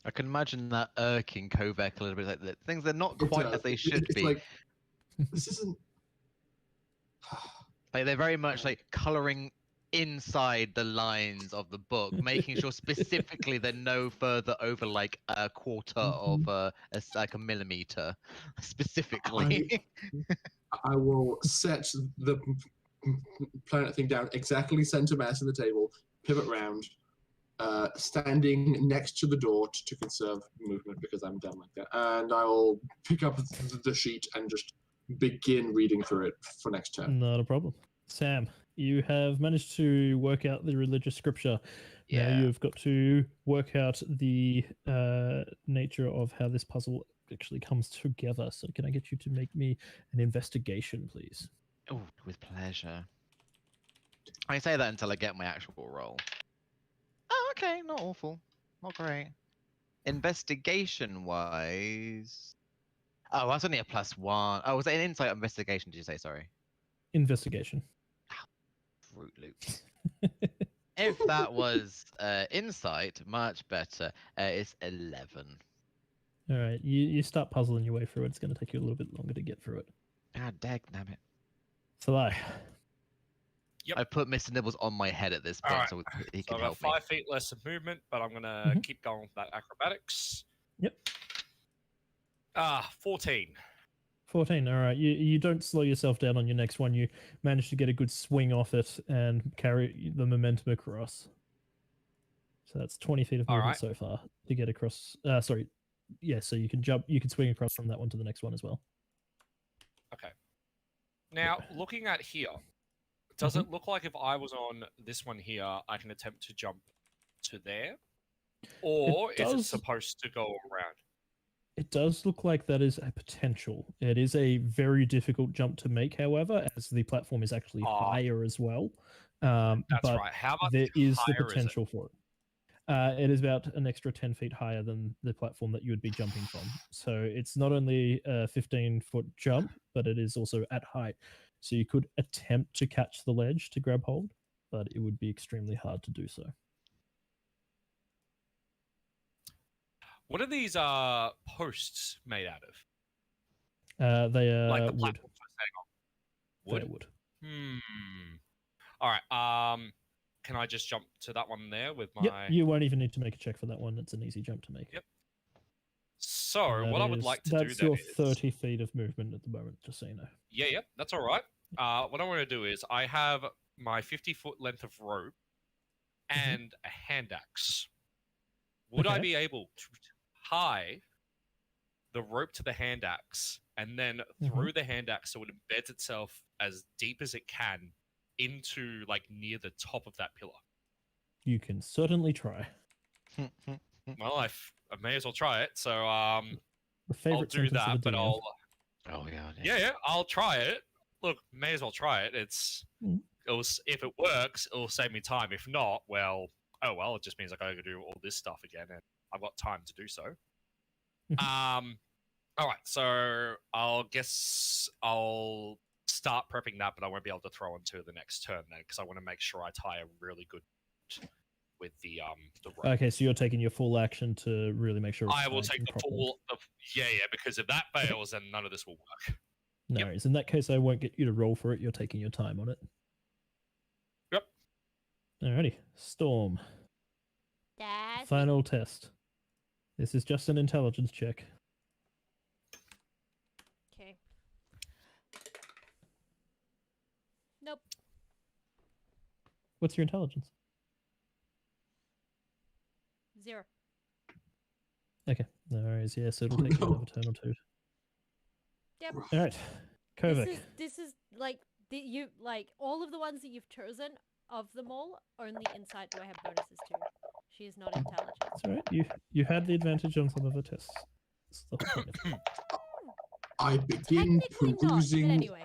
I can imagine that irking Kovac a little bit, like that. Things are not It quite does. as they It- should it's be. like, this isn't. Like they're very much like coloring inside the lines of the book, making sure specifically they're no further over like a quarter of like a millimeter, specifically. I will set the planet thing down exactly center mass in the table, pivot round, standing next to the door to conserve movement because I'm dumb like that. And I will pick up the sheet and just begin reading through it for next turn. Not a problem. Sam, you have managed to work out the religious scripture. Now Yeah. you've got to work out the nature of how this puzzle actually comes together. So can I get you to make me an investigation, please? Oh, with pleasure. I say that until I get my actual roll. Oh, okay, not awful, not great. Investigation wise, oh, that's only a +1. Oh, was it an insight or investigation? Did you say? Sorry. Investigation. Fruit Loops. If that was insight, much better. It's 11. All right, you start puzzling your way through it. It's going to take you a little bit longer to get through it. Ah, damn it. Salai. Yep. Uh, I put Mr. Nibbles on my head at this point, Alright, so he So can I've help got me. 5 feet less of movement, but I'm gonna keep going with that acrobatics. Yep. 14. 14. All right. You don't slow yourself down on your next one. You manage to get a good swing off it and carry the momentum across. So that's 20 feet of All movement right. so far to get across. Sorry. Yeah, so you can jump, you can swing across from that one to the next one as well. Okay. Now, looking at here, does it look like if I was on this one here, I can attempt to jump to there? Or is it does. supposed to go around? It does look like that is a potential. It is a very difficult jump to make, however, as the platform is actually higher as well. That's but right. How much there is the higher is it? potential for it. It is about an extra 10 feet higher than the platform that you would be jumping from. So it's not only a 15-foot jump, but it is also at height. So you could attempt to catch the ledge to grab hold, but it would be extremely hard to do so. What are these posts made out of? They are Like the wood. platforms we're staying on. Wood? They're wood. All right. Can I just jump to that one there with my? Yep, you won't even need to make a check for that one. It's an easy jump to make. Yep. So And what I would like to do that's then your is 30 feet of movement at the moment, just so you know. Yeah, that's all right. What I want to do is I have my 50-foot length of rope and a hand axe. Would I Okay. be able to tie the rope to the hand axe and then through the hand axe so it embeds itself as deep as it can into like near the top of that pillar? You can certainly try. Well, I may as well try it. So The I'll favorite do sentence that, of the but DM. I'll Oh yeah. yeah, I'll try it. Look, may as well try it. If it works, it'll save me time. If not, well, oh well, it just means I gotta do all this stuff again, and I've got time to do so. All right, so I'll guess I'll start prepping that, but I won't be able to throw until the next turn then, because I want to make sure I tie a really good with the rope. Okay, so you're taking your full action to really make sure it's I will tied take in the properly. full. Yeah, because if that fails, then none of this will work. No worries. In that case, I won't get you to roll for it. You're taking your time on it. Yep. Alrighty. Storm. That's Final test. This is just an intelligence check. okay. Nope. What's your intelligence? 0. Okay. No worries. Yes, it'll take you no. another turn or two. Yep. All right. Kovac. This is like you like all of the ones that you've chosen of them all. Only insight do I have bonuses to. She is not intelligent. That's all right. You had the advantage on some of the tests. That's the whole point of it. I begin Technically not, but perusing. anyway.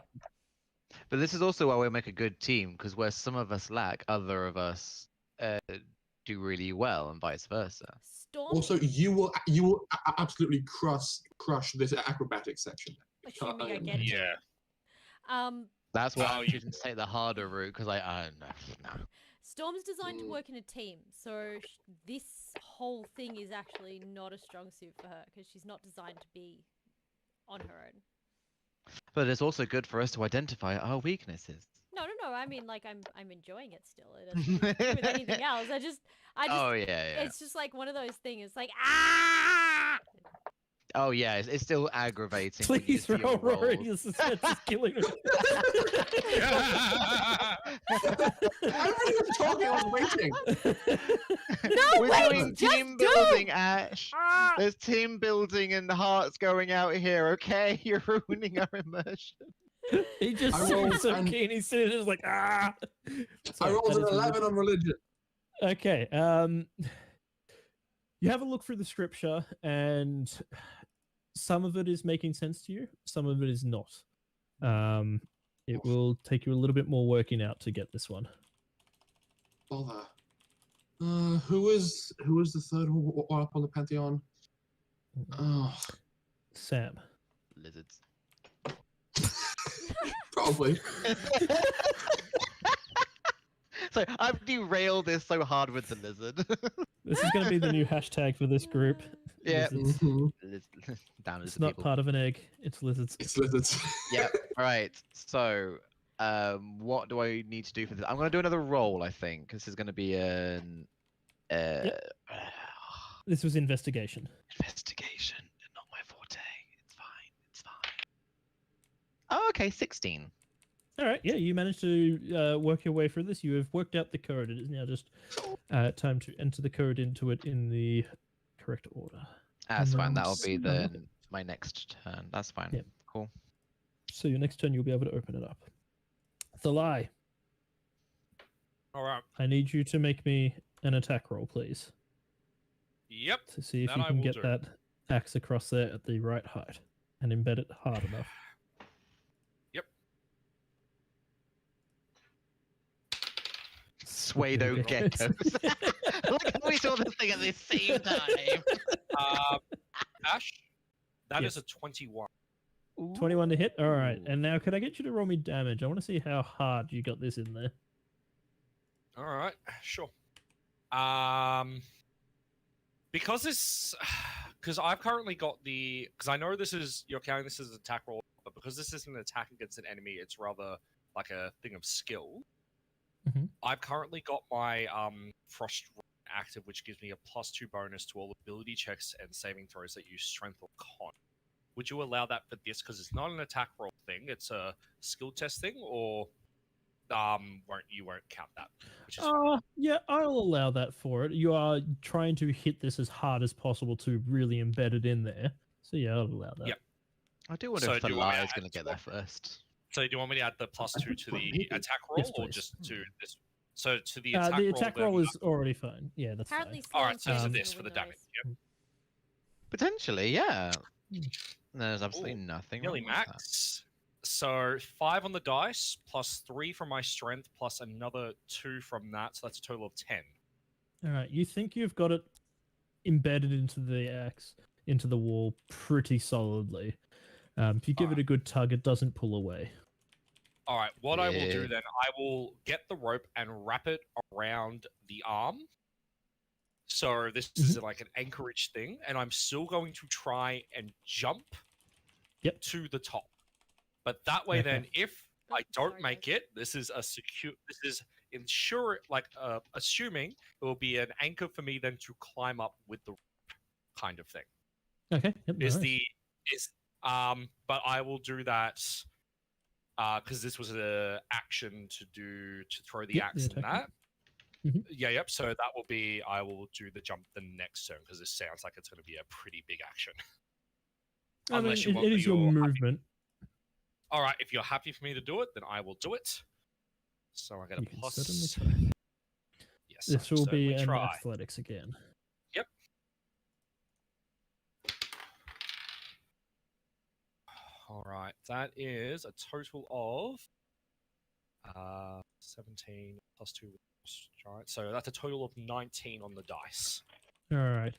But this is also why we make a good team, because where some of us lack, other of us do really well, and vice versa. Storm. Also, you will absolutely crush this acrobatics section. Assuming I get it. Yeah. That's why Oh, I didn't take the harder route, because no. Storm's designed to work in a team, so this whole thing is actually not a strong suit for her because she's not designed to be on her own. But it's also good for us to identify our weaknesses. No. I mean, like I'm enjoying it still. It doesn't do with anything else. I just. Oh yeah. It's just like one of those things. It's like ah. Oh yeah, it's still aggravating. when you Please see your roll, Rory. rolls. The suspense is killing me. I'm not even talking. I was waiting. No, We're wait, doing just team do! building, Ash. Ah! There's team building and hearts going out here. Okay, you're ruining our immersion. He just I seems rolled so an- keen. He's sitting there just like ah. I Sorry, rolled that an is 11 on religion. Okay. You have a look through the scripture, and some of it is making sense to you. Some of it is not. It will take you a little bit more working out to get this one. Bother. Who was the third one up on the pantheon? Oh, Sam. Lizards. probably. So I've derailed this so hard with the lizard. This is going to be the new hashtag for this group. Yeah. Lizards. Mhm. Down It's lizard not people. part of an egg. It's lizards. It's lizards. Yep. Right. So, what do I need to do for this? I'm going to do another roll, I think. This is going to be an This was investigation. investigation. Not my forte. It's fine. It's fine. Oh, okay. 16. All right. Yeah, you managed to work your way through this. You have worked out the code. It is now just time to enter the code into it in the correct order. That's And fine. then That'll be let's- my next turn. That's fine. Yep. Cool. So your next turn, you'll be able to open it up. The lie. All right. I need you to make me an attack roll, please, Yep. to see if That you I can will get do. that axe across there at the right height and embed it hard enough. Pseudo Okay. geckos. Like how we saw the thing at the same time. Ash, that Yes. is a 21. 21 to hit. All right. Ooh. And now, can I get you to roll me damage? I want to see how hard you got this in there. All right, sure. Because I've currently got because I know you're counting this as an attack roll, but because this isn't an attack against an enemy, it's rather like a thing of skill. Mhm. I've currently got my Frost active, which gives me a +2 bonus to all ability checks and saving throws that use Strength or Con. Would you allow that for this? Because it's not an attack roll thing; it's a skill test thing, or won't count that? Which is fine. Yeah, I'll allow that for it. You are trying to hit this as hard as possible to really embed it in there. So yeah, I'll allow that. Yep. I do wonder So if do you want me Falah is to going add to get there first. So do you want me to add the +2 to the maybe. attack roll, Yes, or please. just to this? So to the attack roll. The attack roll then- is already fine. Yeah, that's Apparently, fine. All right, so slowing to things this will for the be damage. nice. Yep. Potentially, yeah. Hmm. There's absolutely Ooh, nothing Nearly wrong with that. max. So 5 on the dice, +3 from my strength, plus another 2 from that. So that's a total of 10. All right, you think you've got it embedded into the axe, into the wall pretty solidly. If you give it a good tug, it doesn't pull away. All right, what I will do Yeah. then, I will get the rope and wrap it around the arm. So this is like an anchorage thing, and I'm still going to try and jump to the top. But that way, Okay. then, if Oh, I don't sorry, make guys. it, this is assuming it will be an anchor for me then to climb up with the rope kind of thing. Okay. Yep, But I will do that because this was an action to throw the Yep, axe the and attack. that. Mhm. Yeah, yep. So that will be I will do the jump the next turn because this sounds like it's going to be a pretty big action. I mean, Unless you want it is your your movement. All right, if you're happy for me to do it, then I will do it. So I get a You can plus. certainly try. Yes, This I will be certainly an try. athletics again. Yep. All right, that is a total of 17 plus 2. Right, so that's a total of 19 on the dice. All right.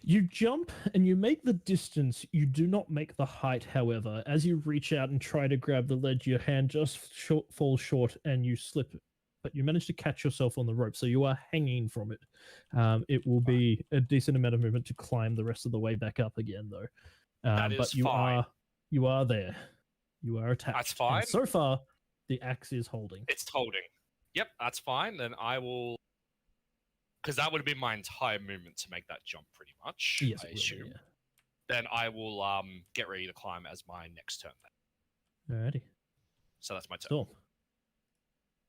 You jump and you make the distance. You do not make the height, however. As you reach out and try to grab the ledge, your hand just falls short and you slip. But you manage to catch yourself on the rope, so you are hanging from it. It will be a decent amount of movement to climb the rest of the way back up again, though. That but is you fine. you are there. You are attached. That's fine. And so far, the axe is holding. It's holding. Yep, that's fine. Then I will, because that would have been my entire movement to make that jump, pretty much. Yes, I it will be, assume. yeah. Then I will get ready to climb as my next turn. Then. Alrighty. So that's my turn. Storm.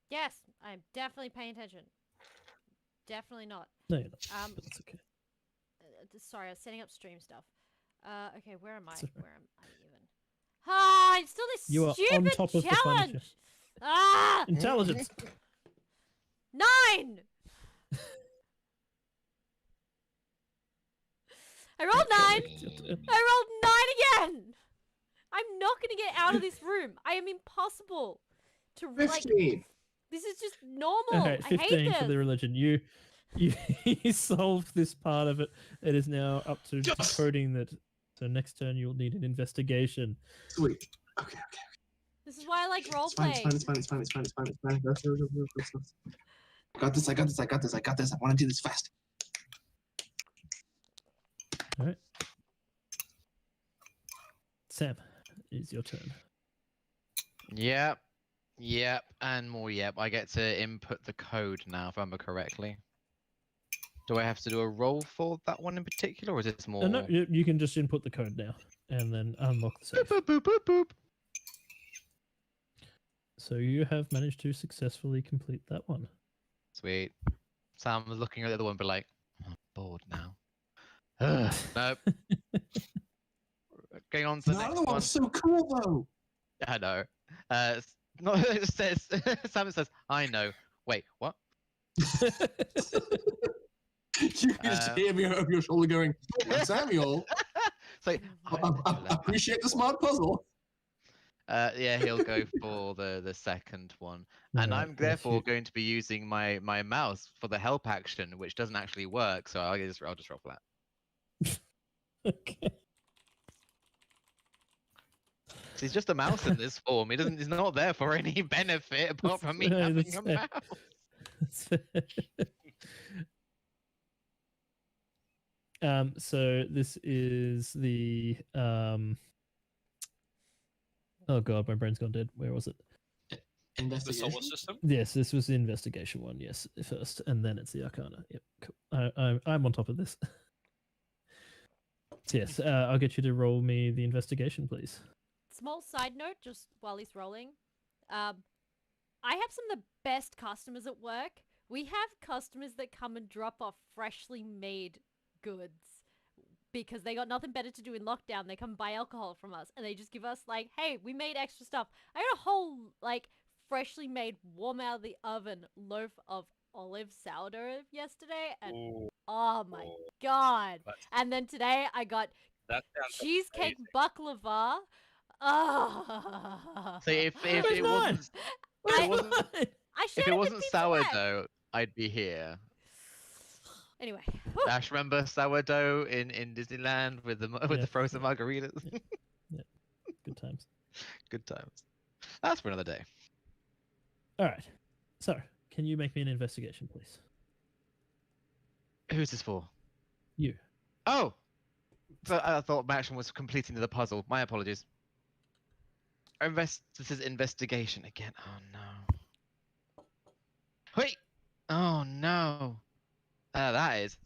Yes, I'm definitely paying attention. Definitely not. No, you're not. But that's okay. Sorry, I was setting up stream stuff. Okay, where am I? It's okay. Where am I even? Ah, it's still this You are on stupid top of the challenge. furniture. Ah, Intelligence. 9. I rolled 9. It's your turn. I rolled 9 again. I'm not gonna get out of this room. I am impossible to like. 15. This is just normal. Okay, I hate 15 this. for the religion. You solved this part of it. It is now up to Yes! decoding that. So next turn you'll need an investigation. Sweet. Okay. This is why I like It's fine. roleplay. It's fine. Go. I got this. I want to do this fast. All right. Sam, it's your turn. Yep, and more yep. I get to input the code now, if I remember correctly. Do I have to do a roll for that one in particular, or is it more? No, you can just input the code now and then unlock the save. Boop, boop, boop, boop. So you have managed to successfully complete that one. Sweet. Sam was looking at the other one, but like, I'm bored now. Ugh, nope. Going on to the The next other one. one's so cool though. I know. No, it says Sam says, I know. Wait, what? You can just hear me over your shoulder going, "Well, Samuel, It's like, I appreciate the smart puzzle." Yeah, he'll go for the second one, and Alright, I'm yes, therefore you- going to be using my mouse for the help action, which doesn't actually work. So I'll just roll flat. Okay. So he's just a mouse in this form. He's not there for any benefit apart from me That's- having that's a fair. mouse. That's fair. So this is the oh god, my brain's gone dead. Where was it? The Investigation. solar system. Yes, this was the investigation one. Yes, first, and then it's the Arcana. Yep, cool. I'm on top of this. So yes, I'll get you to roll me the investigation, please. Small side note, just while he's rolling. I have some of the best customers at work. We have customers that come and drop off freshly made goods because they got nothing better to do in lockdown. They come buy alcohol from us and they just give us like, hey, we made extra stuff. I got a whole like freshly made, warm out of the oven loaf of olive sourdough yesterday, and Ooh, oh my oh, god! that's- And then today I got that sounds cheesecake amazing. baklava. Oh. So if Where's it mine? wasn't Where's I- wasn't- mine? I if shared it it with wasn't Pizza Hut. sourdough, I'd be here. Anyway, whew. Ash, remember sourdough in Disneyland with Yeah. the frozen margaritas? Good times. Good times. That's for another day. All right. So, can you make me an investigation, please? Who's this for? You. Oh, so I thought my action was completing the puzzle. My apologies. This is investigation again. Oh no. Wait. Oh no. That is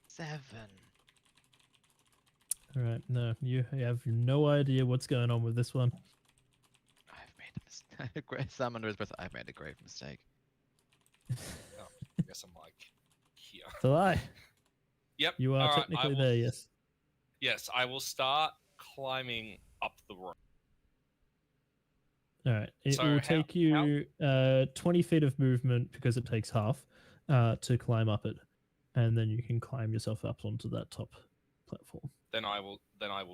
7. All right. No, you have no idea what's going on with this one. I've made a mistake. Sam under his breath. I've made a grave mistake. I guess I'm like here. It's a lie. Yep. You are all right, I technically will- there. Yes. Yes, I will start climbing up the rope. All right. It So will how- take you 20 feet of movement because it takes half to climb up it, and then you can climb yourself up onto that top platform. Then I will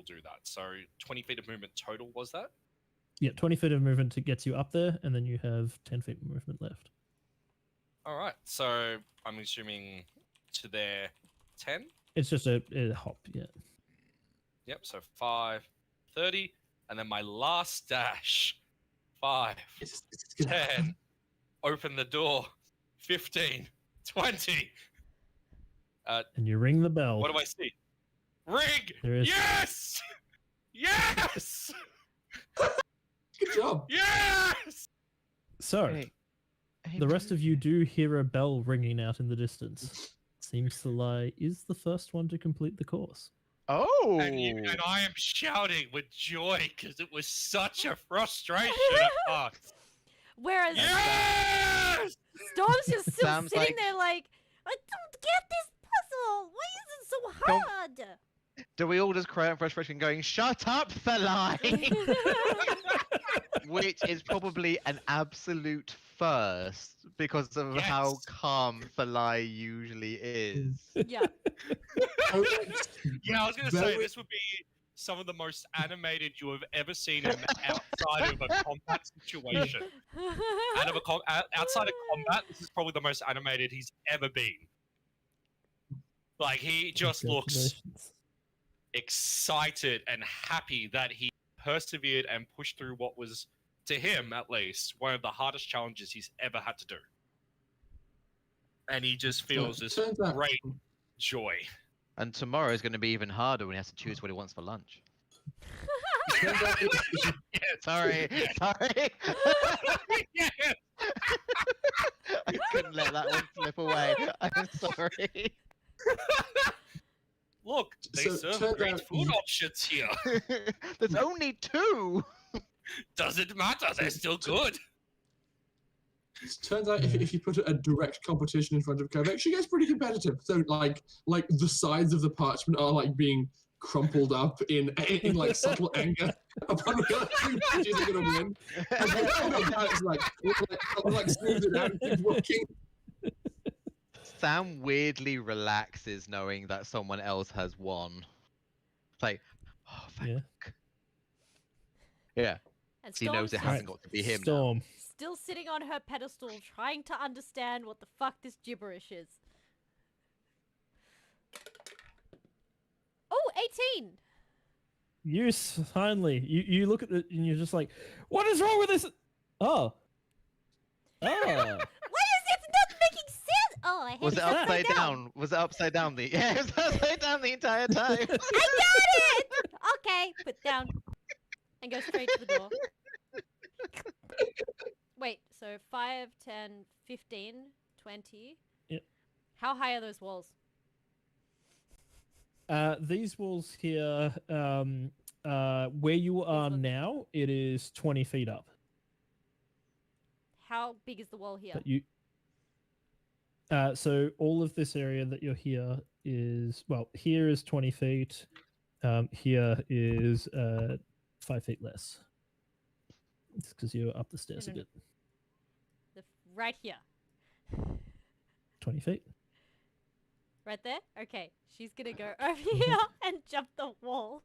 do that. So 20 feet of movement total was that? Yeah, 20 feet of movement to get you up there, and then you have 10 feet of movement left. All right. So I'm assuming to their 10. It's just a hop. Yeah. Yep. So 5, 30, and then my last dash. 5, It's gonna happen. 10. Open the door. 15, 20. And you ring the bell. What do I see? Rig! There is- Yes! Yes! Good job. Yes! So, Hey, the rest of you do hear a bell ringing out in the distance. Seems to lie is the first one to complete the course. Oh. And I am shouting with joy because it was such a frustration at first. Whereas Yes! Storm's just still Sam's sitting like- there like, I don't get this puzzle. Why is it so Don't- hard? Do we all just cry out frustration going, shut up, Thalai? Which is probably an absolute first because of how Yes. calm Thalai usually is. Yeah. Yeah, I was gonna say Very- this would be some of the most animated you have ever seen him outside of a combat situation. Outside of combat, this is probably the most animated he's ever been. Like he just looks Congratulations. excited and happy that he persevered and pushed through what was, to him at least, one of the hardest challenges he's ever had to do. And he just feels this turns out- great joy. And tomorrow is going to be even harder when he has to choose what he wants for lunch. turns out Sorry, sorry. Yeah. I couldn't let that one slip away. I'm sorry. Look, they So, serve turns great out food you- options here. There's only 2. Doesn't matter, they're still good. Turns out if you put a direct competition in front of Kovac, she gets pretty competitive. So like the sides of the parchment are like being crumpled up in like subtle anger upon realizing she's gonna win. And then Kovac like smooths it out and keeps working. Sam weirdly relaxes knowing that someone else has won. It's like, oh, thank Yeah. Yeah. And He knows it Storm's hasn't got to be him now. Storm. still sitting on her pedestal, trying to understand what the fuck this gibberish is. Oh, 18! You finally, you look at it and you're just like, what is wrong with this? Oh. Oh. What is this not making sense? Oh, I hate Was it upside down? Was it upside down the? Yeah, it was upside down the entire time. I got it! Okay, put down. And go straight to the door. Wait, so 5, 10, 15, 20. Yep. How high are those walls? These walls here, where you are ones? now, it is 20 feet up. How big is the wall here? But you, so all of this area that you're here is, well, here is 20 feet. Here is 5 feet less. It's because you're up the stairs a No. bit. Right here. 20 feet. Right there? Okay. She's gonna go over here and jump the wall.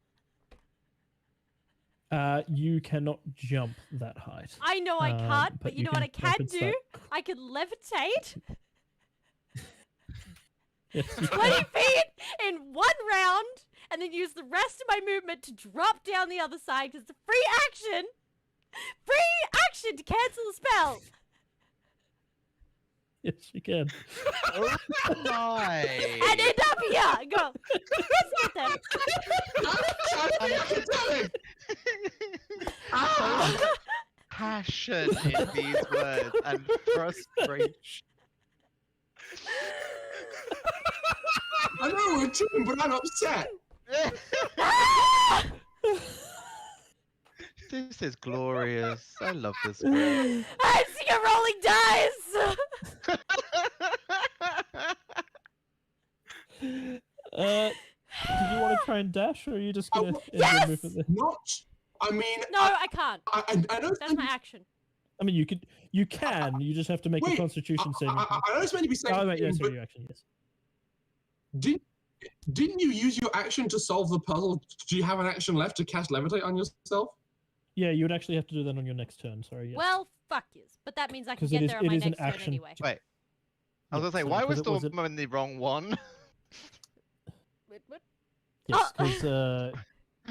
You cannot jump that height. I know I can't, but you know what I can jump do? inside. I can levitate Yes, you 20 can. feet in one round and then use the rest of my movement to drop down the other side because it's a free action! Free action to cancel the spell! Yes, you can. Oh my! And end up here! Go! Let's get them! Ah! Passion in these words and frustration. I know we're a team, but I'm upset. This is glorious. I love this game. I see a rolling dice! Did you want to try and dash, or are you just gonna end your Yes! movement there? Not. I mean, No, I can't. I know. That's my action. I mean, you can. You just have to make a Wait, Constitution saving throw. I know it's meant to be saying, Oh, wait, yeah, but sorry, your action, yes. didn't you use your action to solve the puzzle? Do you have an action left to cast levitate on yourself? Yeah, you would actually have to do that on your next turn. Sorry, yes. Well, fuck yous. But that means I can 'Cause it get is- there on it my is an next turn action anyway. to- Wait. I was Yeah, gonna say, so why was because it was Storm in the wrong one? What? yes, because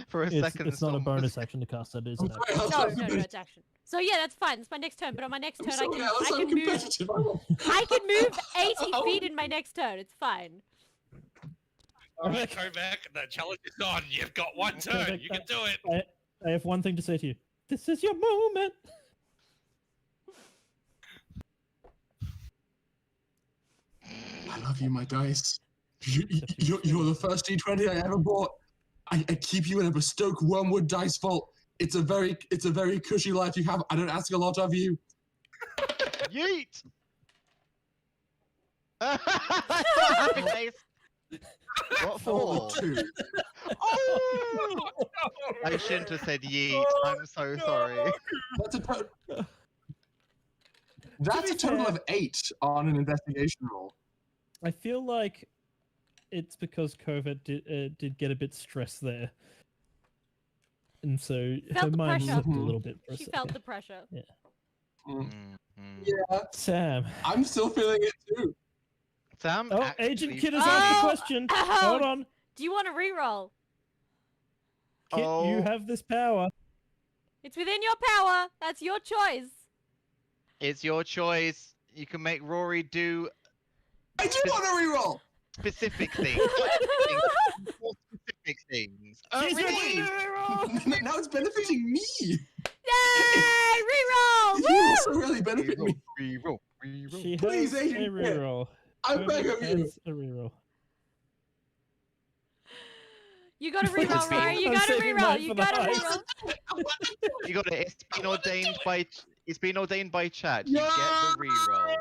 For a it's second, not a Storm was- bonus action to cast that. It is I'm an sorry, action. I'm No, sorry, no, no, it's action. So yeah, that's fine. It's my next turn. But on my next I'm turn, sorry, I Alice, can I'm move. competitive. I can move 80 Oh. feet in my next turn. It's fine. Alright, Kovac, the challenge is on. You've got one turn. Kovac, You can do it. I have one thing to say to you. This is your moment. I love you, my dice. You're the first D20 I ever bought. I keep you in a bespoke wormwood dice vault. It's a very cushy life you have. I don't ask a lot of you. Yeet! Happy face. What for? 2. Oh! I shouldn't have said yeet. I'm so sorry. That's a That's a total of 8 on an investigation roll. I feel like it's because COVID did get a bit stressed there, and so Felt her the mind pressure. slipped a little bit. For a She second. felt the pressure. Mm. Mm-hmm. Yeah, Sam. I'm still feeling it too. Sam, Oh, actually- Agent Kid has Oh, asked a question. oh. Hold on, Do you want to reroll? Kit. You Oh. have this power. It's within your power. That's your choice. It's your choice. You can make Rory do I do want to reroll. specific things. More specific things. She's really? Now it's benefiting me. Yay! Reroll! You Woo! also really benefit me. Reroll, reroll. She Please, has a Agent Kid. reroll. I COVID beg of you. has a reroll. You got to Please, reroll, please. Rory. You I'm got to saving reroll. mine You for the got to highs. reroll. You got it. It's been ordained by chat. You get the reroll.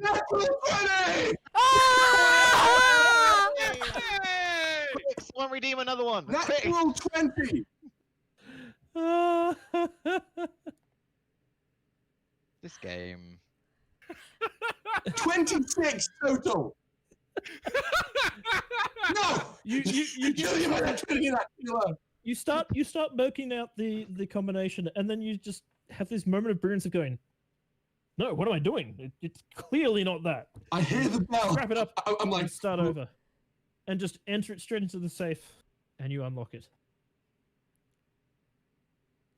Natural 20! Ah! Quick, someone redeem another one. Quick. Natural 20! This game. 26 total! No! you Kill you, man! I'm trying to get that killer! You start working out the combination, and then you just have this moment of brilliance of going, "No, what am I doing? It's clearly not that." I hear the bell. Wrap it up. I'm like, And start over, and just enter it straight into the safe, and you unlock it.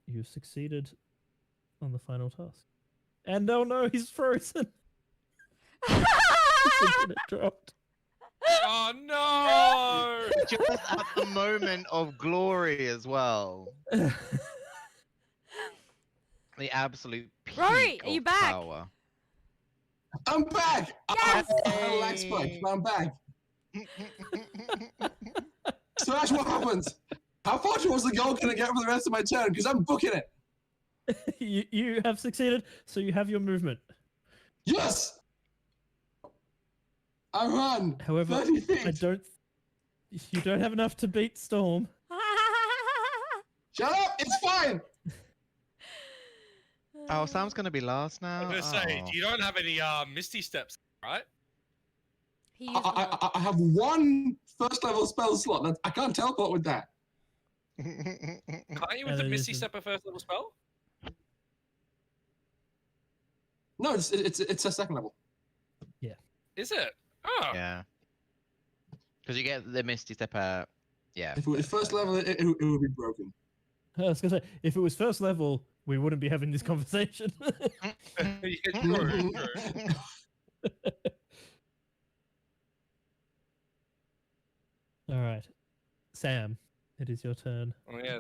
You've succeeded on the final task. And oh no, he's frozen. His internet dropped. Oh no! Just at the moment of glory as well. The absolute peak Rory, are you of back? power. I'm back. Yes! I had a lag spike, but I'm back. So that's what happens. How far towards the goal can I get for the rest of my turn? Because I'm booking it. You have succeeded, so you have your movement. Yes. I run. However, 30 feet. You don't have enough to beat Storm. Shut up. It's fine. Oh, Sam's gonna be last now. I was gonna say, Oh. you don't have any Misty Steps, right? He used them all. I have one first level spell slot. I can't teleport with that. Can't you with And the it Misty isn't. Step a first level spell? No, it's a second level. Is it? Oh. Yeah. Because you get the Misty Step out. Yeah. If it was first level, it would be broken. I was gonna say, if it was first level, we wouldn't be having this conversation. Yeah, true, true. All right, Sam, it is your turn. Oh, yeah.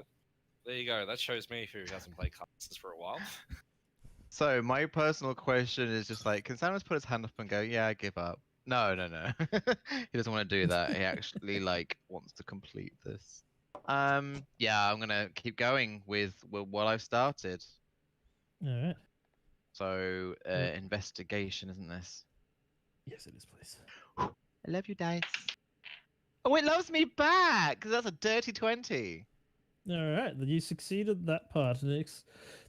There you go. That shows me who hasn't played classes for a while. So my personal question is just like, can Sam just put his hand up and go, "Yeah, I give up"? No. He doesn't want to do that. He actually like wants to complete this. Yeah, I'm gonna keep going with what I've started. All right. So Yeah. investigation, isn't this? Yes, it is, please. I love you, dice. Oh, it loves me back because that's a dirty 20. All right, then you succeeded that part. Next,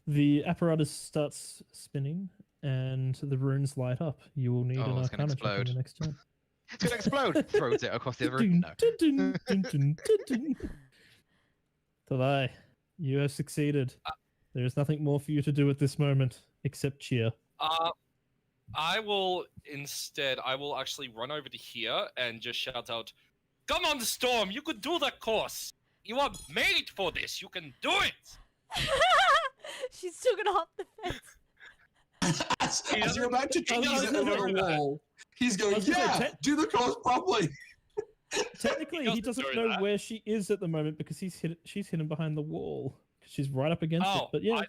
the apparatus starts spinning, and the runes light up. You will need Oh, an it's gonna Arcana check on explode. your next turn. It's gonna explode. Throws it across the other room. No. Dun, dun, dun, dun, dun. Talai, you have succeeded. There is nothing more for you to do at this moment except cheer. I will actually run over to here and just shout out, "Come on, Storm! You could do that course! You are made for this! You can do it!" She's still gonna hop the fence. As you're about to cheese it over the wall, he's going, I was gonna say, "Yeah, do the course properly." Technically, he doesn't do know that. where she is at the moment because she's hidden behind the wall. She's right up against it. Oh, But yeah,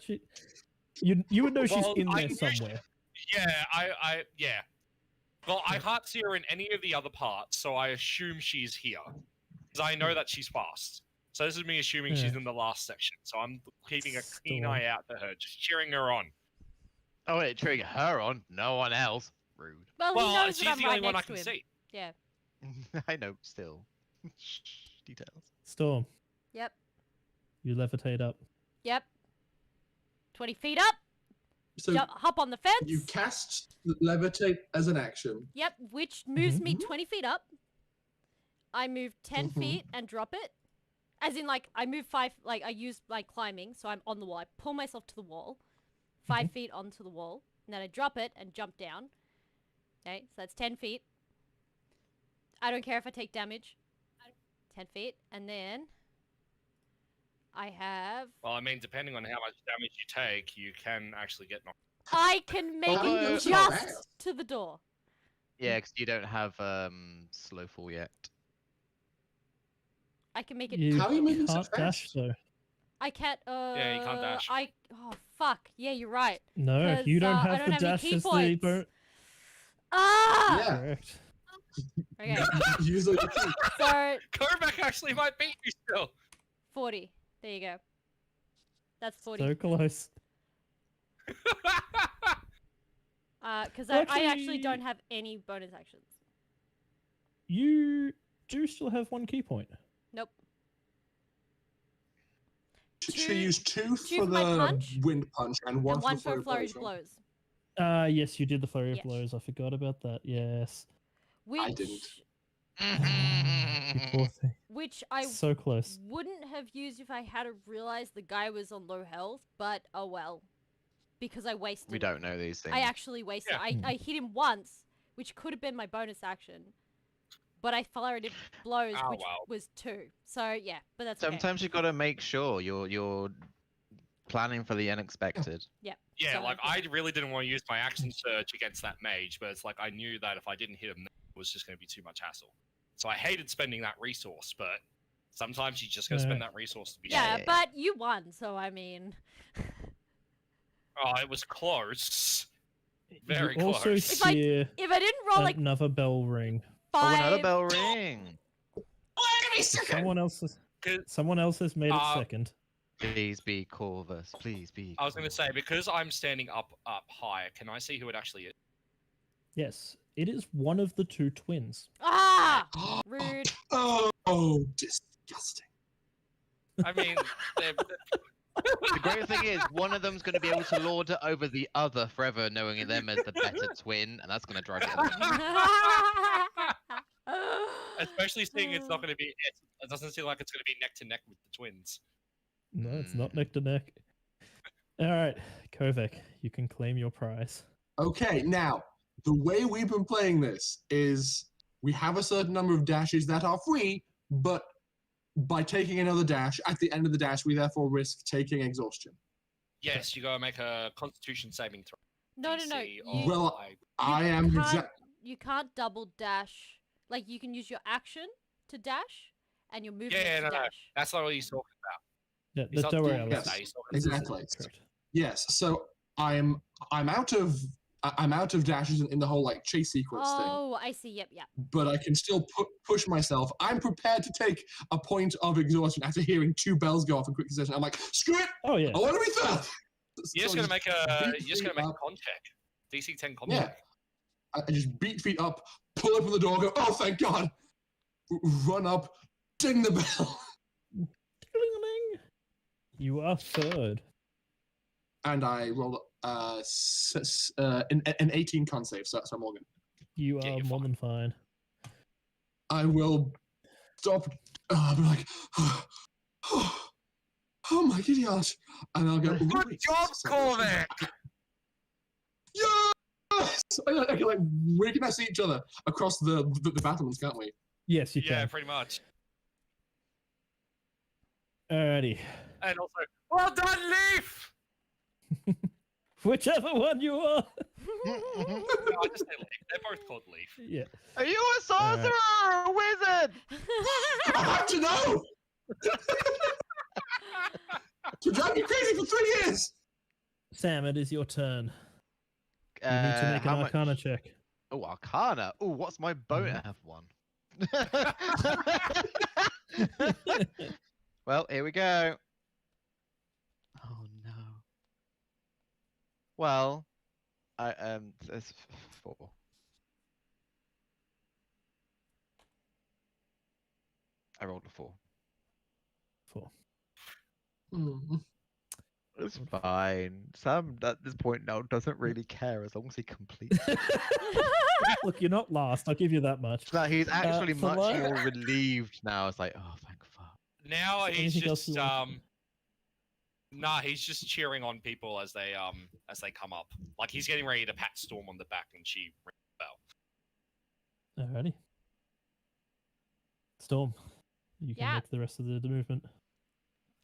you would know she's Well, in I there wish- somewhere. Yeah, yeah. Well, I can't see her in any of the other parts, so I assume she's here. Because I know that she's fast. So this is me assuming she's Yeah. in the last section. So I'm keeping a keen Storm. eye out for her, just cheering her on. Oh, wait, cheering her on, no one else. Rude. Well, Well, he knows she's that I'm the right only one I next to can him. see. Yeah. I know, still. Shh, details. Storm, Yep. you levitate up. Yep. 20 feet up. So Hop on the fence. you cast levitate as an action. Yep, which moves me Mhm. 20 feet up. I move 10 Mhm. feet and drop it. As in, like, I move 5, like, I use, like, climbing, so I'm on the wall. I pull myself to the wall, 5 feet onto the wall, and then I drop it and jump down. Okay, so that's 10 feet. I don't care if I take damage. 10 feet, and then I have... Well, I mean, depending on how much damage you take, you can actually get knocked. I can make Oh, it that's not just bad. to the door. Yeah, because you don't have slow fall yet. I can make it... You How are you moving so can't dash fast? though. I can't, Yeah, you can't dash. Oh, fuck. Yeah, you're right. No, you 'Cause, don't I have don't the have any dash key as the points. bonus. Ah! Yeah. Correct. Okay, Usually, so Kovac actually might beat you still. 40. There you go. That's 40. So close. Because I actually Actually- don't have any bonus actions. You do still have one key point. Nope. she used two two for for my the punch, wind punch and one, And one for for flourish blows. blows. Yes, you did the flurry Yes. of blows. I forgot about that. Yes. Which, didn't. You poor thing. which I So close. wouldn't have used if I had realized the guy was on low health, but oh well. Because I wasted. We don't know these things. I actually wasted. Yeah. I hit him once, which could have been my bonus action. But I fired it blows, Oh, which wow. was 2. So yeah, but that's okay. Sometimes you got to make sure you're planning for the unexpected. Yep. Yeah, so, like I really didn't want to use my action surge against that mage, but it's like I knew that if I didn't hit him, it was just going to be too much hassle. So I hated spending that resource, but sometimes you just got to spend that resource to be Yeah, Yeah. but you won, so I mean. Oh, it was close. Very You also close. If I- hear If I didn't roll like another bell ring. Oh, 5, another bell ring. Wait a second. Someone else has made it Uh, second. Please be Corvus. Please be. I was going to say, Corvus. because I'm standing up higher, can I see who it actually is? Yes, it is one of the 2 twins. ah, rude. Oh, disgusting. I mean, The great thing is, one of them's going to be able to lord it over the other forever, knowing them as the better twin, and that's going to drive it. especially seeing it's not going to be, it doesn't seem like it's going to be neck to neck with the twins. No, it's not neck to neck. All right, Kovac, you can claim your prize. Okay, now, the way we've been playing this is we have a certain number of dashes that are free, but by taking another dash, at the end of the dash, we therefore risk taking exhaustion. Yes, you got to make a Constitution saving throw. No. DC You, of, Well, like, I am can't, you can't double dash. Like you can use your action to dash, and your movement Yeah, to no. dash. That's not what he's talking about. Yeah, He's not don't worry, doing Alice. that, he's talking This is Exactly. correct. Yes, so I'm out of dashes in the whole like chase sequence thing, Oh, I see. Yep. but I can still push myself. I'm prepared to take a point of exhaustion after hearing 2 bells go off in quick succession. I'm like, screw it, Oh yeah. I want to be third. You're just So gonna make a beat you're just gonna feet make a up. con check. DC 10 con Yeah. check. I just beat feet up, pull open the door, go, oh thank God, run up, ding the bell, Ding-a-ling. You are third. and I roll an 18 con save, so I'm all good. You Yeah, are you're more than fine. I will stop. I'll be like, oh my giddy arse, and I'll go. Good "Wait, job, sorry, Corvac! Yes! I can like we can now see each other across the battlements, can't we? Yes, you Yeah, can. pretty much. Alrighty. And also, well done, Leaf! Whichever one you are. No, I just say Leaf. They're both called Leaf. Yeah. Are you a sorcerer or a wizard? I have to know. To drive me crazy for 3 years. Sam, it is your turn. You need to make an how much- Arcana check. Oh, Arcana. Oh, what's my bonus? I have one. Well, here we go. Oh no. Well, there's 4. I rolled a 4. 4. Hmm. It's fine. Sam, at this point now, doesn't really care as long as he completes it. Look, you're not last. I'll give you that much. No, he's actually for much my- more relieved now. It's like, oh, thank fuck. Now Is there he's anything else just you want? Nah, he's just cheering on people as they come up. Like he's getting ready to pat Storm on the back and she rings the bell. Alrighty. Storm, you can Yeah. make the rest of the movement.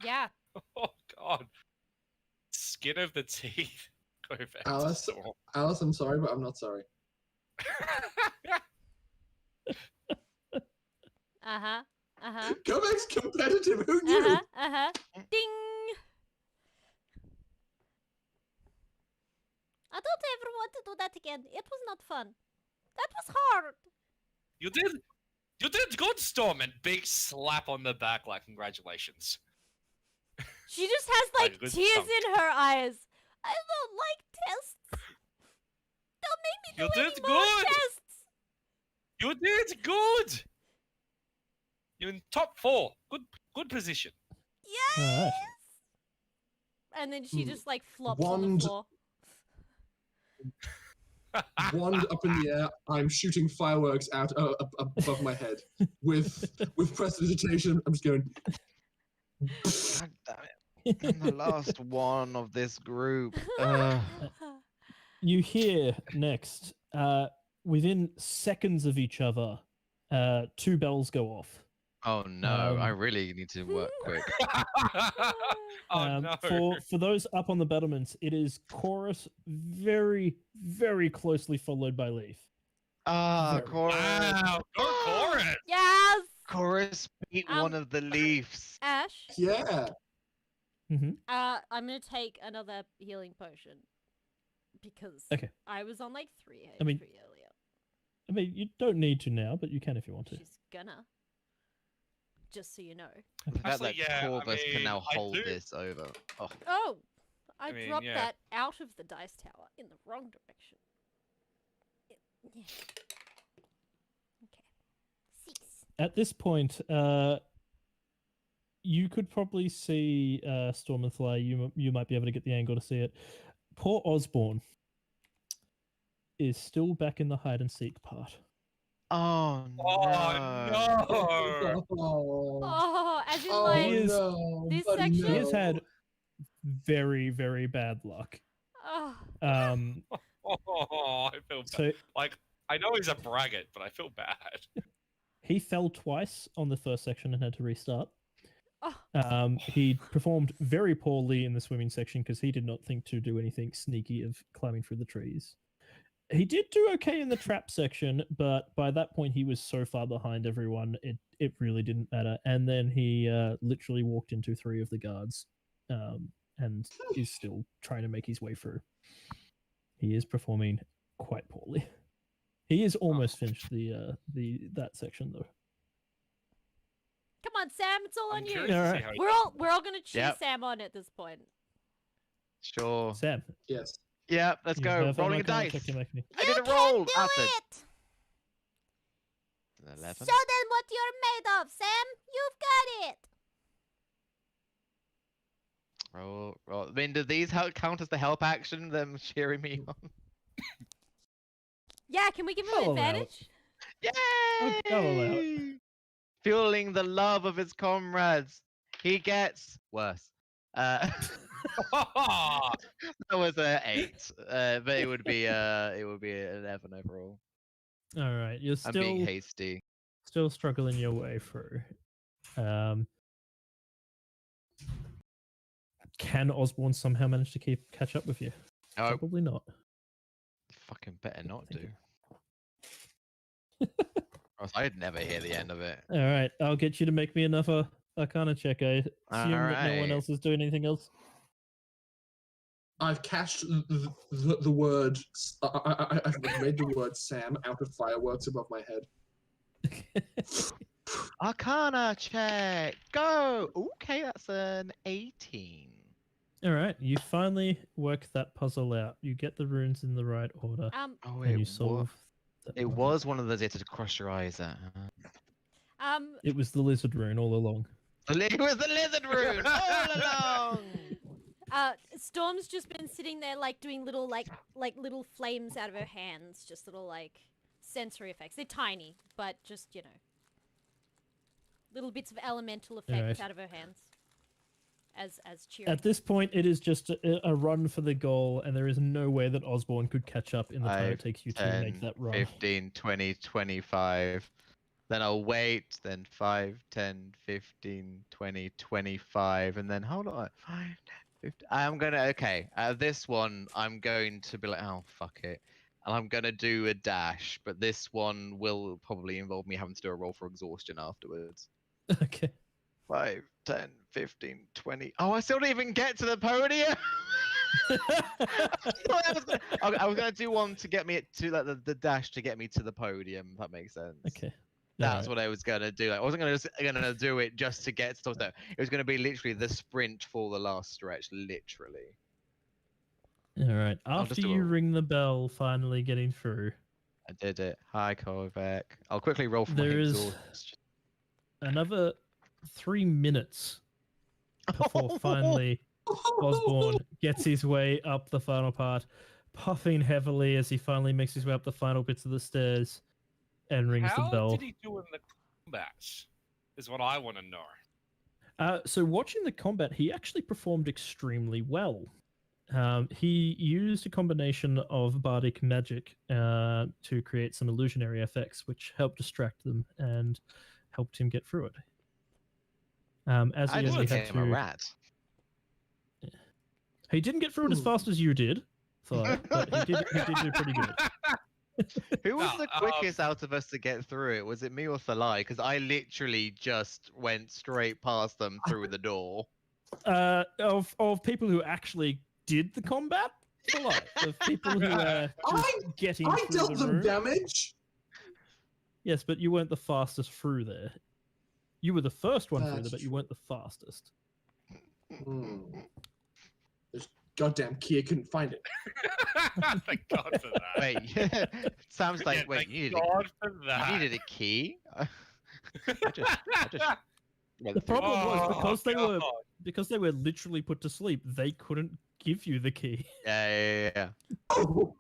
Yeah. Oh god. Skin of the teeth. Go back to Alice? Storm. Alice, I'm sorry, but I'm not sorry. Kovacs competitive. Who knew? Ding. I don't ever want to do that again. It was not fun. That was hard. You did good, Storm, and big slap on the back like congratulations. She just has Like a like good tears thunk. in her eyes. I don't like tests. Don't make me do You any did more good. tests. You did good. You're in top 4. Good position. Yes. Alright. And then she Hmm. just like flops on the Wand- floor. wand up in the air. I'm shooting fireworks out above my head with prestidigitation. I'm just going. God damn it. I'm the last one of this group. You hear next, within seconds of each other, 2 bells go off. Oh no, I Um, really need to work quick. Oh no. For those up on the battlements, it is Chorus, very, very closely followed by Leaf. Ah, Very. Chorus. Wow, go Chorus! Yes! Chorus beat one of the Leafs. Ash, Yeah. I'm gonna take another healing potion. Because Okay. I was on like 3 HP I mean- earlier. I mean, you don't need to now, but you can if you want to. She's gonna. Just so you know. The fact Actually, that yeah, I Corvus can now mean, I hold do- this over. Oh, Oh! I mean, dropped yeah. that out of the dice tower in the wrong direction. Yeah. Okay. 6. At this point, you could probably see Storm and Fly. You might be able to get the angle to see it. Poor Osborne is still back in the hide and seek part. oh no. Oh no! Oh, as in Oh like. He is- no! this buddy, section- He has no. had very, very bad luck. Oh. Oh, I feel bad. So Like, I know he's a braggart, but I feel bad. he fell twice on the first section and had to restart. Oh. He performed very poorly in the swimming section because he did not think to do anything sneaky of climbing through the trees. He did do okay in the trap section, but by that point he was so far behind everyone, it really didn't matter. And then he literally walked into 3 of the guards, and is still trying to make his way through. He is performing quite poorly. He is almost finished that section though. Come on, Sam, it's all I'm on you. curious to Alright. see how he We're all gonna cheer Yep. Sam on at this point. Sure. Sam, Yes. Yeah, let's you go. have an Rolling a Arcana dice. check to make me. I did You a roll. can do Acid. it. 11. Show them what you're made of, Sam. You've got it. Roll. I mean, do these count as the help action? Them cheering me on. Yeah, can we give him I'll an allow it. advantage? Yay! I'll allow it. Fueling the love of his comrades. He gets worse. That was a 8, but it would be an 11 overall. All right, you're I'm being still hasty. struggling your way through. Can Osborne somehow manage to catch up with you? Oh, Probably not. fucking better not Thank do. you. Or else I'd never hear the end of it. All right, I'll get you to make me another Arcana check. I assume that no one Alright. else is doing anything else. I've cached the word. I've made the word Sam out of fireworks above my head. Arcana check. Go. Okay, that's an 18. All right, you finally work that puzzle out. You get the runes in the right order, Oh, and you solve. that it puzzle. was one of those you had to cross your eyes at. Huh? It was the lizard rune all along. It was the lizard rune all along. Storm's just been sitting there like doing little like little flames out of her hands, just little like sensory effects. They're tiny, but just, you know, little bits of elemental effects Alright. out of her hands. As cheering. At this point, it is just a run for the goal, and there is no way that Osborne could catch up in the time it 5, takes you to 10, make that run. 15, 20, 25. Then I'll wait. Then 5, 10, 15, 20, 25. And then hold on. 5, 10, 15. I'm going to, okay. This one, I'm going to be like, oh, fuck it. And I'm going to do a dash. But this one will probably involve me having to do a roll for exhaustion afterwards. Okay. 5, 10, 15, 20. Oh, I still didn't even get to the podium. I was gonna do one to get me to like the dash to get me to the podium. If that makes sense. Okay. That's what I was gonna do. Like, I wasn't gonna do it just to get stuff there. It was gonna be literally the sprint for the last stretch, literally. All right. I'll After just do you a- ring the bell, finally getting through, I did it. Hi, Kovac. I'll quickly roll for There my is- exhaustion. another 3 minutes before finally Osborne gets his way up the final part. puffing heavily as he finally makes his way up the final bits of the stairs and rings the How bell. did he do in the combat? Is what I want to know. So watching the combat, he actually performed extremely well. He used a combination of bardic magic to create some illusionary effects, which helped distract them and helped him get through it. As I he just only had became a to, rat. he didn't get through it as fast as you did, Thor, but he did do pretty good. Who was No, the quickest out of us to get through it? Was it me or Thalai? Because I literally just went straight past them through the door. Of people who actually did the combat, of people who were just getting I through dealt the them room. damage. Yes, but you weren't the fastest through there. You were the first one through That's there, but you true. weren't the fastest. This goddamn key, I couldn't find it. Thank God for that. Wait, Sam's like, Yeah, wait, thank you needed, God for that. you needed a key? I just went The through problem was Oh, because they were literally put to sleep. They couldn't give you the key. Yeah. Oh,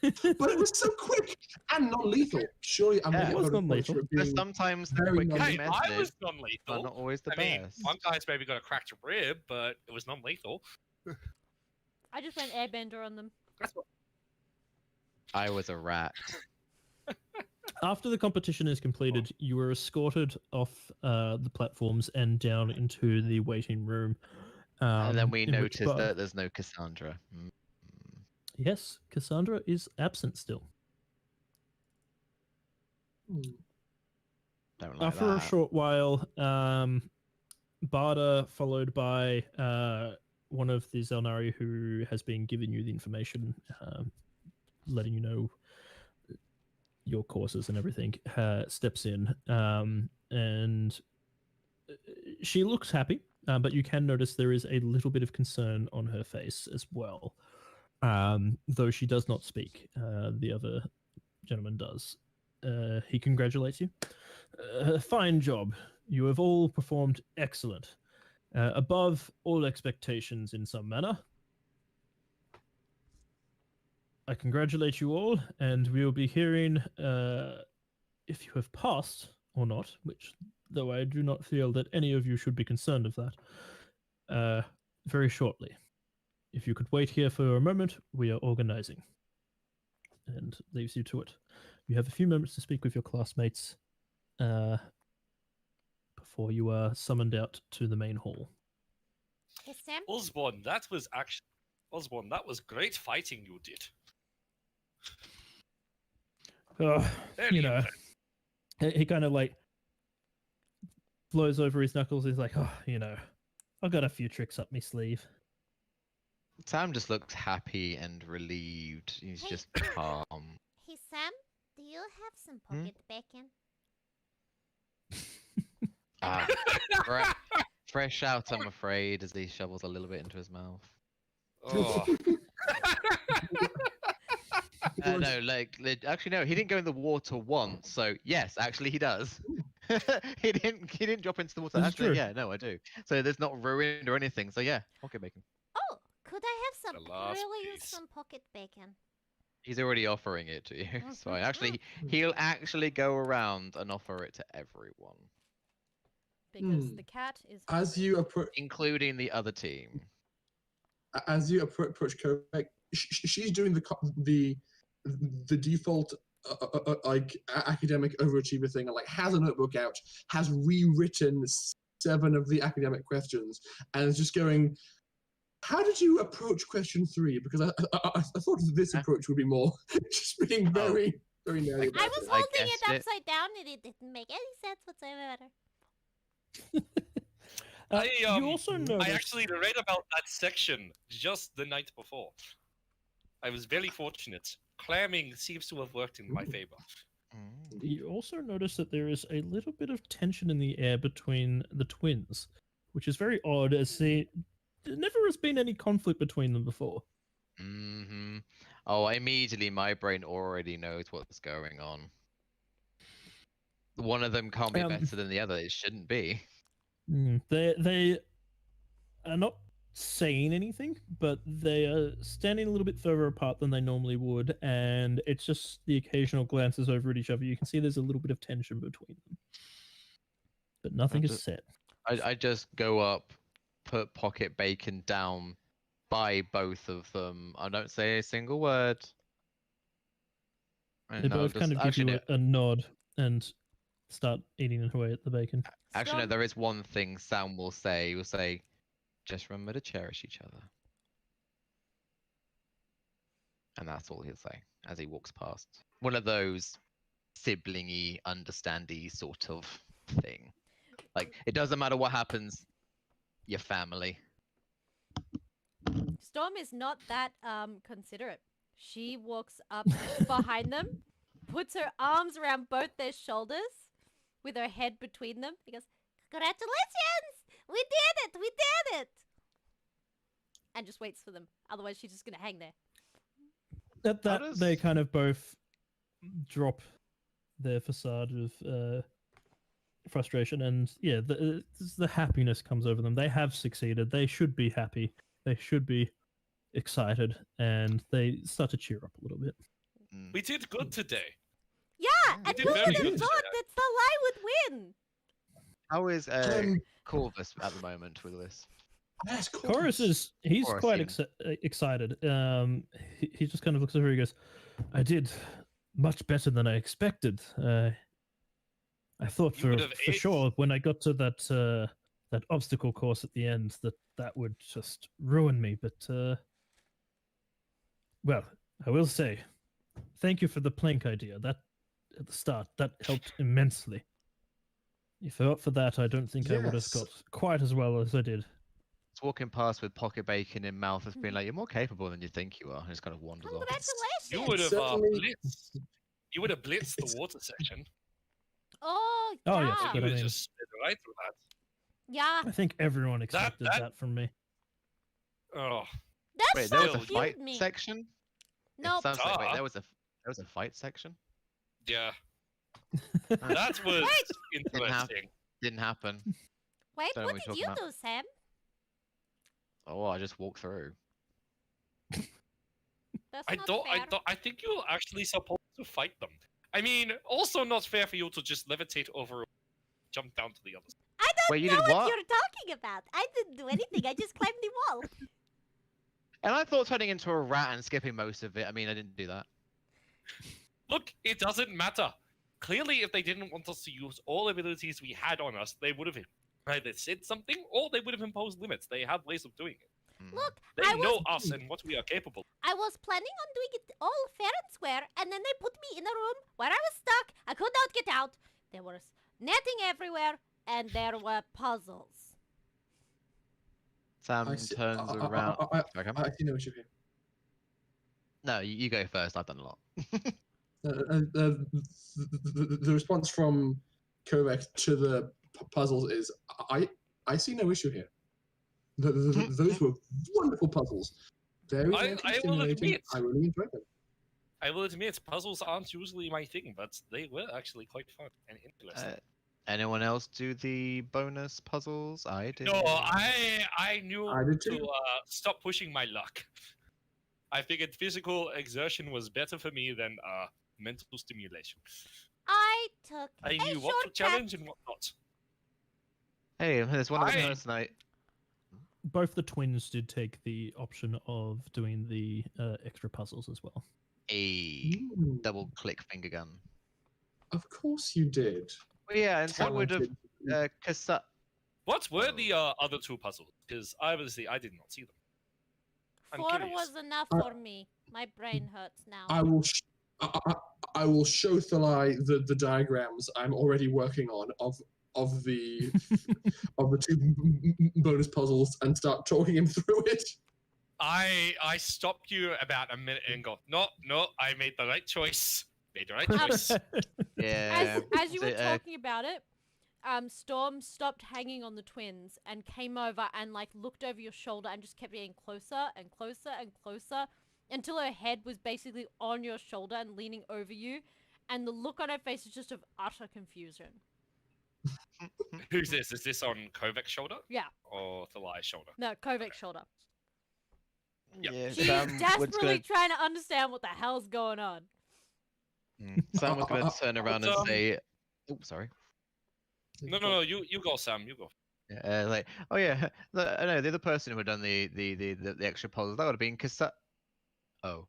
but it was so quick and non-lethal. Surely I'm Yeah. gonna It get was bonus points non-lethal. for it Because being sometimes the very quickest Hey, non-lethal. I was methods are non-lethal. not always the I mean, best. one guy's maybe got a cracked rib, but it was non-lethal. I just went airbender on them. That's what. I was a rat. After the competition is completed, you were escorted off the platforms and down into the waiting room. And then we in which noticed Bud- that there's no Cassandra. Yes, Cassandra is absent still. Don't like After that. a short while, Barda, followed by one of the Xel'nari who has been giving you the information, letting you know your courses and everything, steps in. And she looks happy, but you can notice there is a little bit of concern on her face as well. Though she does not speak, the other gentleman does. He congratulates you. Fine job. You have all performed excellent. Above all expectations in some manner. I congratulate you all, and we will be hearing if you have passed or not, which, though I do not feel that any of you should be concerned of that, very shortly. If you could wait here for a moment, we are organizing. And leaves you to it. You have a few moments to speak with your classmates before you are summoned out to the main hall. Hey, Sam? Osborne, that was great fighting you did. Very You know, he kind of like blows over his knuckles. He's like, oh, you know, I've got a few tricks up my sleeve. Sam just looks happy and relieved. He's Hey. just calm. Hey, Sam? Do you have some pocket bacon? Ah, fresh out, I'm afraid, as he shovels a little bit into his mouth. Oh. No, actually, no, he didn't go in the water once. So yes, actually, he does. he didn't drop into the water. This is Actually, true. yeah, no, I do. So there's not ruined or anything. So yeah, pocket bacon. Oh, could I have some The last really piece. some pocket bacon? He's already offering it to you. It's fine. Actually, he'll actually go around and offer it to everyone, Because the cat is As you approach, including the other team. approach Kovac, she's doing the default academic overachiever thing, and like has a notebook out, has rewritten 7 of the academic questions, and is just going, how did you approach question 3? Because I thought this approach would be more just being very nerdy about I was it. holding it guessed it. upside down and it didn't make any sense whatsoever. You also noticed... I actually read about that section just the night before. I was very fortunate. Clamming seems to have worked in my favor. You also notice that there is a little bit of tension in the air between the twins, which is very odd, as there never has been any conflict between them before. Mm-hmm. Oh, immediately my brain already knows what's going on. One of them can't be better than the other. It shouldn't be. They are not saying anything, but they are standing a little bit further apart than they normally would, and it's just the occasional glances over at each other. You can see there's a little bit of tension between them, but nothing is said. I just go up, put pocket bacon down by both of them. I don't say a single word. They both kind of give you a nod and start eating away at the bacon. Actually, no, Storm- there is one thing Sam will say. He'll say, just remember to cherish each other. And that's all he'll say as he walks past. One of those siblingy, understandy sort of thing. Like, it doesn't matter what happens, you're family. Storm is not that considerate. She walks up behind them, puts her arms around both their shoulders, with her head between them. He goes, "Congratulations! We did it! We did it!" And just waits for them. Otherwise, she's just gonna hang there. At that, they kind of both drop their facade of frustration, and yeah, the happiness comes over them. They have succeeded. They should be happy. They should be excited, and they start to cheer up a little bit. We did good today. Yeah, and did who very would have good thought today. that Salai would win? How is Corvus at the moment with this? Yes, Chorus is he's Chorus, quite yeah. excited. He just kind of looks over. He goes, "I did much better than I expected. I thought You for would have sure when I got to that that obstacle course at the end that would just ruin me. But well, I will say, thank you for the plank idea. That at the start that helped immensely. If not for that, I don't think I would have Yes. got quite as well as I did." It's walking past with pocket bacon in mouth, has been like, you're more capable than you think you are, and just kind of wanders off. Congratulations! You would have Certainly- blitzed. You would have blitzed the It's- water section. Oh, Oh, yes, yeah. but You I would mean- just spit right through that. Yeah, I think everyone expected that- that from me. Oh, that Wait, there was a so Still, fight cute me. section? It Nope. sounds like, wait, Duh. there was a fight section? yeah. That was interesting. Didn't happen. Wait, Don't know what what did you're you talking do, Sam? Oh, I just walked through. That's I not don't. fair. I think you're actually supposed to fight them. I mean, also not fair for you to just levitate over, jump down to the other side. I don't Wait, you know did what what? you're talking about. I didn't do anything. I just climbed the wall. And I thought turning into a rat and skipping most of it. I mean, I didn't do that. Look, it doesn't matter. Clearly, if they didn't want us to use all abilities we had on us, they would have either said something or they would have imposed limits. They have ways of doing it. Look, They I know was us and what we are capable. I was planning on doing it all fair and square, and then they put me in a room where I was stuck. I could not get out. There was netting everywhere, and there were puzzles. Sam I see- turns I- around. I Okay. I see no issue here. No, you go first. I've done a lot. The response from Kovac to the puzzles is, I see no issue here. Those were wonderful puzzles. Very I mentally will stimulating. admit. I really enjoyed them. I will admit, puzzles aren't usually my thing, but they were actually quite fun and interesting. Anyone else do the bonus puzzles? I did. No, I knew I did to too. stop pushing my luck. I figured physical exertion was better for me than mental stimulation. I took I a knew what to shortcut. challenge and what not. Hey, there's one other I- person I. Both the twins did take the option of doing the extra puzzles as well. A Mm, double click finger gun. Of course you did. Well, yeah, and so would have Talented. Kasa. What were Oh. the other two puzzles? Because obviously I did not see them. I'm 4 curious. was enough Uh, for me. My brain hurts now. I will. I will show Thalai the diagrams I'm already working on of the of the two bonus puzzles and start talking him through it. I stopped you about a minute and go, no, I made the right choice. Made the right choice. Yeah. As you were so, talking about it, Storm stopped hanging on the twins and came over and like looked over your shoulder and just kept getting closer and closer and closer until her head was basically on your shoulder and leaning over you, and the look on her face is just of utter confusion. Who's this? Is this on Kovac's shoulder Yeah. or Thalia's shoulder? No, Kovac's shoulder. Yep. Yeah, She's Sam was desperately gonna, trying to understand what the hell's going on. Sam was going to turn around and say, "Oh, sorry." No. You go, Sam. You go. Like, oh yeah, no, the other person who had done the extra puzzles, that would have been Kasa. Oh,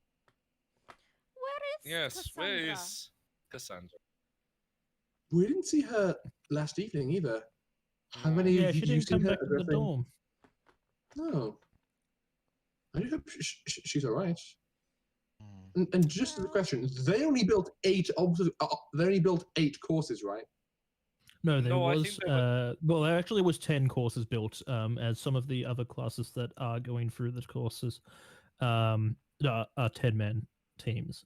Where is Yes. Where Cassandra? is Cassandra? We didn't see her last evening either. How Mm. many Yeah, of she you didn't seen come her back to the addressing- dorm. No. I hope she's all right. Hmm. And just as a Well- question, they only built 8 they only built 8 courses, right? No, there No, I was. think there Well, there actually was 10 courses built. As some of the other classes that are going through the courses, are 10-man teams,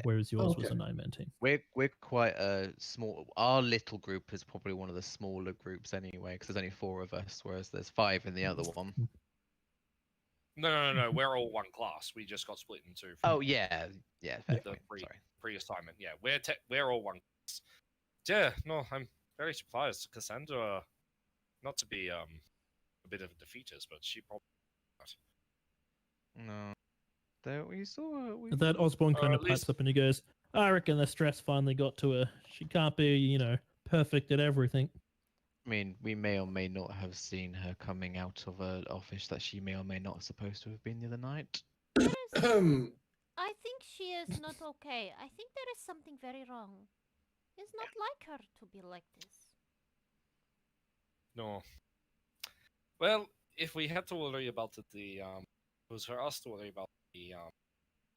whereas yours was a Okay. 9-man team. We're quite a small. Our little group is probably one of the smaller groups anyway, because there's only 4 of us, whereas there's 5 in the other one. No. We're all one class. We just got split into. Oh yeah, fair the point, sorry. pre-assignment. Yeah, we're all one class. Yeah, no, I'm very surprised. Cassandra, not to be a bit of a defeatist, but she probably No, there we saw. At that, Osborne Or kind at of pipes least- up and he goes, "I reckon the stress finally got to her. She can't be, perfect at everything." I mean, we may or may not have seen her coming out of an office that she may or may not supposed to have been the other night. There's- Ahem. I think she is not okay. I think there is something very wrong. It's not like her to be like this. no. Well, if we had to worry about it, it was for us to worry about the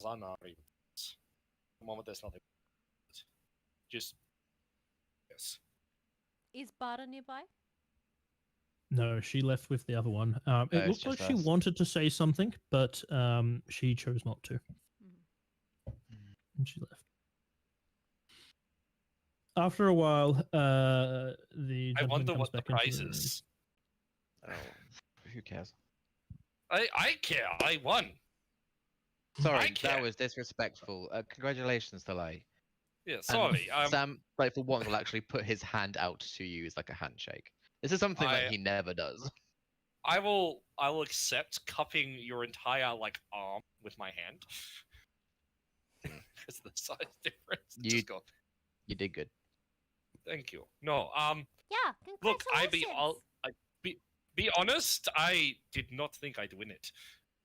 Xel'nari. At the moment, there's nothing. Just yes. Is Bara nearby? No, she left with the other one. It No, it's looked like just she us. wanted to say something, but she chose not to, and she left. After a while, the I gentleman wonder comes what the back into prize the room. is. Oh, who cares? I care. I won. Sorry, that care. was disrespectful. Congratulations, Delay. Yeah, And sorry. Sam, like for once, will actually put his hand out to you as like a handshake. This is something that I- he never does. I will accept cupping your entire arm with my hand. Because the size difference. You- Just go. You did good. Thank you. No, Yeah, look, congratulations. be honest, I did not think I'd win it.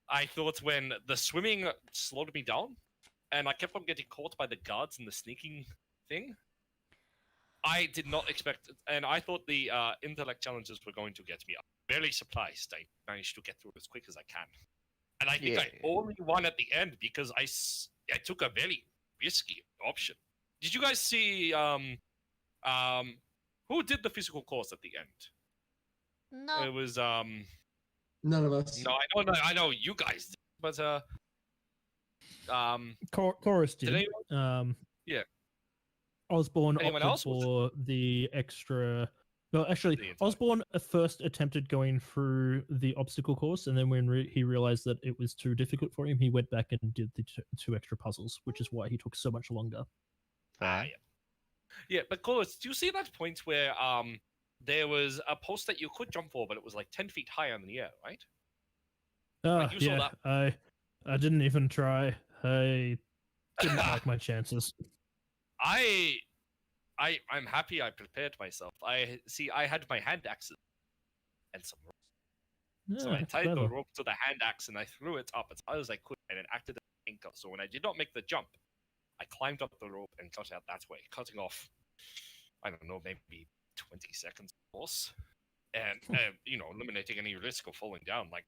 I thought when the swimming slowed me down, and I kept on getting caught by the guards in the sneaking thing, I did not expect it, and I thought the intellect challenges were going to get me. I'm very surprised I managed to get through as quick as I can. And I think I Yeah. only won at the end because I took a very risky option. Did you guys see who did the physical course at the end? No. It was None of us. no, I know you guys did, but Chorus did did. anyone? Yeah. Osborne Anyone opted else? for the extra. Well, actually, The intellect. Osborne first attempted going through the obstacle course, and then when he realized that it was too difficult for him, he went back and did the 2 extra puzzles, which is why he took so much longer. Yeah. Yeah, but Chorus, do you see that point where there was a post that you could jump for, but it was like 10 feet higher in the air, right? you saw Yeah, that. I didn't even try. I didn't like my chances. I'm happy I prepared myself. I had my hand axes and some rope. So I Yeah, tied the clever. rope to the hand axe and I threw it up as high as I could and it acted as an anchor. So when I did not make the jump, I climbed up the rope and got out that way, cutting off, I don't know, maybe 20 seconds of course. And, eliminating any risk of falling down. Like,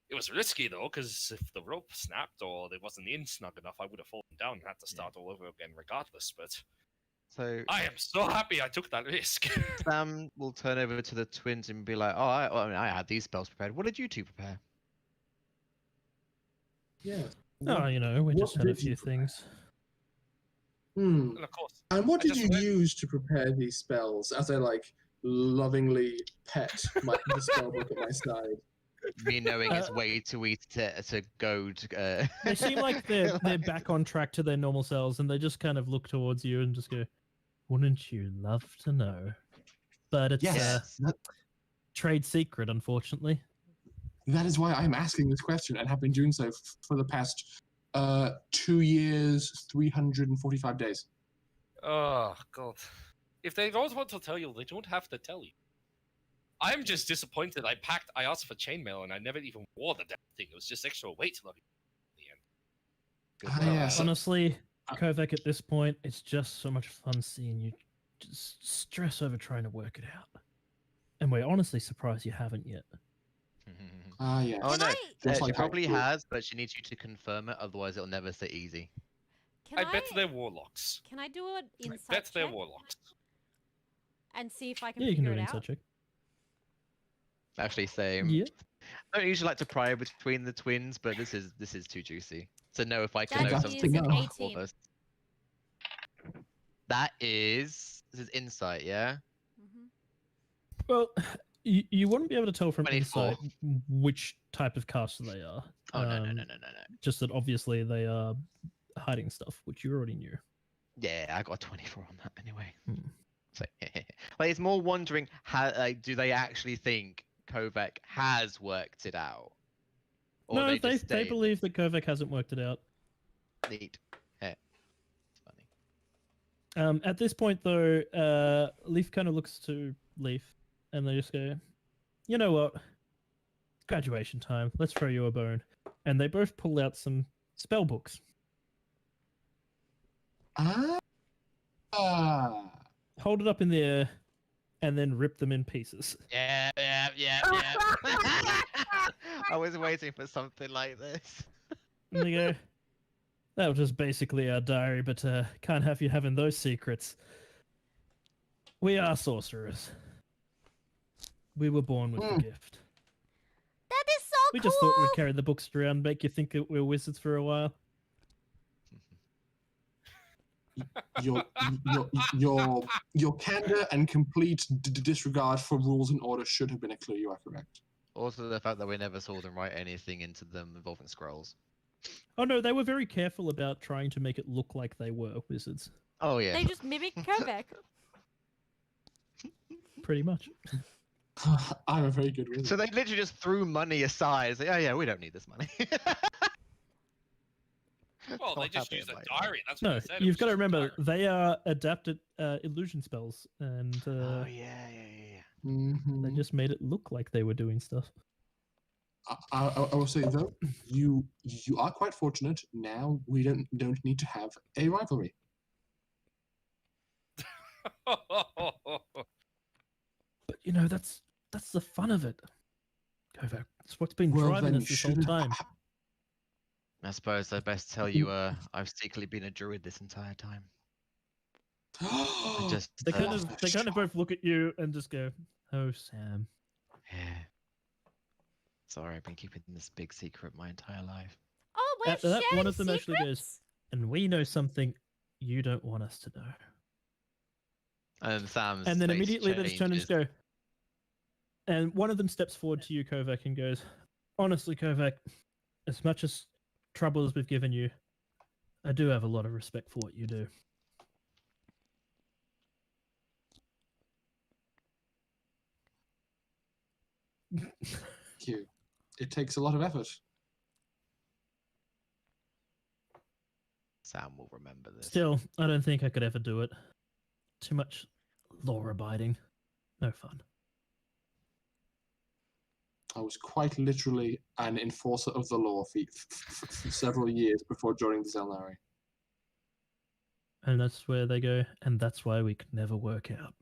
it was risky though, because if the rope snapped or it wasn't in snug enough, I would have fallen down and had to start all over again regardless. But So I am so happy I took that risk. Sam will turn over to the twins and be like, "Oh, I had these spells prepared. What did you two prepare?" Yeah. Oh, we what just had a did you few prepare? things. Hmm. And of course, And what I did just you went- use to prepare these spells? As I lovingly pet the spell book at my side. Me knowing it's way too easy to go to. They seem like they're back on track to their normal selves, and they just kind of look towards you and just go, "Wouldn't you love to know?" but it's Yes, trade secret, unfortunately. that is why I'm asking this question and have been doing so for the past 2 years, 345 days. Oh God! If they don't want to tell you, they don't have to tell you. I'm just disappointed. I asked for chainmail, and I never even wore the damn thing. It was just extra weight luggage in the end. Good Yeah, luck. so- Honestly, Kovac, at this point, it's just so much fun seeing you just stress over trying to work it out. And we're honestly surprised you haven't yet. Yes. Oh Can no, I- Just she like probably I do. has, but she needs you to confirm it. Otherwise, it'll never say easy. Can I bet they're warlocks. Can I do an I insight bet they're check warlocks. and see if I can Yeah, you can do figure an it out? insight check. Actually, same. Yeah. I don't usually like to pry between the twins, but this is too juicy. So know if I can That know is something an about 18. us. This is insight, yeah. Mhm. Well, you wouldn't be able to tell from 24. insight which type of caster they are. Oh no. Just that obviously they are hiding stuff, which you already knew. Yeah, I got a 24 on that anyway. Hmm. So, like, it's more wondering how, like, do they actually think Kovac has worked it out, or No, they they just stay believe that Kovac hasn't worked it out. neat? Yeah, it's funny. At this point, though, Leaf kind of looks to Leaf, and they just go, "You know what? It's graduation time. Let's throw you a bone." And they both pull out some spell books, hold it up in the air, and then rip them in pieces. Yeah. I was waiting for something like this. And they go, "That was just basically our diary, but can't have you having those secrets. We are sorcerers. We were born with the gift. That is so We cool. just thought we'd carry the books around, make you think that we're wizards for a while." Your candor and complete disregard for rules and order should have been a clue. You are correct. Also, the fact that we never saw them write anything into them involving scrolls. Oh no, they were very careful about trying to make it look like they were wizards. Oh yeah. They just mimic Kovac. Pretty much. I'm a very good wizard. So they literally just threw money aside. It's like, oh yeah, we don't need this money. Well, I'll they just have used it a like diary. That's what No, I said. It you've was got to just a remember, diary. they are adapted illusion spells, and Oh yeah. Mhm. they just made it look like they were doing stuff. I will say though, you are quite fortunate. Now we don't need to have a rivalry. But you know, that's the fun of it. Kovac, it's what's been Well, driving then us this whole shouldn't- time. I suppose I best tell you, I've secretly been a druid this entire time. I just, They kind of both look at you and just go, "Oh, Sam." yeah. Sorry, I've been keeping this big secret my entire life. Oh, we're After that, sharing one of them actually goes, secrets? "And we know something you don't want us to know." And Sam's And then face immediately they just turn and changes. just go. And one of them steps forward to you, Kovac, and goes, "Honestly, Kovac, as much as trouble as we've given you, I do have a lot of respect for what you do." Thank you. It takes a lot of effort. Sam will remember this. Still, I don't think I could ever do it. Too much law abiding. No fun. I was quite literally an enforcer of the law for several years before joining the Xel'nari. And that's where they go, and that's why we could never work out.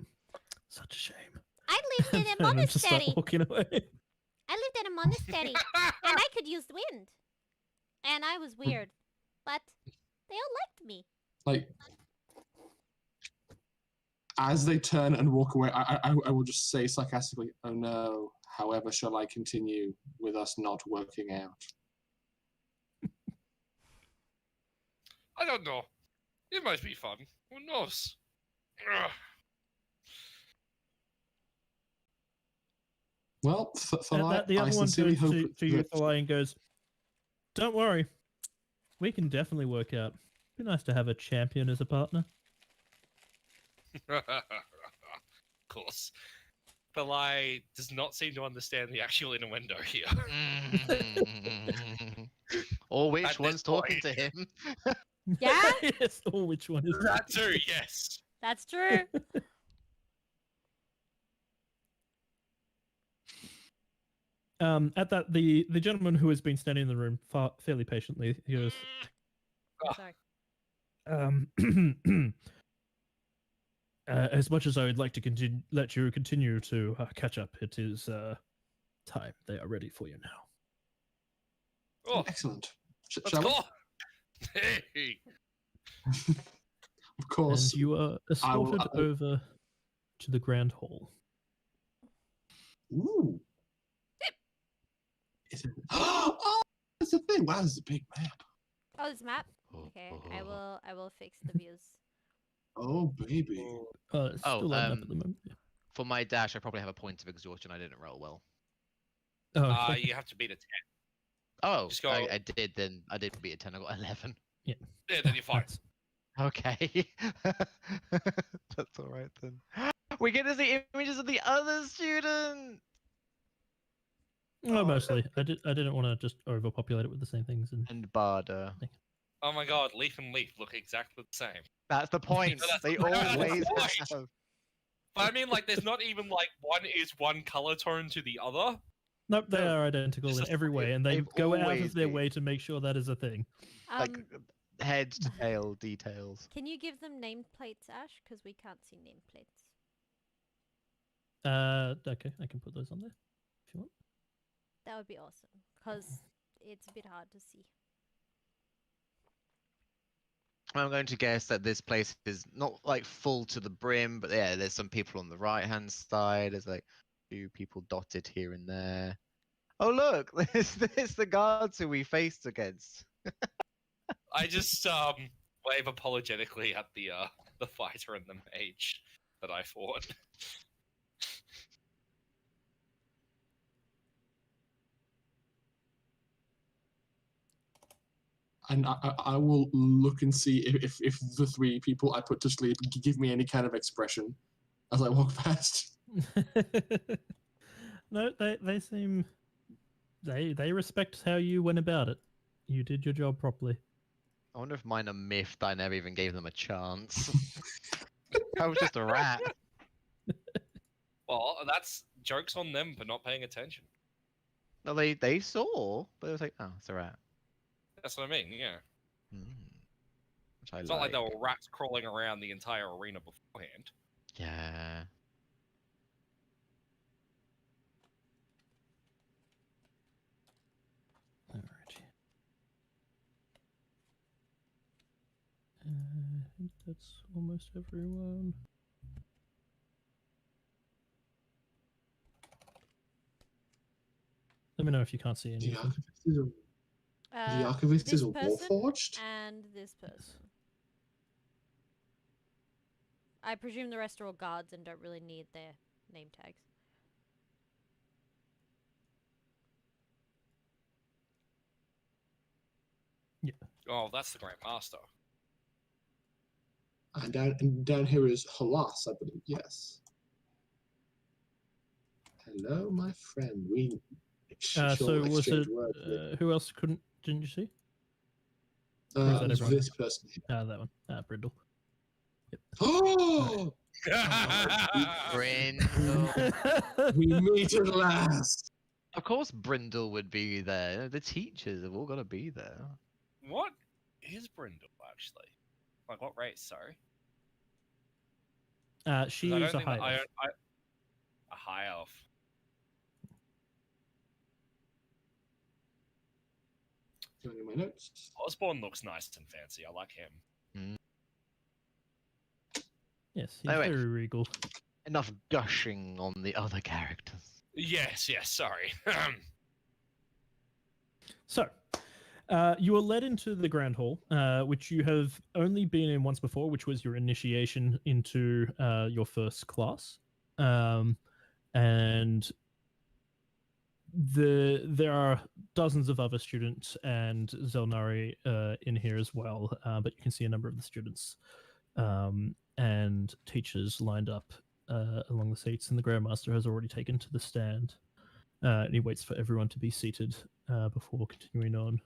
Such a shame. I lived in a And then just start monastery. walking away. I lived in a monastery, and I could use the wind. And I was weird, but they all liked me. Like, as they turn and walk away, I will just say sarcastically, "Oh no, however shall I continue with us not working out?" I don't know. It might be fun. Who knows? Ugh. Well, The I other one sincerely turns hope to you, that- Thalai, and goes, "Don't worry. We can definitely work out. Be nice to have a champion as a partner." Of course. Belai does not seem to understand the actual innuendo here. Or At which this one's talking point. to him? Yeah? Yes. Or which one is That too, yes. That's true. At that, the gentleman who has been standing in the room fairly patiently, he goes, Ah. Sorry. as much as I would like to let you continue to catch up, it is time. They are ready for you now. Oh, Excellent. let's Shall we? go. Hey. Of course. And you are escorted I- over to the Grand Hall. Ooh. Is it? Oh, that's the thing. Wow, this is a big map. Oh, this map? Okay, I will fix the views. Oh, baby. It's still lined up at the moment. Yeah. For my dash, I probably have a point of exhaustion. I didn't roll well. Oh, okay. You have to beat a 10. Oh, Just go- I did then. I did beat a 10. I got 11. Yeah, then you're fine. Nice. Okay. That's all right then. We get to see images of the other student. Well, Oh, mostly. I didn't want to just overpopulate it with the same things. And Barda. Oh my god, Leaf and Leaf look exactly the same. That's the point. that's They the always point. have. But I mean, like, there's not even like one is one color tone to the other. nope, they No, are identical it's in just- every way, and they they've go out always of their been. way to make sure that is a thing. Like head to tail details. Can you give them nameplates, Ash? Because we can't see nameplates. Okay, I can put those on there if you want. That would be awesome. Because it's a bit hard to see. I'm going to guess that this place is not like full to the brim, but yeah, there's some people on the right hand side. There's like a few people dotted here and there. Oh look, there's the guards who we faced against. I just wave apologetically at the fighter and the mage that I fought. And I will look and see if the three people I put to sleep give me any kind of expression as I walk past. No, they seem they respect how you went about it. You did your job properly. I wonder if mine are miffed. I never even gave them a chance. I was just a rat. Well, that's jokes on them for not paying attention. No, they saw, but it was like, oh, it's a rat. That's what I mean, yeah. Which I It's like. not like there were rats crawling around the entire arena beforehand. Yeah. Alright. I think that's almost everyone. Let me know if you can't see The anything. archivist is the archivist this is a person warforged? and this person. I presume the rest are all guards and don't really need their name tags. Oh, that's the Grand Master. And down here is Halas, I believe. Yes. Hello, my friend. We So shall was exchange it words with- who else didn't you see? or is that it's everyone? this person here. That one. Brindle. Oh, Brindle. we meet at last. Of course, Brindle would be there. The teachers have all got to be there. What is Brindle, actually? Like, what race, sorry? 'Cause She I don't is a think high that- elf. A high elf. Going in my notes. Osborne looks nice and fancy. I like him. Yes, he's Anyway. very regal. Enough gushing on the other characters. Yes, sorry. So, you are led into the Grand Hall, which you have only been in once before, which was your initiation into your first class. And there are dozens of other students and Xel'nari in here as well, but you can see a number of the students and teachers lined up along the seats, and the Grandmaster has already taken to the stand. And he waits for everyone to be seated before continuing on.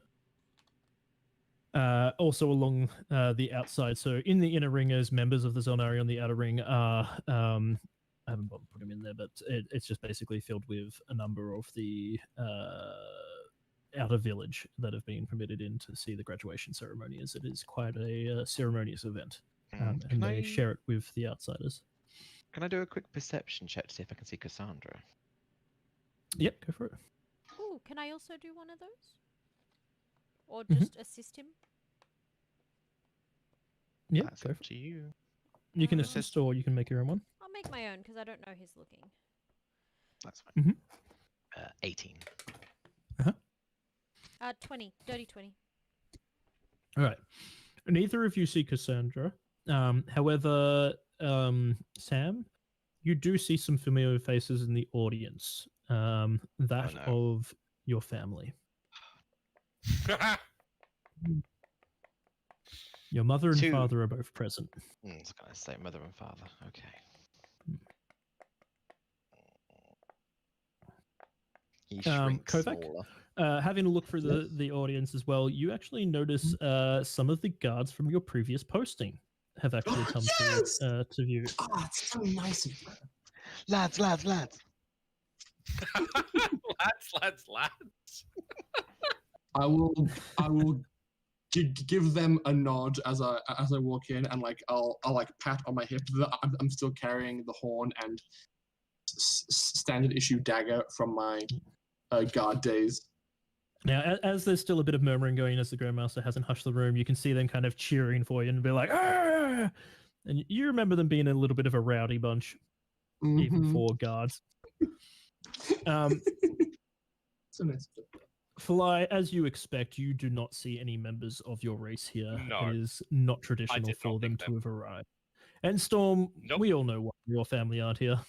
Also along the outside, so in the inner ring as members of the Xel'nari, on the outer ring are, I haven't bothered put them in there, but it's just basically filled with a number of the outer village that have been permitted in to see the graduation ceremony, as it is quite a ceremonious event, and they share it with the outsiders. Can I do a quick perception check to see if I can see Cassandra? Yep, go for it. Ooh, can I also do one of those? Or Mhm. just assist him? Yep, That's go up for it. to you. You can Uh, assist or you can make your own one. I'll make my own because I don't know he's looking. That's fine. Mhm. 18. 20. Dirty 20. All right. Neither of you see Cassandra. However, Sam, you do see some familiar faces in the audience. That no. of your family. Your mother and Two. father are both present. I was going to say mother and father. Okay. He shrinks Kovac? smaller. Having a look through the audience as well, you actually notice some of the guards from your previous posting have actually come to view. Ah, it's so nice of you. Lads. lads. I will give them a nod as I walk in, and like I'll like pat on my hip that I'm still carrying the horn and standard issue dagger from my guard days. Now, as there's still a bit of murmuring going as the Grandmaster hasn't hushed the room, you can see them kind of cheering for you and be like, "Ah!" And you remember them being a little bit of a rowdy bunch, even for guards. So nice. Fly, as you expect, you do not see any members of your race here. No. It is not traditional did for not them think to that. have arrived. And Storm, Nope. we all know why your family aren't here.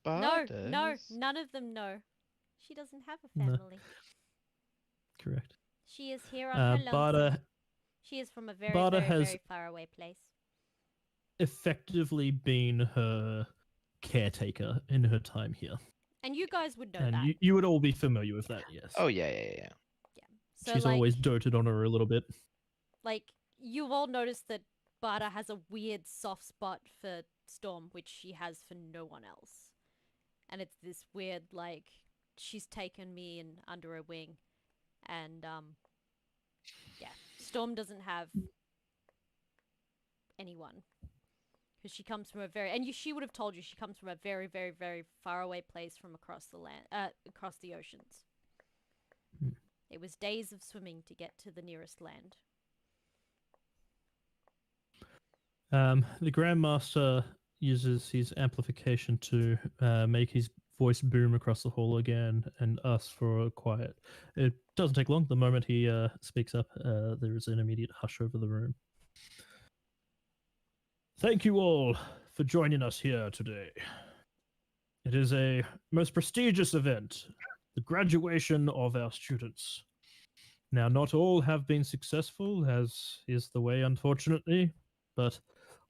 No, none of them know. She doesn't have a No. family. Correct. She is here on her lonesome. Bada She is from a very, Bada very, has- very far away place. effectively been her caretaker in her time here. And you guys would know And that. you would all be familiar with that, yes. Oh, yeah. So She's like, always doted on her a little bit. like, you've all noticed that Bada has a weird soft spot for Storm, which she has for no one else. And it's this weird, like, she's taken me in under her wing. And, yeah. Storm doesn't have anyone. Because she comes from a very... And she would have told you she comes from a very, very, very far away place from across the land... across the oceans. Hmm. It was days of swimming to get to the nearest land. The Grandmaster uses his amplification to make his voice boom across the hall again and ask for a quiet. It doesn't take long. The moment he speaks up, there is an immediate hush over the room. Thank you all for joining us here today. It is a most prestigious event, the graduation of our students. Now, not all have been successful, as is the way, unfortunately, but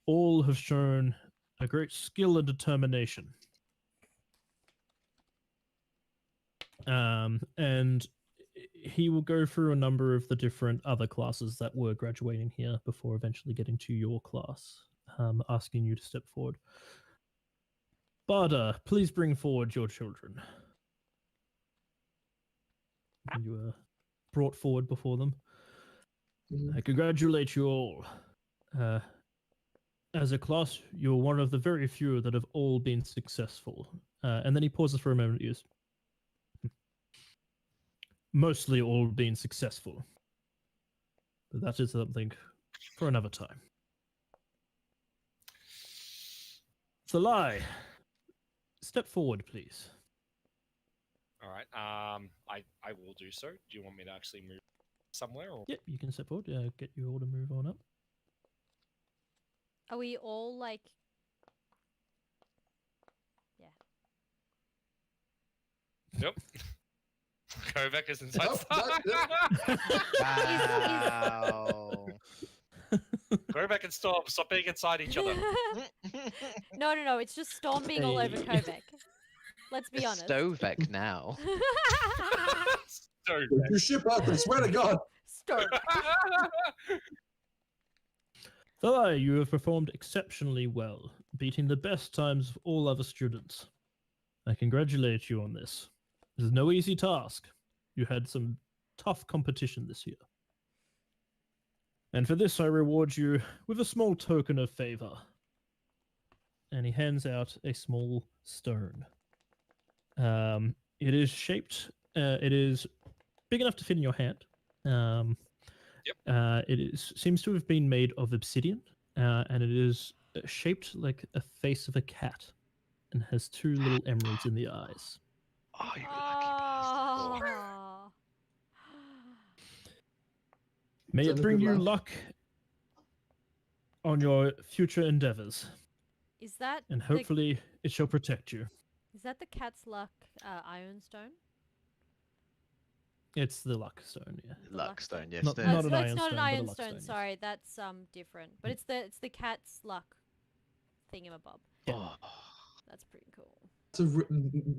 all have shown a great skill and determination. And he will go through a number of the different other classes that were graduating here before eventually getting to your class, asking you to step forward. Bada, please bring forward your children. And you are brought forward before them. I congratulate you all. As a class, you're one of the very few that have all been successful. And then he pauses for a moment and goes, mostly all been successful. But that is something for another time. Thalai, step forward, please. All right. I will do so. Do you want me to actually move somewhere? Or... Yep, you can step forward. Get you all to move on up. Are we all like... Yeah. Nope. Kovac is inside. Nope, nope, Wow. Go back and stop being inside each other. No. It's just Storm being all over Hey. Kovac. Let's be It's honest. Stovek now. So You ship up, I swear to God. Storm. Though you have performed exceptionally well, beating the best times of all other students. I congratulate you on this. It is no easy task. You had some tough competition this year. And for this, I reward you with a small token of favor. And he hands out a small stone. It is shaped, it is big enough to fit in your hand. Seems to have been made of obsidian, and it is shaped like a face of a cat, and has two little emeralds in the eyes. Oh, you lucky bastard. Oh. May Is it that a bring good you laugh? luck on your future endeavors, Is that and hopefully it shall protect you. is that the cat's luck iron stone? It's the luck stone, yeah. The Luck stone, yes. Not- the- not it's, an no, iron it's not stone, an but a iron luck stone. stone, yes. Sorry, that's different. But it's the cat's luck thingamabob. Yeah. Oh, That's pretty cool.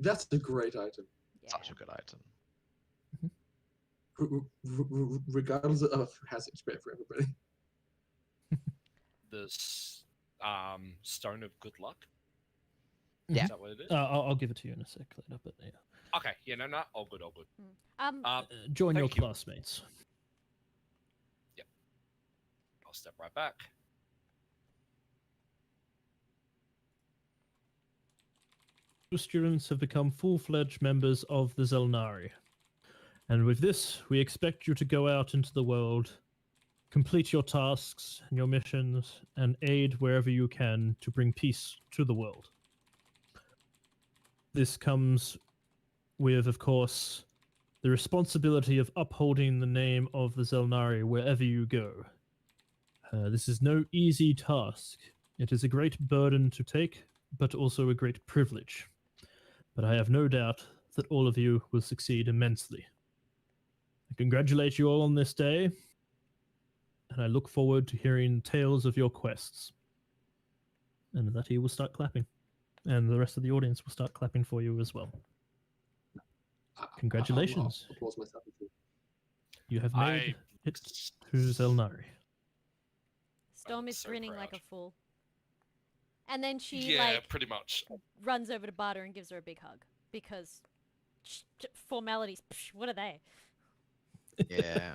That's a great item. Yeah. such a good item. Regardless of who has it, it's great for everybody. the stone of good luck. Yeah. Is that what it is? I'll give it to you in a sec later, but yeah. Okay. Yeah. No. All good. All good. Join your Thank you. classmates. I'll step right back. Your students have become full-fledged members of the Xel'nari. And with this, we expect you to go out into the world, complete your tasks and your missions, and aid wherever you can to bring peace to the world. This comes with, of course, the responsibility of upholding the name of the Xel'nari wherever you go. This is no easy task. It is a great burden to take, but also a great privilege. But I have no doubt that all of you will succeed immensely. I congratulate you all on this day, and I look forward to hearing tales of your quests. And that he will start clapping, and the rest of the audience will start clapping for you as well. Congratulations. I'll applause myself. You have made it to Xel'nari. Storm is so grinning like a proud. fool. And then she Yeah, like pretty much. runs over to Barter and gives her a big hug because formalities. What are they? Yeah.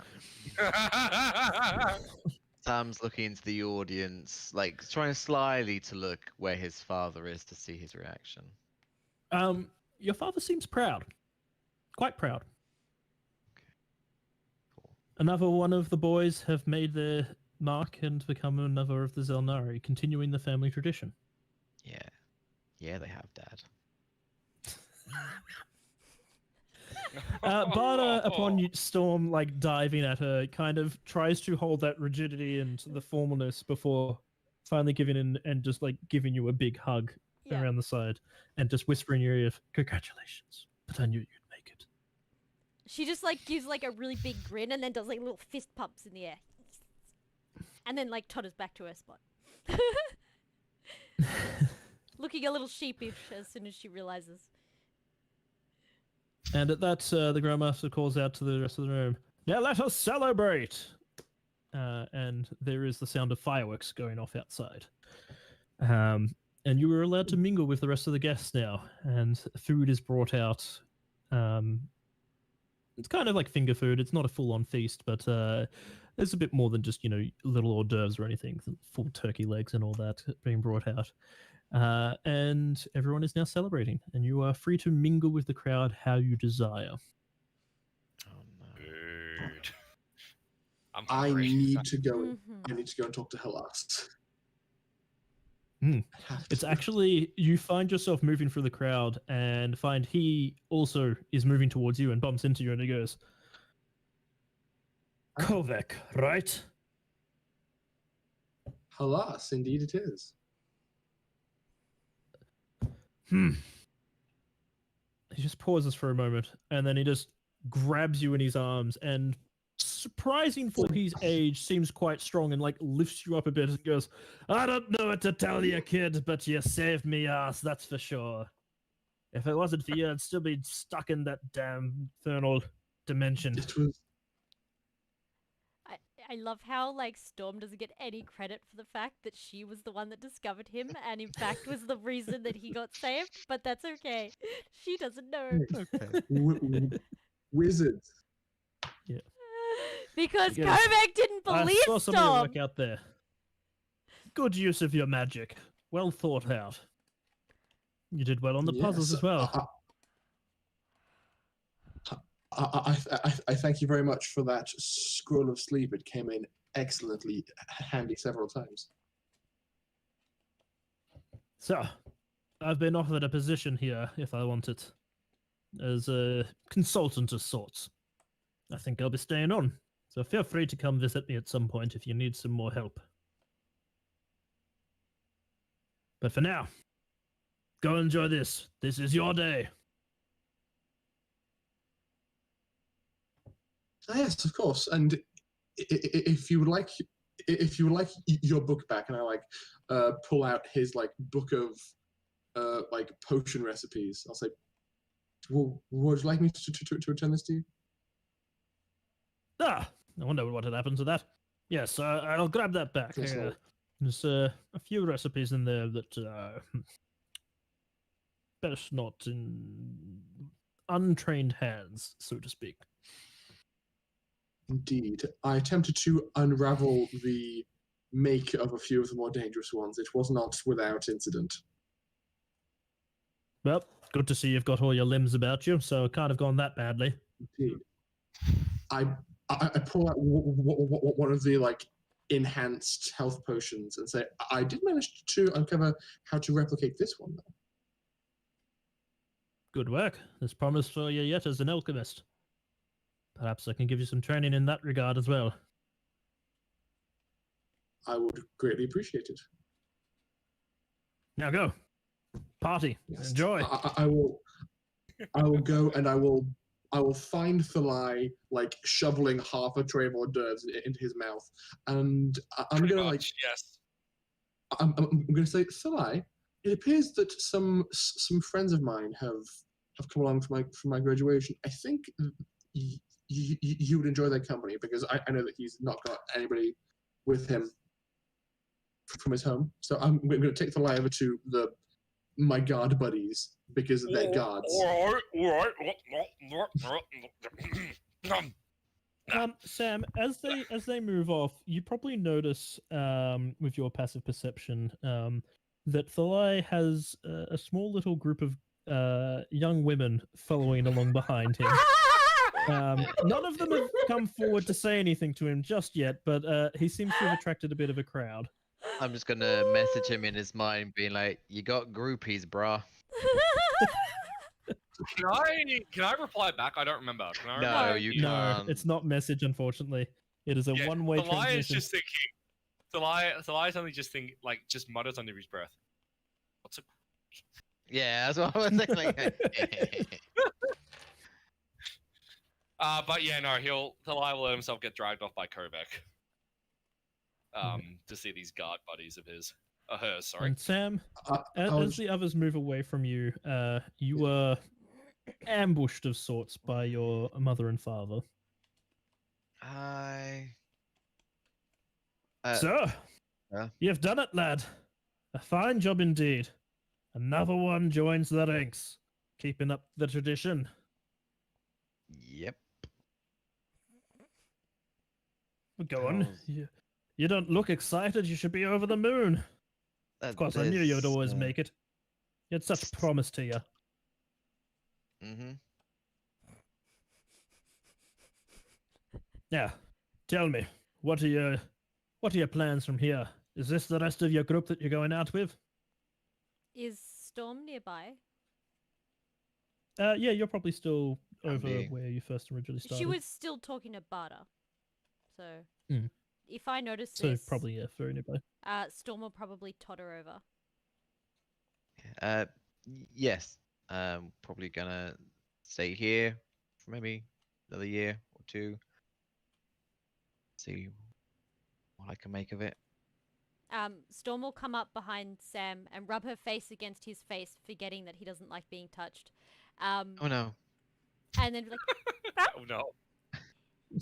Sam's looking into the audience, like trying slyly to look where his father is to see his reaction. Your father seems proud. Quite proud. Cool. Another one of the boys have made their mark and become another of the Xel'nari, continuing the family tradition. Yeah. Yeah, they have, Dad. Barter, upon Storm like diving at her, kind of tries to hold that rigidity and the formalness before finally giving in and just like giving you a big hug Yeah. around the side and just whispering in your ear, "Congratulations, but I knew you'd make it." She just like gives like a really big grin and then does like little fist pumps in the air. And then like totters back to her spot. Looking a little sheepish as soon as she realizes. And at that, the Grandmaster calls out to the rest of the room, "Now let us celebrate!" And there is the sound of fireworks going off outside. And you were allowed to mingle with the rest of the guests now, and food is brought out. It's kind of like finger food. It's not a full-on feast, but there's a bit more than just, little hors d'oeuvres or anything. Full turkey legs and all that being brought out. And everyone is now celebrating, and you are free to mingle with the crowd how you desire. Oh no. Dude. I'm I hungry. need to go. Mhm. I need to go and talk to Hellas. Hmm. I have It's to. actually, you find yourself moving through the crowd and find he also is moving towards you and bumps into you, and he goes, "Kovac, right?" Hellas, indeed it is. He just pauses for a moment, and then he just grabs you in his arms and surprising for his age, seems quite strong and like lifts you up a bit and goes, I don't know what to tell you, kid, but you saved me ass, that's for sure. If it wasn't for you, I'd still be stuck in that damn infernal dimension. It was I love how like Storm doesn't get any credit for the fact that she was the one that discovered him and in fact was the reason that he got saved, but that's okay. She doesn't know. Okay. wizards. Because Yes. Kovac didn't I believe saw some of your Storm. work out there. Good use of your magic. Well thought out. You did well on the puzzles Yes, as well. I thank you very much for that scroll of sleep. It came in excellently handy several times. So, I've been offered a position here, if I want it, as a consultant of sorts. I think I'll be staying on, so feel free to come visit me at some point if you need some more help. But for now, go enjoy this. This is your day. Yes, of course. And if you would like, your book back, and I like pull out his like book of like potion recipes, I'll say, well, would you like me to return this to you? Ah, I wonder what had happened to that. Yes, I'll grab that back. Yes, Lord. There's a few recipes in there that best not in untrained hands, so to speak. Indeed. I attempted to unravel the make of a few of the more dangerous ones. It was not without incident. Well, good to see you've got all your limbs about you, so it can't have gone that badly. Indeed. I pull out one of the like enhanced health potions and say, I did manage to uncover how to replicate this one, though. Good work. There's promise for you yet as an alchemist. Perhaps I can give you some training in that regard as well. I would greatly appreciate it. Now go. Party. Yes. Enjoy. I will go and I will find Thalai like shoveling half a tray of hors d'oeuvres into his mouth, and I'm Pretty gonna much, like yes. I'm gonna say, Thalai, it appears that some friends of mine have come along for my graduation. I think you would enjoy their company because I know that he's not got anybody with him from his home. So I'm going to take Thalai over to my guard buddies because they're guards. All right. Sam, as they move off, you probably notice with your passive perception that Thalai has a small little group of young women following along behind him. None of them have come forward to say anything to him just yet, but he seems to have attracted a bit of a crowd. I'm just gonna message him in his mind, being like, "You got groupies, brah." Can I reply back? I don't remember. Can I No, reply? you No, can't. it's not message, unfortunately. It is a one-way Thalai is transmission. just thinking. Thalai's only just thinking, like, just mutters under his breath. What's it? Yeah, that's what I was thinking. But yeah, no, Thalai will let himself get dragged off by Kovac. To see these guard buddies of his, hers, sorry. And Sam, I as was- the others move away from you, you were ambushed of sorts by your mother and father. So, yeah. you've done it, lad. A fine job indeed. Another one joins the ranks, keeping up the tradition. Yep. Go on. You don't look excited. You should be over the moon. Of course, I knew you'd always make it. You had such promise to you. Mm-hmm. Now, tell me, what are your plans from here? Is this the rest of your group that you're going out with? Is Storm nearby? Yeah, you're probably still Can over be. where you first originally started. She was still talking to Barter. So, Mm. if I notice so this, probably very nearby. Storm will probably totter over. Yes. Probably gonna stay here for maybe another year or two. See what I can make of it. Storm will come up behind Sam and rub her face against his face, forgetting that he doesn't like being touched. Oh no. And then be like, Oh no.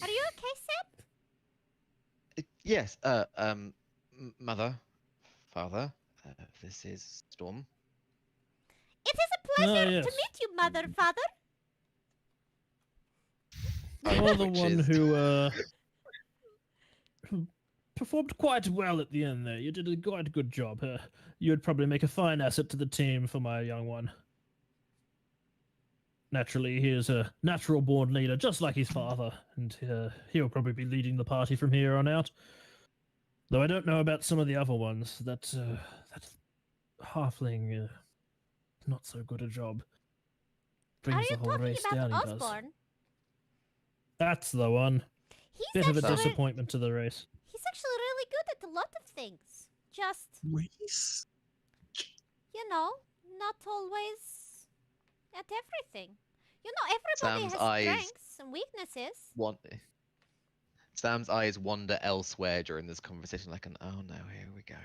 "Are you okay, Sam?" Yes. Mother, father. This is Storm. It is a pleasure yes. to meet you, mother, father. You're the Which one is- who performed quite well at the end there. You did a quite good job. You'd probably make a fine asset to the team for my young one. Naturally, he is a natural-born leader, just like his father, and he'll probably be leading the party from here on out. Though I don't know about some of the other ones. That halfling, not so good a job. Are Brings you the whole talking race about down. He does. Osborne? That's the one. He's Bit of a actually disappointment to the race. he's actually really good at a lot of things. Just, Race? not always at everything. Everybody Sam's has eyes- strengths and weaknesses. Sam's eyes wander elsewhere during this conversation, like an oh no, here we go.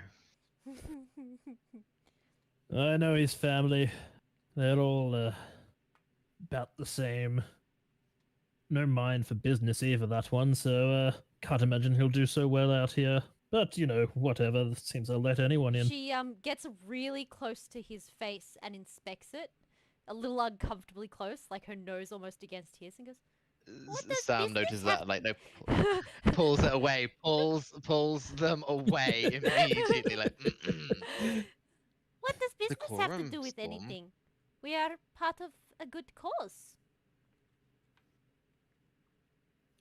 I know his family. They're all about the same. No mind for business either, that one, so can't imagine he'll do so well out here. But, whatever. Seems they'll let anyone in. She gets really close to his face and inspects it, a little uncomfortably close, like her nose almost against his, and goes, "What does Sam business notices have-" that, like, no, pulls it away, pulls them away immediately, like. Mm-mm. What does business have to Decorum, do with Storm. anything? We are part of a good cause.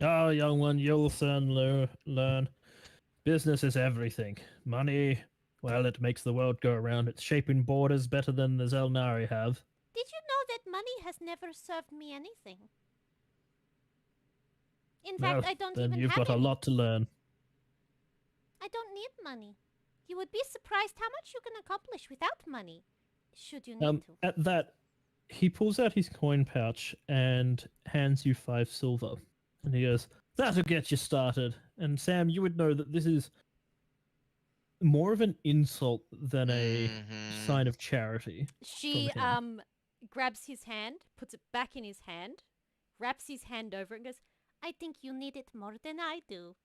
Oh, young one, you'll soon learn. Business is everything. Money, well, it makes the world go around. It's shaping borders better than the Xel'nari have. Did you know that money has never served me anything? In fact, Well, I don't then even you've have got a any. lot to learn. I don't need money. You would be surprised how much you can accomplish without money, should you need to. At that, he pulls out his coin pouch and hands you 5 silver. And he goes, "That'll get you started." And Sam, you would know that this is more of an insult than a Mhm. sign of charity. She him. grabs his hand, puts it back in his hand, wraps his hand over it, and goes, "I think you need it more than I do."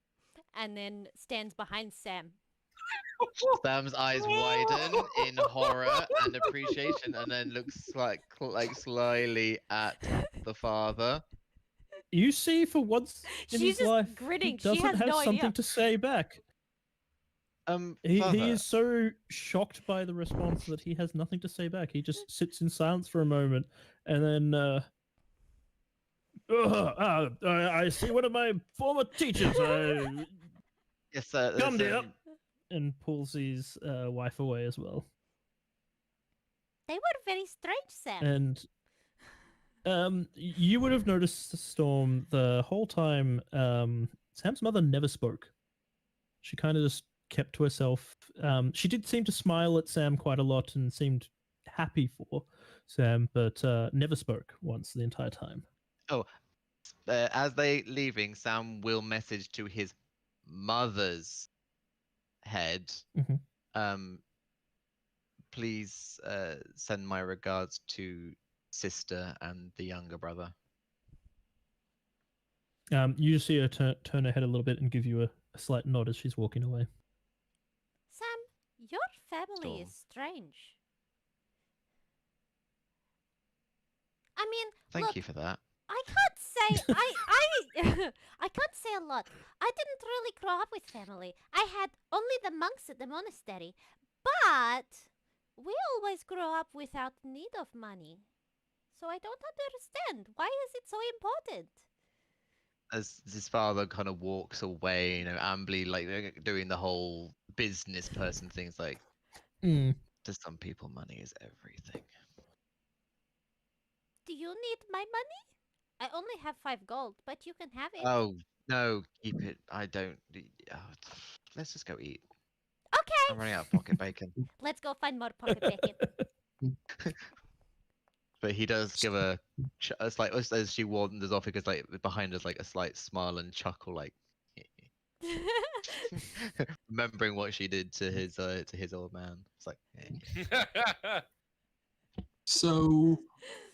And then stands behind Sam. Sam's eyes widen in horror and appreciation, and then looks like slyly at the father. You see, for once in She's his just life, grinning. he She doesn't has have no something idea. to say back. He Father, is so shocked by the response that he has nothing to say back. He just sits in silence for a moment, and then I see one of my former teachers. yes, Come, dear. And pulls his wife away as well. They were very strange, Sam. And you would have noticed, Storm, the whole time Sam's mother never spoke. She kind of just kept to herself. She did seem to smile at Sam quite a lot and seemed happy for Sam, but never spoke once the entire time. As they leaving, Sam will message to his mother's head. Mhm. Please send my regards to sister and the younger brother. You see her turn her head a little bit and give you a slight nod as she's walking away. Sam, your family Storm. is strange. I mean, Thank look, you for that. I can't say I can't say a lot. I didn't really grow up with family. I had only the monks at the monastery, but we always grow up without need of money. So I don't understand. Why is it so important? As his father kind of walks away, ambly, like doing the whole business person things, like to some people, money is everything. Do you need my money? I only have 5 gold, but you can have it. Oh no, keep it. I don't. Let's just go eat. Okay, I'm running out of pocket bacon. let's go find more pocket bacon. But he does give a slight, as she wanders off, because like behind us, like a slight smile and chuckle, like. Remembering what she did to his old man. It's like, hey. So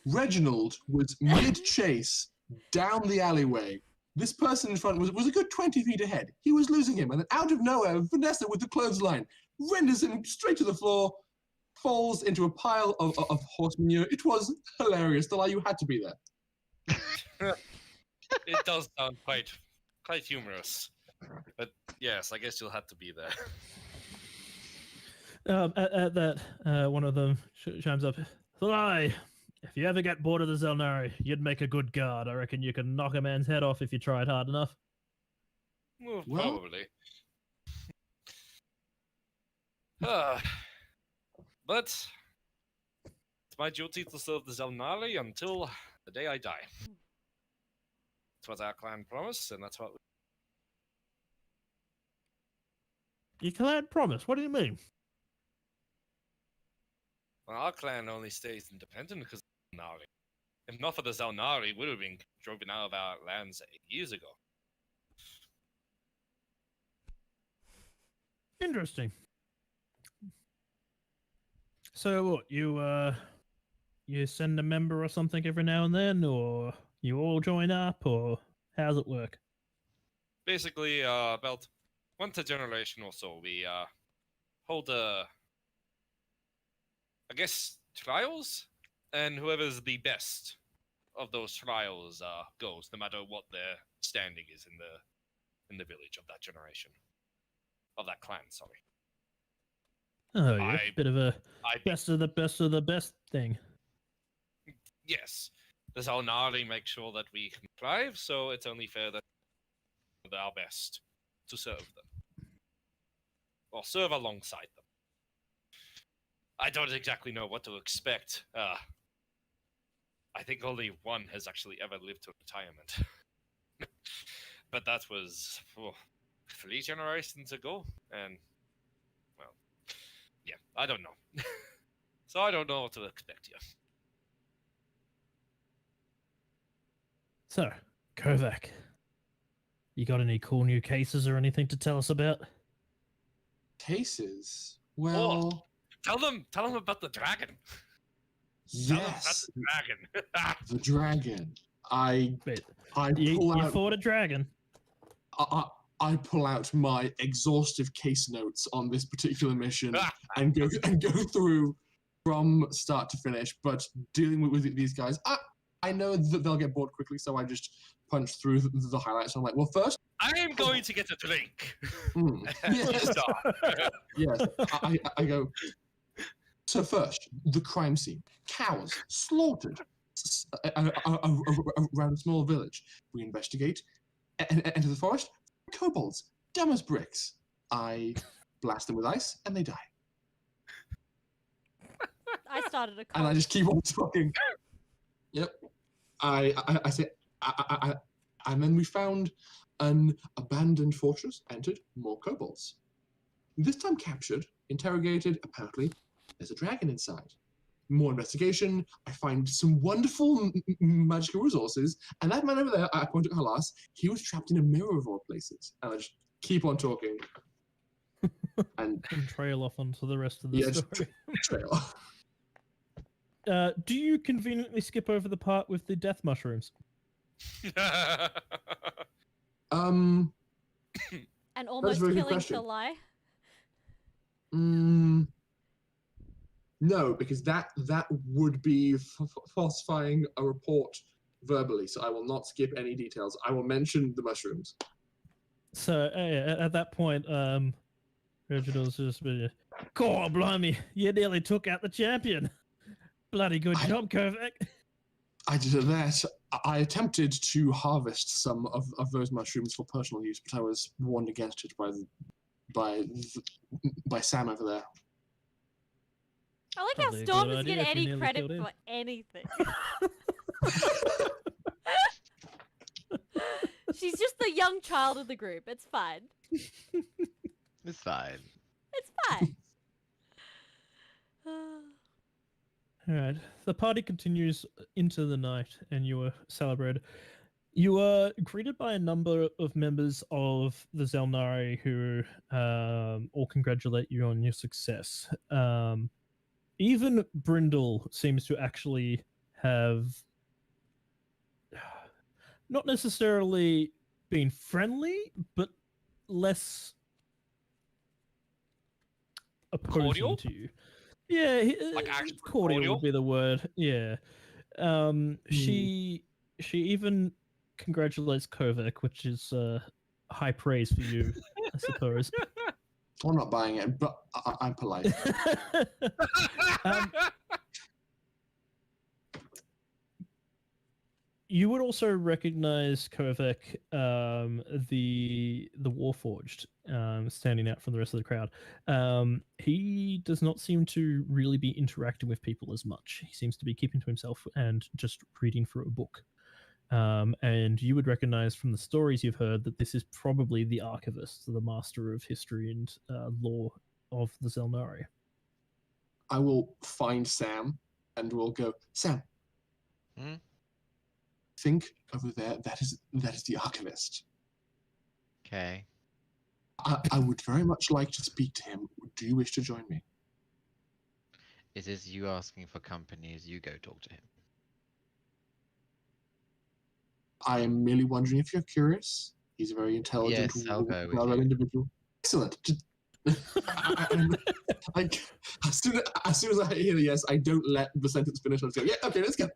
Reginald was mid-chase down the alleyway. This person in front was a good 20 feet ahead. He was losing him, and then out of nowhere, Vanessa with the clothesline renders him straight to the floor, falls into a pile of horse manure. It was hilarious. Delilah, you had to be there. It does sound quite humorous. But yes, I guess you'll have to be there. At that, one of them chimes up. Thalai, if you ever get bored of the Xel'nari, you'd make a good guard. I reckon you can knock a man's head off if you tried hard enough. Well, Well- probably. But it's my duty to serve the Xel'nari until the day I die. That's what our clan promised, and that's what. You can't promise. What do you mean? Well, our clan only stays independent because of the Xel'nari. If not for the Xel'nari, we would have been driven out of our lands years ago. Interesting. So what, you send a member or something every now and then, or you all join up, or how's it work? Basically, about once a generation or so, we hold I guess trials, and whoever's the best of those trials goes, no matter what their standing is in the village of that generation, of that clan. Sorry. Oh, yeah, I- bit of a I best of the best of the best thing. Yes, the Xel'nari make sure that we can thrive, so it's only fair that we do our best to serve them, or serve alongside them. I don't exactly know what to expect. I think only one has actually ever lived to retirement, but that was 3 generations ago, and well, yeah, I don't know. So I don't know what to expect here. So, Kovac, you got any cool new cases or anything to tell us about? Cases? Well, Tell them about the dragon. yes, Tell them about the dragon. the dragon. I Wait, pull you out fought a dragon. I pull out my exhaustive case notes on this particular mission and go through from start to finish. But dealing with these guys, I know that they'll get bored quickly, so I just punch through the highlights. I'm like, well, first, I am going to get a drink. yes, Stop. yes. I go. So first, the crime scene: cows slaughtered around a small village. We investigate. Enter the forest. Kobolds, dumb as bricks. I blast them with ice, and they die. I started a And I cult. just keep on talking. Yep. I say, and then we found an abandoned fortress. Entered more kobolds. This time captured, interrogated. Apparently, there's a dragon inside. More investigation. I find some wonderful magical resources. And that man over there, I point at Halas. He was trapped in a mirror of all places. And I just keep on talking. And And trail off onto the rest of the yeah, just story. trail. Do you conveniently skip over the part with the death mushrooms? Um. And almost very good killing question. Thalai. No, because that would be falsifying a report verbally. So I will not skip any details. I will mention the mushrooms. So at that point, Reginald's just been, God blimey, you nearly took out the champion. Bloody good job, Kovac. I did that. I attempted to harvest some of those mushrooms for personal use, but I was warned against it by Sam over there. I like Probably how a Storm good doesn't idea get if you any nearly credit killed him. for anything. She's just the young child of the group. It's fine. It's fine. It's fine. All right. The party continues into the night, and you are celebrated. You are greeted by a number of members of the Xel'nari who all congratulate you on your success. Even Brindle seems to actually have not necessarily been friendly, but less opposing Cordial? to you. Yeah, Like actually cordial cordial? would be the word. Yeah. She even congratulates Kovac, which is high praise for you, I suppose. I'm not buying it, but I'm polite. Um, You would also recognize Kovac, the Warforged, standing out from the rest of the crowd. He does not seem to really be interacting with people as much. He seems to be keeping to himself and just reading through a book. And you would recognize from the stories you've heard that this is probably the archivist, the master of history and lore of the Xel'nari. I will find Sam and we'll go, Sam. Hmm? Think over there. That is the archivist. Okay. I would very much like to speak to him. Do you wish to join me? It is you asking for company as you go talk to him. I am merely wondering if you're curious. He's a very intelligent, Yes, I'll go with well-read you. individual. Excellent. As soon as I hear the yes, I don't let the sentence finish. I just go, yeah, okay, let's go.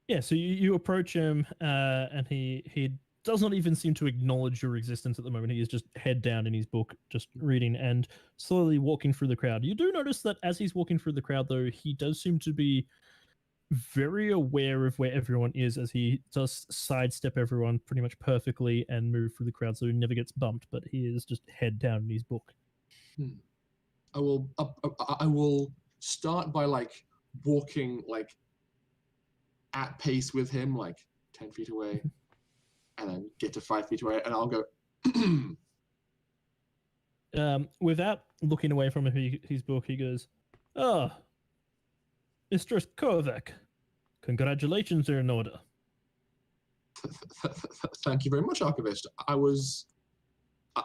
Yeah, so you approach him, and he does not even seem to acknowledge your existence at the moment. He is just head down in his book, just reading and slowly walking through the crowd. You do notice that as he's walking through the crowd, though, he does seem to be very aware of where everyone is, as he does sidestep everyone pretty much perfectly and move through the crowd, so he never gets bumped. But he is just head down in his book. I will start by walking at pace with him, 10 feet away, and then get to 5 feet away, and I'll go. Without looking away from his book, he goes, "Ah, Mistress Kovac, congratulations are in order." Thank you very much, Archivist.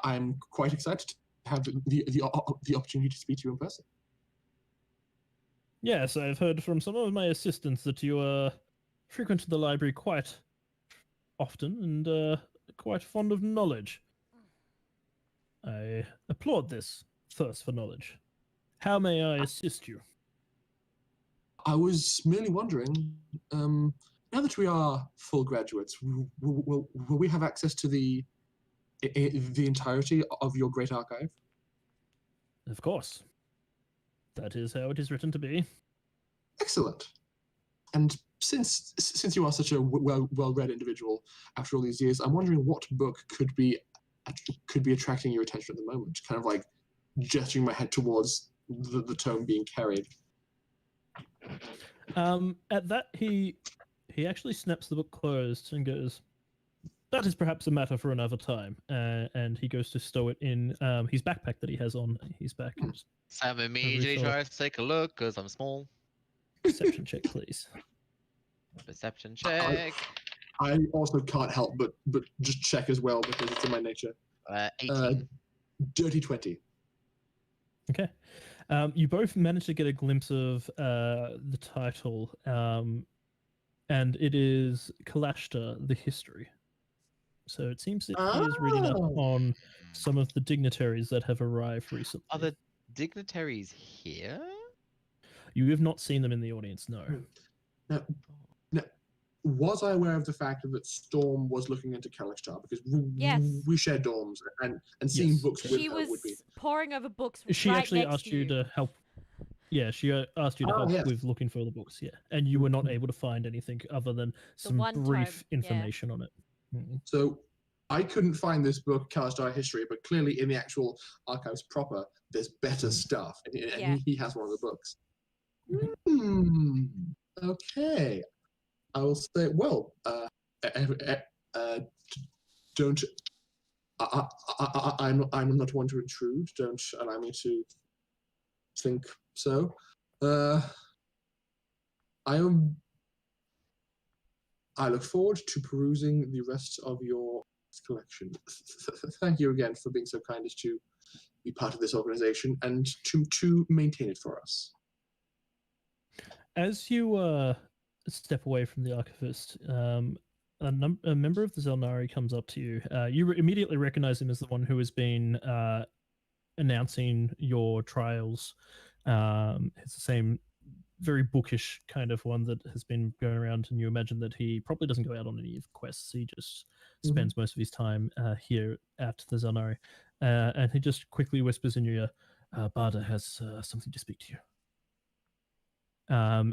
I'm quite excited to have the opportunity to speak to you in person. Yes, I've heard from some of my assistants that you frequent the library quite often and quite fond of knowledge. I applaud this thirst for knowledge. How may I assist you? I was merely wondering, now that we are full graduates, will we have access to the entirety of your great archive? Of course. That is how it is written to be. Excellent. And since you are such a well-read individual after all these years, I'm wondering what book could be attracting your attention at the moment. Kind of like gesturing my head towards the tome being carried. At that, he actually snaps the book closed and goes, "That is perhaps a matter for another time." And he goes to stow it in his backpack that he has on his back. Sam immediately tries to take a look because I'm small. Perception check, please. Perception check. I also can't help but just check as well because it's in my nature. 18. Dirty 20. Okay. You both managed to get a glimpse of the title, and it is Kalashta, the History. So it seems that he is reading up on some of the dignitaries that have arrived recently. Are the dignitaries here? You have not seen them in the audience, no. Now, was I aware of the fact that Storm was looking into Kalashtar? Because we share dorms, and seeing books with She her was would be... poring over books. She right actually next asked to you to help. Yeah, she asked you to help yes. with looking for the books, yeah. And you were not able to find anything other than some one brief time, yeah. information on it. So I couldn't find this book, Kalashtar History, but clearly in the actual archives proper, there's better stuff, and Yeah. he has one of the books. Mhm. Okay. I will say, well, don't. I'm not one to intrude. Don't allow me to think so. I look forward to perusing the rest of your collection. Thank you again for being so kind as to be part of this organization and to maintain it for us. As you step away from the archivist, a member of the Xel'nari comes up to you. You immediately recognize him as the one who has been announcing your trials. It's the same very bookish kind of one that has been going around, and you imagine that he probably doesn't go out on any quests. He just spends most of his time here at the Xel'nari. And he just quickly whispers in your ear, Barda has something to speak to you.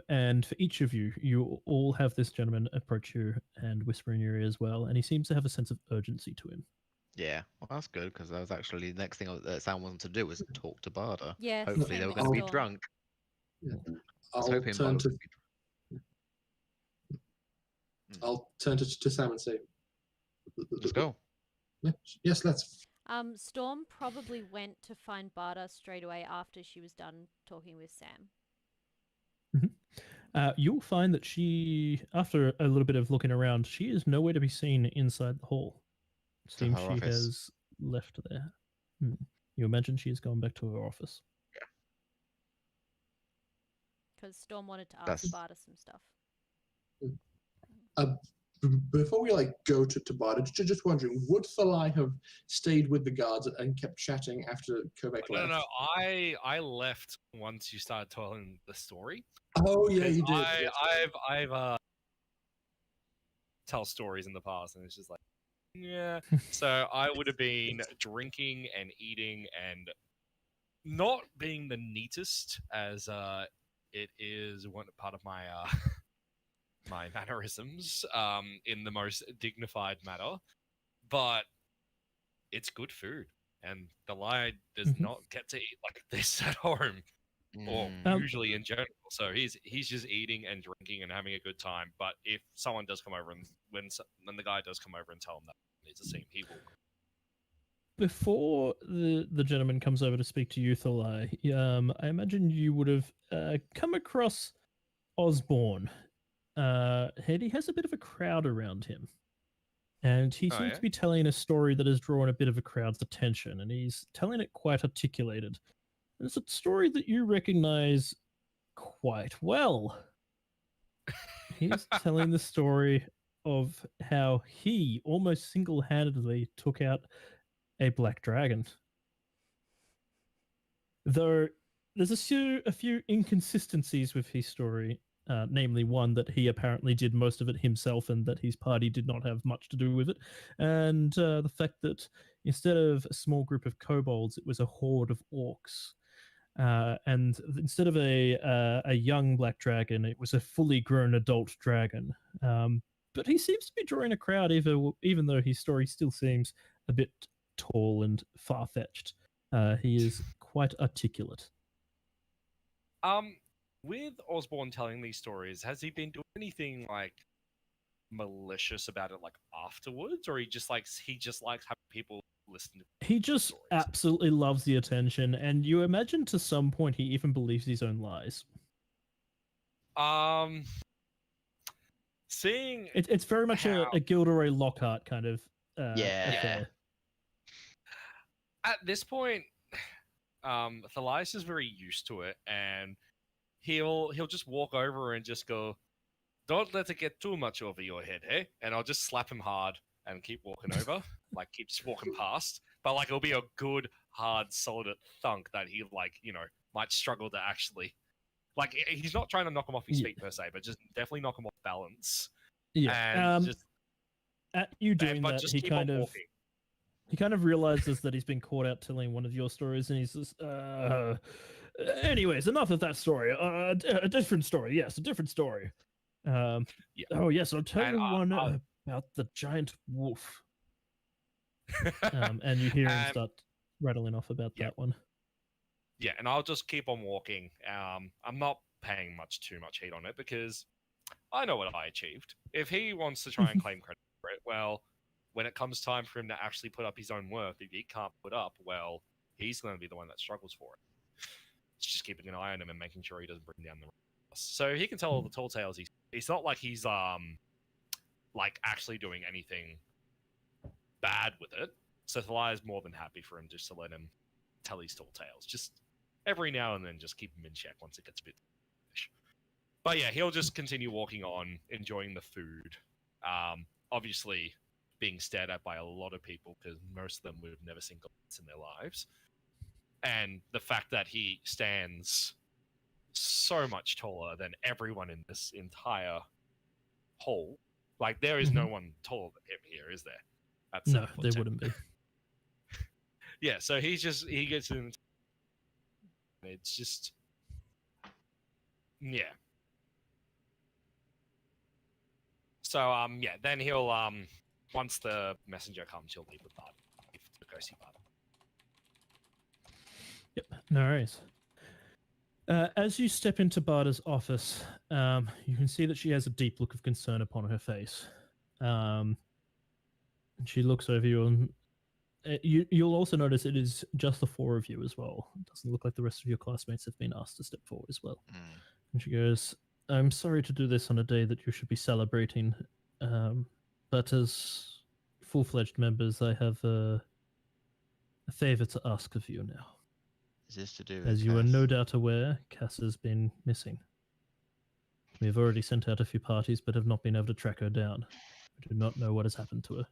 And for each of you, you all have this gentleman approach you and whisper in your ear as well, and he seems to have a sense of urgency to him. Yeah, well, that's good because that was actually the next thing that Sam wanted to do was talk to Barda. Yes. Hopefully same they were with going to be Storm. drunk. Yeah. I was I'll hoping turn Barda to would be drunk. I'll turn to Sam and say, Let's go. Yes, let's. Storm probably went to find Barda straight away after she was done talking with Sam. You'll find that she, after a little bit of looking around, she is nowhere to be seen inside the hall. Seems her she office. has left there. You imagine she has gone back to her office. Because Storm wanted to ask That's- Barda some stuff. Before we go to Barda, just wondering, would Thalai have stayed with the guards and kept chatting after Kovac left? No. I left once you started telling the story. Oh yeah, you did. I've tell stories in the past, and it's just like, yeah. So I would have been drinking and eating and not being the neatest, as it is one part of my my mannerisms in the most dignified manner, but it's good food, and the lie does not get to eat like this at home. Or usually in general, so he's just eating and drinking and having a good time. But if someone does come over and when the guy does come over and tell him that he needs to see him, he will. Before the gentleman comes over to speak to you, Thalai, I imagine you would have come across Osborne. He has a bit of a crowd around him, and he seems to be telling a story that has drawn a bit of a crowd's attention, and he's telling it quite articulated. It's a story that you recognize quite well. He's telling the story of how he almost single-handedly took out a black dragon. Though there's a few inconsistencies with his story, namely one that he apparently did most of it himself and that his party did not have much to do with it, and the fact that instead of a small group of kobolds, it was a horde of orcs. And instead of a young black dragon, it was a fully grown adult dragon. But he seems to be drawing a crowd, even though his story still seems a bit tall and far-fetched. He is quite articulate. With Osborne telling these stories, has he been doing anything like malicious about it, like afterwards, or he just likes having people listen to He just stories? absolutely loves the attention, and you imagine to some point he even believes his own lies. Seeing it's very much a Gilderoy Lockhart kind of affair. At this point, Thalias is very used to it, and he'll just walk over and just go, "Don't let it get too much over your head, hey?" And I'll just slap him hard and keep walking over, like keep just walking past. But like it'll be a good, hard, solid thunk that he might struggle to actually. Like he's not trying to knock him off his feet per se, but just definitely knock him off balance. Yeah. And just at you doing but that, just he keep kind on of walking. he kind of realizes that he's been caught out telling one of your stories, and he's just, anyways, enough of that story. A different story. Yes, a different story. Oh yes, I'll tell you one about the giant wolf. And you hear him start rattling off about that one. Yeah, and I'll just keep on walking. I'm not paying too much heed on it because I know what I achieved. If he wants to try and claim credit for it, well, when it comes time for him to actually put up his own worth, if he can't put up, well, he's going to be the one that struggles for it. It's just keeping an eye on him and making sure he doesn't bring down the So he can tell all the tall tales. It's not like he's like actually doing anything bad with it. So Thalia is more than happy for him just to let him tell his tall tales. Just every now and then, just keep him in check once it gets a bit. But yeah, he'll just continue walking on, enjoying the food. Obviously, being stared at by a lot of people because most of them would have never seen goblins in their lives. And the fact that he stands so much taller than everyone in this entire hall. Like, there is no one taller than him here, is there? At No, 7 foot there 10. wouldn't be. Yeah, so he gets in. It's just, yeah. So yeah, then he'll once the messenger comes, he'll leave with Bart to go see Bart. Yep, no worries. As you step into Barda's office, you can see that she has a deep look of concern upon her face. And she looks over you, and you'll also notice it is just the four of you as well. It doesn't look like the rest of your classmates have been asked to step forward as well. And she goes, "I'm sorry to do this on a day that you should be celebrating, but as full-fledged members, I have a favor to ask of you now. Is this to do with As you are Cass? no doubt aware, Cass has been missing. We have already sent out a few parties, but have not been able to track her down. We do not know what has happened to her.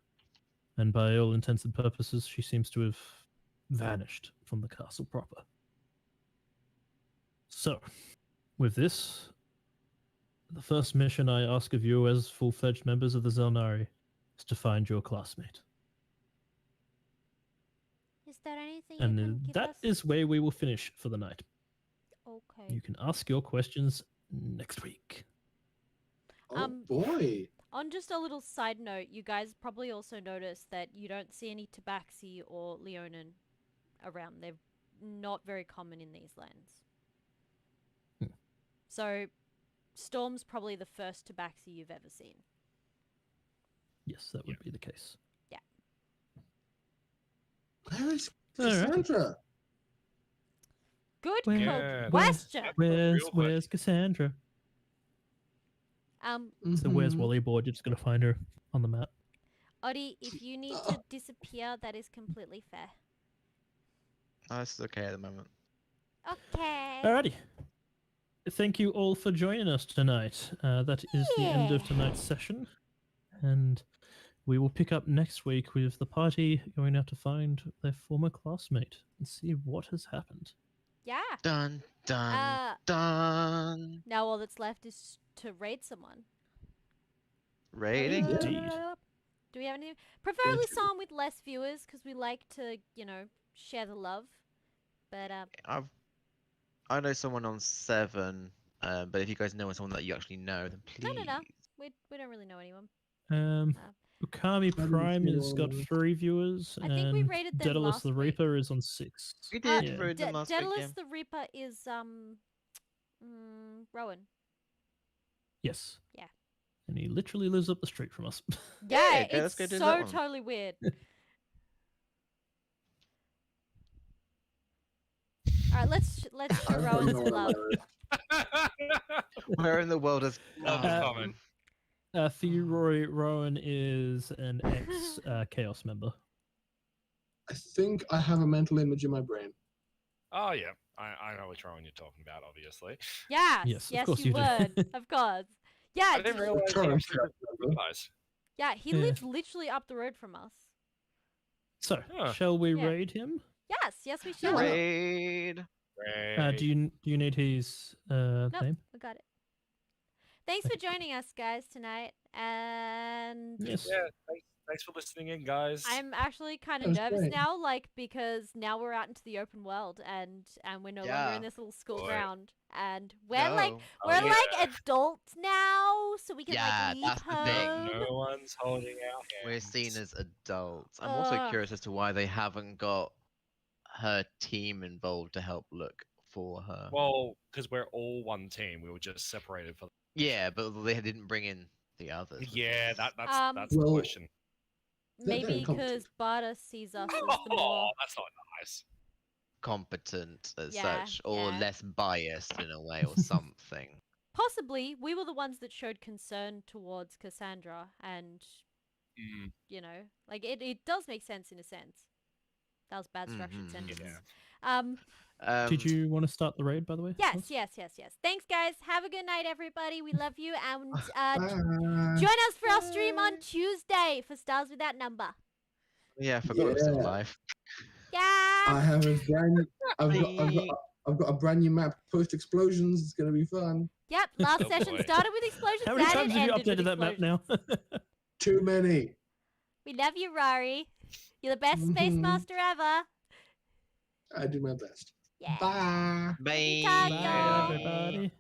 And by all intents and purposes, she seems to have vanished from the castle proper. So, with this, the first mission I ask of you as full-fledged members of the Xel'nari is to find your classmate. Is there anything you And can give that us? is where we will finish for the night. Okay. You can ask your questions next week. Oh boy. On just a little side note, you guys probably also noticed that you don't see any Tabaxi or Leonin around. They're not very common in these lands. So, Storm's probably the first Tabaxi you've ever seen. Yes, that would be the case. Where is All right. Cassandra? Good Yeah, question. Where's Cassandra? So where's Mhm. Wally Board? You're just gonna find her on the map. Oddy, if you need to disappear, that is completely fair. Oh, it's okay at the moment. Okay. Alrighty. Thank you all for joining us tonight. That is the end of Yeah. tonight's session, and we will pick up next week with the party going out to find their former classmate and see what has happened. Yeah. Dun dun Uh, dun. now all that's left is to raid someone. Rating. Indeed. Do we have any? Preferably someone with less viewers, because we like to, share the love. But I know someone on 7, but if you guys know someone that you actually know, then please. no. We don't really know anyone. Ukami How do you Prime has got feel? 3 viewers, I think we and rated them Daedalus last the week. Reaper is on 6. We did Yeah. raid them last week. Daedalus Yeah. the Reaper is Rowan. Yes. Yeah. And he literally lives up the street from us. Yeah, okay, let's it's go do so that one. totally weird. All right, let's show I don't Rowan know some what love. that is. Where in the world is? Common. Theroy Rowan is an ex Chaos member. I think I have a mental image in my brain. Oh yeah, I know which one you're talking about, obviously. Yes, Yes, of yes, course you you do. would, of course. Yeah, I didn't realize he Current actually Chaos did member. guys. yeah, he Yeah. lives literally up the road from us. So, Huh. shall we Yeah. raid him? Yes, we shall. Raid. Great. Do you need his name? We got it. Thanks for joining us, guys, tonight. And Yes. Yeah, thanks for listening in, guys. I'm actually kind That of was nervous great. now, because now we're out into the open world, and we're no longer Yeah. in this little school Boy. ground, and we're like No. Oh, we're yeah. like adults now, so we can Yeah, like leave that's the thing. home. No one's holding our hands. We're seen as adults. I'm also Ugh. curious as to why they haven't got her team involved to help look for her. Well, because we're all one team. We were just separated for. Yeah, but they didn't bring in the others. which Yeah, is- that's the Well, question. Maybe incompetent. because Barda sees us as the Oh, more. that's not nice. competent as Yeah, such, or yeah. less biased in a way, or something. possibly we were the ones that showed concern towards Cassandra, and Mm, you know, like it does make sense in a sense. That was bad structured Mhm. sentence. yeah. Did you want to start the raid, by the way? Yes, Ross? yes, yes, yes. Thanks, guys. Have a good night, everybody. We love you, and Bye. join us for our stream on Tuesday for Stars Without Number. Yeah, I forgot it was still Yeah. live. Yeah. I have a brand. I've Bye. got a brand new map post explosions. It's gonna be fun. Yep. Last Oh, session boy. started with explosions. How many and times it have you ended with updated that map now? explosions. Too many. We love you, Rory. You're the best Space Mhm. Master ever. I do my best. Yeah. Bye. Happy time, Bye. Bye, y'all. everybody.